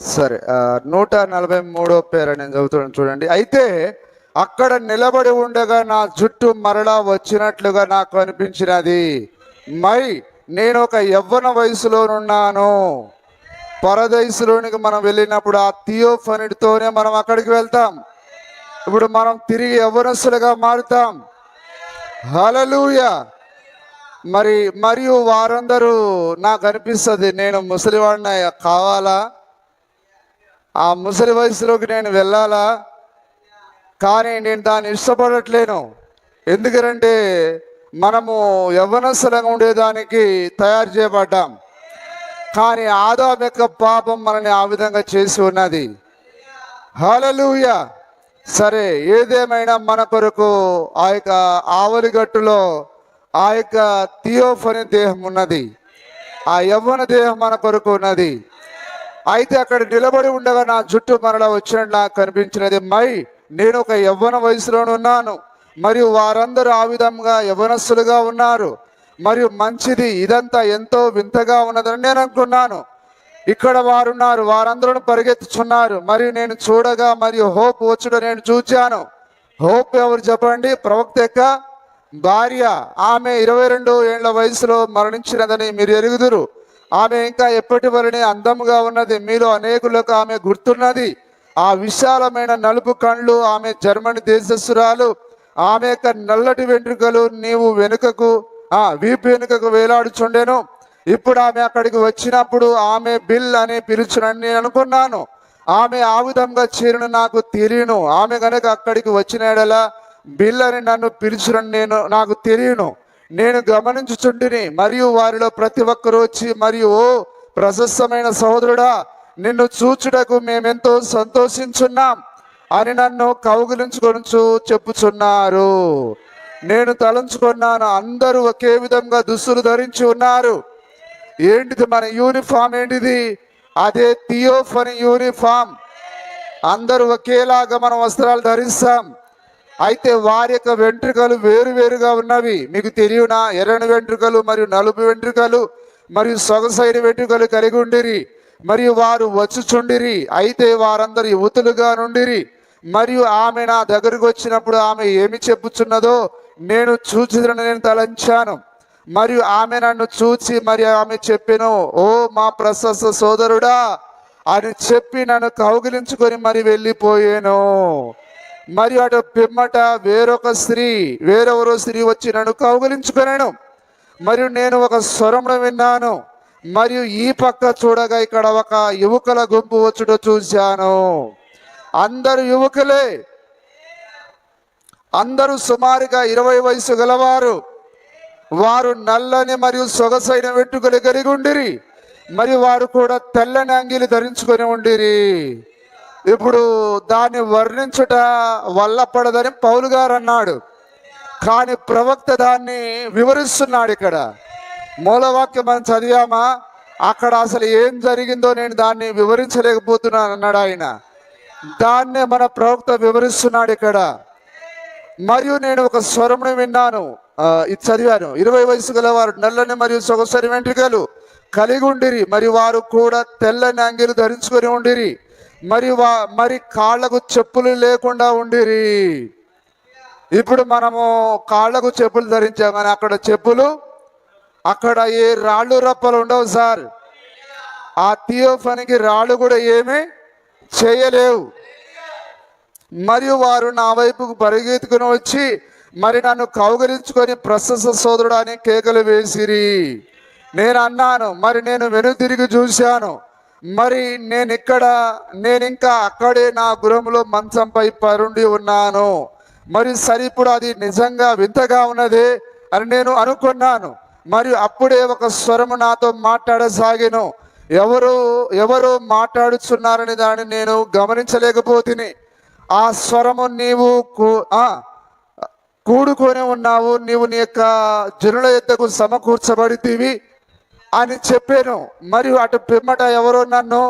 సరే, 143 పేర నేను చదువుతున్నాను చూడండి. అయితే అక్కడ నిలబడి ఉండగా నా జుట్టు మరలా వచ్చినట్లుగా నాకు అనిపించినది. నేను ఒక యవ్వన వయసులోనున్నాను. పరదేశంలోనికి మనం వెళ్ళినప్పుడు ఆ థియోఫనీతోనే మనం అక్కడికి వెళ్తాం. ఇప్పుడు మనం తిరిగి యవ్వనస్తులుగా మారుతాం. హల్లెలూయా. మరియు వారందరూ నాకు అనిపిస్తుంది, నేను ముసలివాడిని కావాలా, ఆ ముసలి వయసులోకి నేను వెళ్ళాలా? కానీ నేను దాన్ని ఇష్టపడట్లేను. ఎందుకంటే మనము యవ్వనస్తులంగా ఉండేదానికి తయారు చేయబడ్డాం. కానీ ఆదాము యొక్క పాపం మనని ఆ విధంగా చేసి ఉన్నది. హల్లెలూయా. సరే, ఏదేమైనా మన కొరకు ఆ యొక్క ఆవలిగట్టులో ఆ యొక్క థియోఫనీ దేహం ఉన్నది, ఆ యవ్వన దేహం మన కొరకు ఉన్నది. అయితే అక్కడ నిలబడి ఉండగా నా జుట్టు మరలా వచ్చినట్టు నాకు కనిపించినది. నేను ఒక యవ్వన వయసులోనున్నాను, మరియు వారందరూ ఆ విధంగా యవ్వనస్తులుగా ఉన్నారు. మరియు మంచిది, ఇదంతా ఎంతో వింతగా ఉన్నదని నేను అనుకున్నాను. ఇక్కడ వారున్నారు, వారందరూ పరిగెత్తుచున్నారు. మరియు నేను చూడగా మరియు హోప్ వచ్చుట నేను చూచాను. హోప్ ఎవరు చెప్పండి? ప్రవక్త యొక్క భార్య. ఆమె 22 ఏళ్ల వయసులో మరణించినదని మీరు ఎరుగుదురు. ఆమె ఇంకా ఎప్పటి వలనే అందముగా ఉన్నది. మీలో అనేకులకు ఆమె గుర్తున్నది. ఆ విశాలమైన నలుపు కళ్ళు, ఆమె జర్మనీ దేశస్తురాలు. ఆమె యొక్క నల్లటి వెంట్రుకలు నీవు వీపు వెనుకకు వేలాడుచుండెను. ఇప్పుడు ఆమె అక్కడికి వచ్చినప్పుడు ఆమె బిల్ అని పిలుచునని నేను అనుకున్నాను. ఆమె ఆ విధంగా చేరును నాకు తెలియను. ఆమె కనుక అక్కడికి వచ్చిన బిల్ అని నన్ను పిలుచునని నాకు తెలియను. నేను గమనించుచుంటిని. మరియు వారిలో ప్రతి ఒక్కరు వచ్చి, మరియు ఓ ప్రశస్తమైన సహోదరుడా, నిన్ను చూచుటకు మేమెంతో సంతోషించున్నాం అని నన్ను కౌగిలించుకొని చెప్పుచున్నారు. నేను తలంచుకున్నాను, అందరూ ఒకే విధంగా దుస్తులు ధరించి ఉన్నారు. ఏంటిది మన యూనిఫామ్? ఏంటిది? అదే థియోఫనీ యూనిఫామ్. అందరూ ఒకేలాగా మనం వస్త్రాలు ధరిస్తాం. అయితే వారి యొక్క వెంట్రుకలు వేరువేరుగా ఉన్నవి. మీకు తెలియనా? ఎర్రని వెంట్రుకలు మరియు నలుపు వెంట్రుకలు మరియు సొగసైన వెంట్రుకలు కలిగి ఉండిరి. మరియు వారు వచ్చుచుండిరి. అయితే వారందరూ యువతులుగా నుండిరి. మరియు ఆమె నా దగ్గరకు వచ్చినప్పుడు ఆమె ఏమి చెప్పుచున్నదో నేను చూచిదని నేను తలంచాను. మరియు ఆమె నన్ను చూచి మరియు ఆమె చెప్పెను, ఓ మా ప్రశస్త సోదరుడా అని చెప్పి నన్ను కౌగిలించుకొని మరి వెళ్ళిపోయాను. మరియు అటు పిమ్మట వేరెవరో స్త్రీ వచ్చి నన్ను కౌగిలించుకున్నాను. మరియు నేను ఒక స్వరమును విన్నాను. మరియు ఈ పక్క చూడగా ఇక్కడ ఒక యువకుల గుంపు వచ్చుట చూశాను. అందరు యువకులే, అందరూ సుమారుగా 20 వయసు గలవారు. వారు నల్లని మరియు సొగసైన వెంట్రుకలు కలిగి ఉండిరి. మరియు వారు కూడా తెల్లని అంగీలు ధరించుకొని ఉండిరి. ఇప్పుడు దాన్ని వర్ణించుట వల్లపడదని పౌలు గారు అన్నాడు. కానీ ప్రవక్త దాన్ని వివరిస్తున్నాడు. ఇక్కడ మూలవాక్యం మనం చదివామా? అక్కడ అసలు ఏం జరిగిందో నేను దాన్ని వివరించలేకపోతున్నాను అన్నాడు ఆయన. దాన్నే మన ప్రవక్త వివరిస్తున్నాడు ఇక్కడ. మరియు నేను ఒక స్వరమును విన్నాను, ఇది చదివాను. 20 వయసు గలవారు నల్లని మరియు సొగసరి వెంట్రుకలు కలిగి ఉండిరి. మరియు వారు కూడా తెల్లని అంగీలు ధరించుకొని ఉండిరి. మరి కాళ్ళకు చెప్పులు లేకుండా ఉండిరి. ఇప్పుడు మనము కాళ్ళకు చెప్పులు ధరించాం, కానీ అక్కడ చెప్పులు అక్కడ ఏ రాళ్ళు రప్పలు ఉండవు సార్. ఆ థియోఫనీకి రాళ్ళు కూడా ఏమీ చేయలేవు. మరియు వారు నా వైపుకు పరిగెత్తుకుని వచ్చి మరి నన్ను కౌగలించుకొని ప్రశస్త సోదరుడు అని కేకలు వేసిరి. నేను అన్నాను, మరి నేను వెనుతిరిగి చూశాను, మరి నేనింకా అక్కడే నా గృహంలో మంచంపై పరుండి ఉన్నాను. మరి సరిప్పుడు అది నిజంగా వింతగా ఉన్నదే అని నేను అనుకున్నాను. మరియు అప్పుడే ఒక స్వరము నాతో మాట్లాడసాగెను. ఎవరు మాట్లాడుచున్నారని దాన్ని నేను గమనించలేకపోతిని. ఆ స్వరము, నీవు కూడుకొని ఉన్నావు, నీవు నీ యొక్క జనుల యొద్దకు సమకూర్చబడితివి అని చెప్పాను. మరియు అటు పిమ్మట ఎవరో నన్ను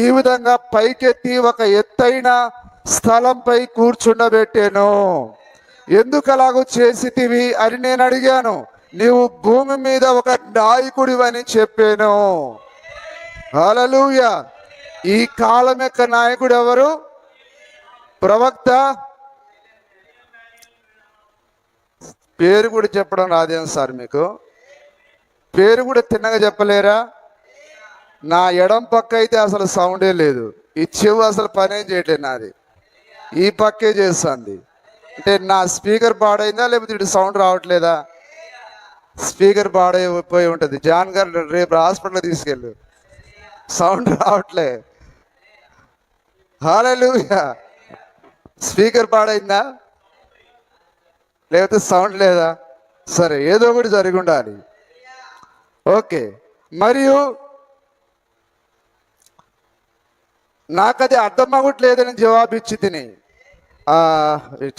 ఈ విధంగా పైకెత్తి ఒక ఎత్తైన స్థలంపై కూర్చుండబెట్టాను. ఎందుకు అలాగూ చేసితివి అని నేను అడిగాను. నీవు భూమి మీద ఒక నాయకుడివని చెప్పాను. హల్లెలూయా. ఈ కాలం యొక్క నాయకుడు ఎవరు? ప్రవక్త. పేరు కూడా చెప్పడం రాదేం సార్ మీకు? పేరు కూడా తిన్నగా చెప్పలేరా? నా ఎడం పక్క అయితే అసలు సౌండే లేదు, ఈ చెవు అసలు పనే చేయట్లేదు, నాది ఈ పక్కే చేస్తుంది. అంటే నా స్పీకర్ పాడైందా లేకపోతే ఇటు సౌండ్ రావట్లేదా? స్పీకర్ పాడైపోయి ఉంటుంది. జాన్ గారు రేపు హాస్పిటల్ తీసుకెళ్ళు, సౌండ్ రావట్లే. హల్లెలూయా. స్పీకర్ పాడైందా లేకపోతే సౌండ్ లేదా? సరే, ఏదో ఒకటి జరిగి ఉండాలి. ఓకే. మరియు నాకది అర్థం అవ్వట్లేదని జవాబు ఇచ్చి తిని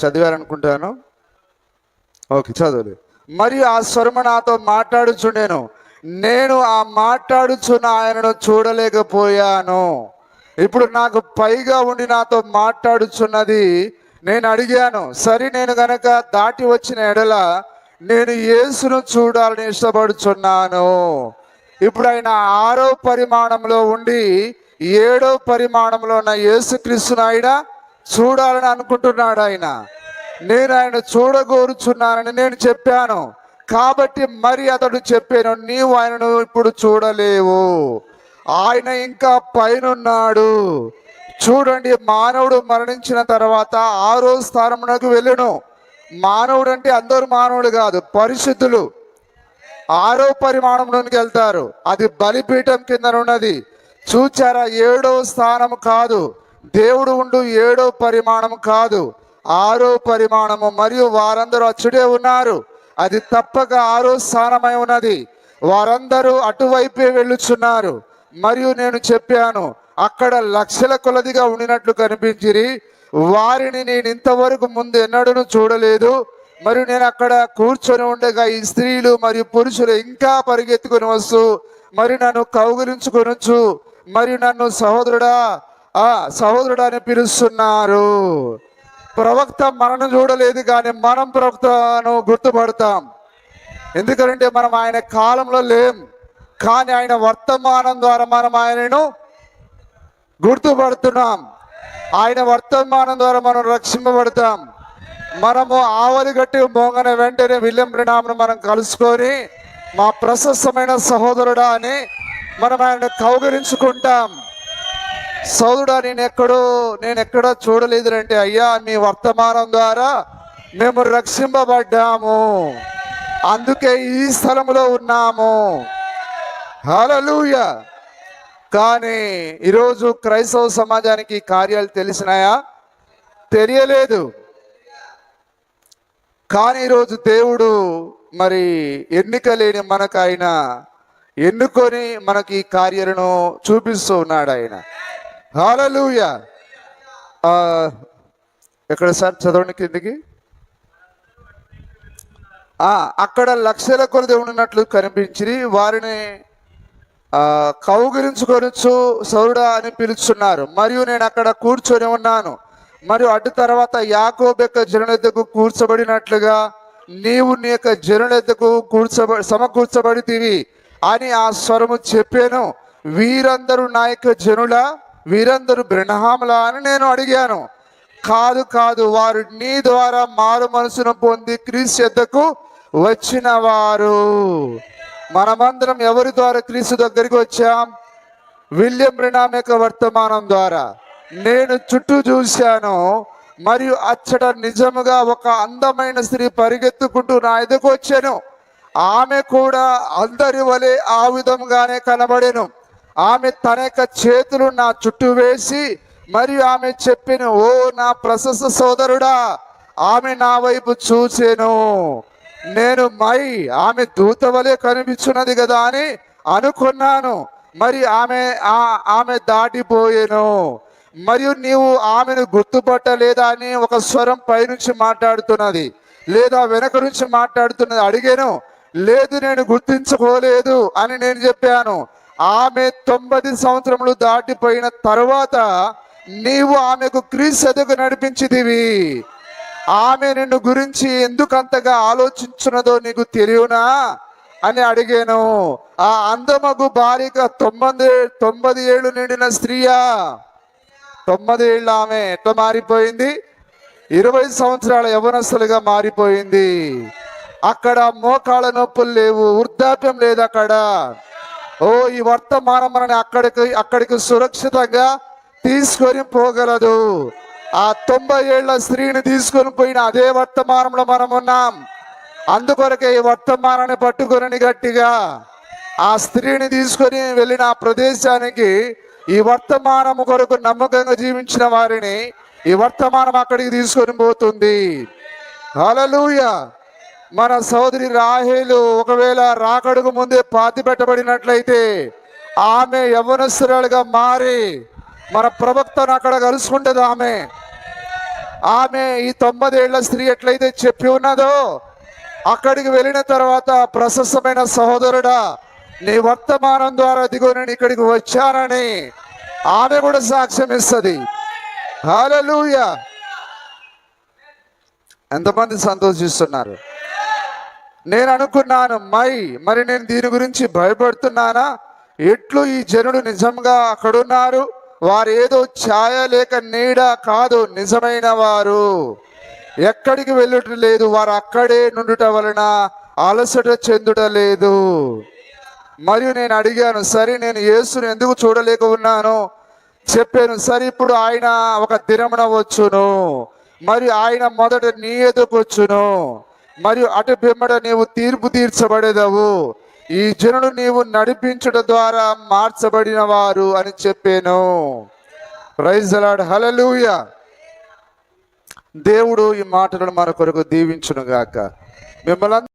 చదివారనుకుంటాను. ఓకే, చదువులే. మరియు ఆ స్వరము నాతో మాట్లాడుచుండెను. నేను ఆ మాట్లాడుచున్న ఆయనను చూడలేకపోయాను. ఇప్పుడు నాకు పైగా ఉండి నాతో మాట్లాడుచున్నది. నేను అడిగాను, సరే నేను గనక దాటి వచ్చిన ఎడల నేను యేసును చూడాలని ఇష్టపడుచున్నాను. ఇప్పుడు ఆయన 6వ పరిమాణంలో ఉండి 7వ పరిమాణంలో ఉన్న యేసుక్రీస్తును ఆయన చూడాలని అనుకుంటున్నాడు. నేను ఆయన చూడగోరుచున్నానని నేను చెప్పాను. కాబట్టి మరి అతడు చెప్పాను, నీవు ఆయనను ఇప్పుడు చూడలేవు, ఆయన ఇంకా పైనున్నాడు. చూడండి, మానవుడు మరణించిన తర్వాత 6వ స్థానమునకు వెళ్ళును. మానవుడు అంటే అందరూ మానవుడు కాదు, పరిశుద్ధులు 6వ పరిమాణంలోనికి వెళ్తారు. అది బలిపీఠం కింద ఉన్నది. చూచారా, 7వ స్థానం కాదు, దేవుడు ఉండు 7వ పరిమాణం కాదు, 6వ పరిమాణము. మరియు వారందరూ అచ్చుడే ఉన్నారు. అది తప్పక 6వ స్థానమై ఉన్నది. వారందరూ అటువైపే వెళ్ళుచున్నారు. మరియు నేను చెప్పాను, అక్కడ లక్షల కొలదిగా ఉండినట్లు కనిపించిరి. వారిని నేను ఇంతవరకు ముందు ఎన్నడూ చూడలేదు. మరియు నేను అక్కడ కూర్చొని ఉండగా ఈ స్త్రీలు మరియు పురుషులు ఇంకా పరిగెత్తుకొని వస్తూ మరి నన్ను కౌగిలించుకొనొచ్చు, మరియు నన్ను సహోదరుడా అని పిలుస్తున్నారు. ప్రవక్త మనను చూడలేదు, కానీ మనం ప్రవక్తను గుర్తుపడతాం. ఎందుకంటే మనం ఆయన కాలంలో లేం, కానీ ఆయన వర్తమానం ద్వారా మనం ఆయనను గుర్తుపడుతున్నాం. ఆయన వర్తమానం ద్వారా మనం రక్షింపబడతాం. మనము ఆవలి గట్టి మోగన వెంటనే విలియం బ్రెనామ్ను మనం కలుసుకొని మా ప్రశస్తమైన సహోదరుడా అని మనం ఆయన కౌగిలించుకుంటాం. సోదరుడా, నేను ఎక్కడో చూడలేదు అంటే, అయ్యా మీ వర్తమానం ద్వారా మేము రక్షింపబడ్డాము, అందుకే ఈ స్థలంలో ఉన్నాము. హల్లెలూయా. కానీ ఈరోజు క్రైస్తవ సమాజానికి కార్యాలు తెలిసినాయా? తెలియలేదు. కానీ ఈరోజు దేవుడు మరి ఎన్నిక లేని మనకు ఆయన ఎన్నుకొని మనకి ఈ కార్యాలను చూపిస్తూ ఉన్నాడు ఆయన. హల్లెలూయా. ఎక్కడ సార్ చదవండి కిందికి. అక్కడ లక్షల కొలది ఉన్నట్లు కనిపించి వారిని కౌగిలించుకొనొచ్చు సౌరుడా అని పిలుస్తున్నారు. మరియు నేను అక్కడ కూర్చొని ఉన్నాను. మరియు అటు తర్వాత యాకోబు యొక్క జనుల యొద్దకు కూర్చబడినట్లుగా నీవు నీ యొక్క జనుల యొద్దకు సమకూర్చబడితివి అని ఆ స్వరము చెప్పాను. వీరందరూ నా యొక్క జనుల, వీరందరూ బ్రెనహాములా అని నేను అడిగాను. కాదు, వారు నీ ద్వారా మారు మనసును పొంది క్రీస్తు యొద్దకు వచ్చిన వారు. మనమందరం ఎవరి ద్వారా క్రీస్తు దగ్గరికి వచ్చాం? విలియం బ్రెనామ్ యొక్క వర్తమానం ద్వారా. నేను చుట్టూ చూశాను, మరియు అచ్చట నిజముగా ఒక అందమైన స్త్రీ పరిగెత్తుకుంటూ నా ఎదుకు వచ్చాను. ఆమె కూడా అందరి వలె ఆ విధంగానే కనబడెను. ఆమె తన యొక్క చేతులు నా చుట్టూ వేసి మరియు ఆమె చెప్పెను, ఓ నా ప్రశస్త సోదరుడా. ఆమె నా వైపు చూచెను. నేను ఆమె దూత వలె కనిపించున్నది కదా అని అనుకున్నాను. మరి ఆమె దాటిపోయేను. మరియు నీవు ఆమెను గుర్తుపట్టలేదా అని ఒక స్వరం పైనుంచి మాట్లాడుతున్నది, లేదా వెనక నుంచి మాట్లాడుతున్నది. అడిగాను, లేదు నేను గుర్తించుకోలేదు అని నేను చెప్పాను. ఆమె 90 సంవత్సరములు దాటిపోయిన తరువాత నీవు ఆమెకు క్రీస్తు ఎదుగు నడిపించిదివి. ఆమె నిన్ను గురించి ఎందుకంతగా ఆలోచించున్నదో నీకు తెలియనా అని అడిగాను. ఆ అందమగు బాలిక 90 ఏళ్ళు నిండిన స్త్రీయా? 90 ఏళ్ళు ఆమె ఎట్లా మారిపోయింది? 20 సంవత్సరాల యవనస్తులుగా మారిపోయింది. అక్కడ మోకాళ్ళ నొప్పులు లేవు, వృద్ధాప్యం లేదు అక్కడ. ఓ, ఈ వర్తమానం మనని అక్కడికి సురక్షితంగా తీసుకొని పోగలదు. ఆ 90 ఏళ్ల స్త్రీని తీసుకొని పోయిన అదే వర్తమానంలో మనం ఉన్నాం. అందుకొరకే ఈ వర్తమానాన్ని పట్టుకొని గట్టిగా ఆ స్త్రీని తీసుకొని వెళ్ళిన ఆ ప్రదేశానికి ఈ వర్తమానము కొరకు నమ్మకంగా జీవించిన వారిని ఈ వర్తమానం అక్కడికి తీసుకొని పోతుంది. హల్లెలూయా. మన సోదరి రాహేలు ఒకవేళ రాకడుకు ముందే పాతి పెట్టబడినట్లయితే ఆమె యవ్వనస్తురాలుగా మారి మన ప్రవక్తను అక్కడ కలుసుకుంటుంది. ఆమె ఈ 90 ఏళ్ల స్త్రీ ఎట్లయితే చెప్పి ఉన్నదో, అక్కడికి వెళ్ళిన తర్వాత ప్రశస్తమైన సహోదరుడా, నీ వర్తమానం ద్వారా దిగో నేను ఇక్కడికి వచ్చానని ఆమె కూడా సాక్ష్యం ఇస్తుంది. హల్లెలూయా. ఎంతమంది సంతోషిస్తున్నారు? నేను అనుకున్నాను, మరి నేను దీని గురించి భయపడుతున్నానా? ఎట్లు ఈ జనుడు నిజంగా అక్కడున్నారు? వారు ఏదో ఛాయ లేక నీడ కాదు, నిజమైన వారు. ఎక్కడికి వెళ్ళుట లేదు, వారు అక్కడే నుండుట వలన అలసట చెందుట లేదు. మరియు నేను అడిగాను, సరే నేను యేసుని ఎందుకు చూడలేక ఉన్నాను? చెప్పాను, సరే ఇప్పుడు ఆయన ఒక దినమున వచ్చును, మరియు ఆయన మొదట నీ ఎదుకు వచ్చును, మరియు అటు పిమ్మట నీవు తీర్పు తీర్చబడేదవు. ఈ జనులు నీవు నడిపించుట ద్వారా మార్చబడిన వారు అని చెప్పాను. Praise the lord. హల్లెలూయా. దేవుడు ఈ మాటలను మన కొరకు దీవించును గాక. మిమ్మల్ని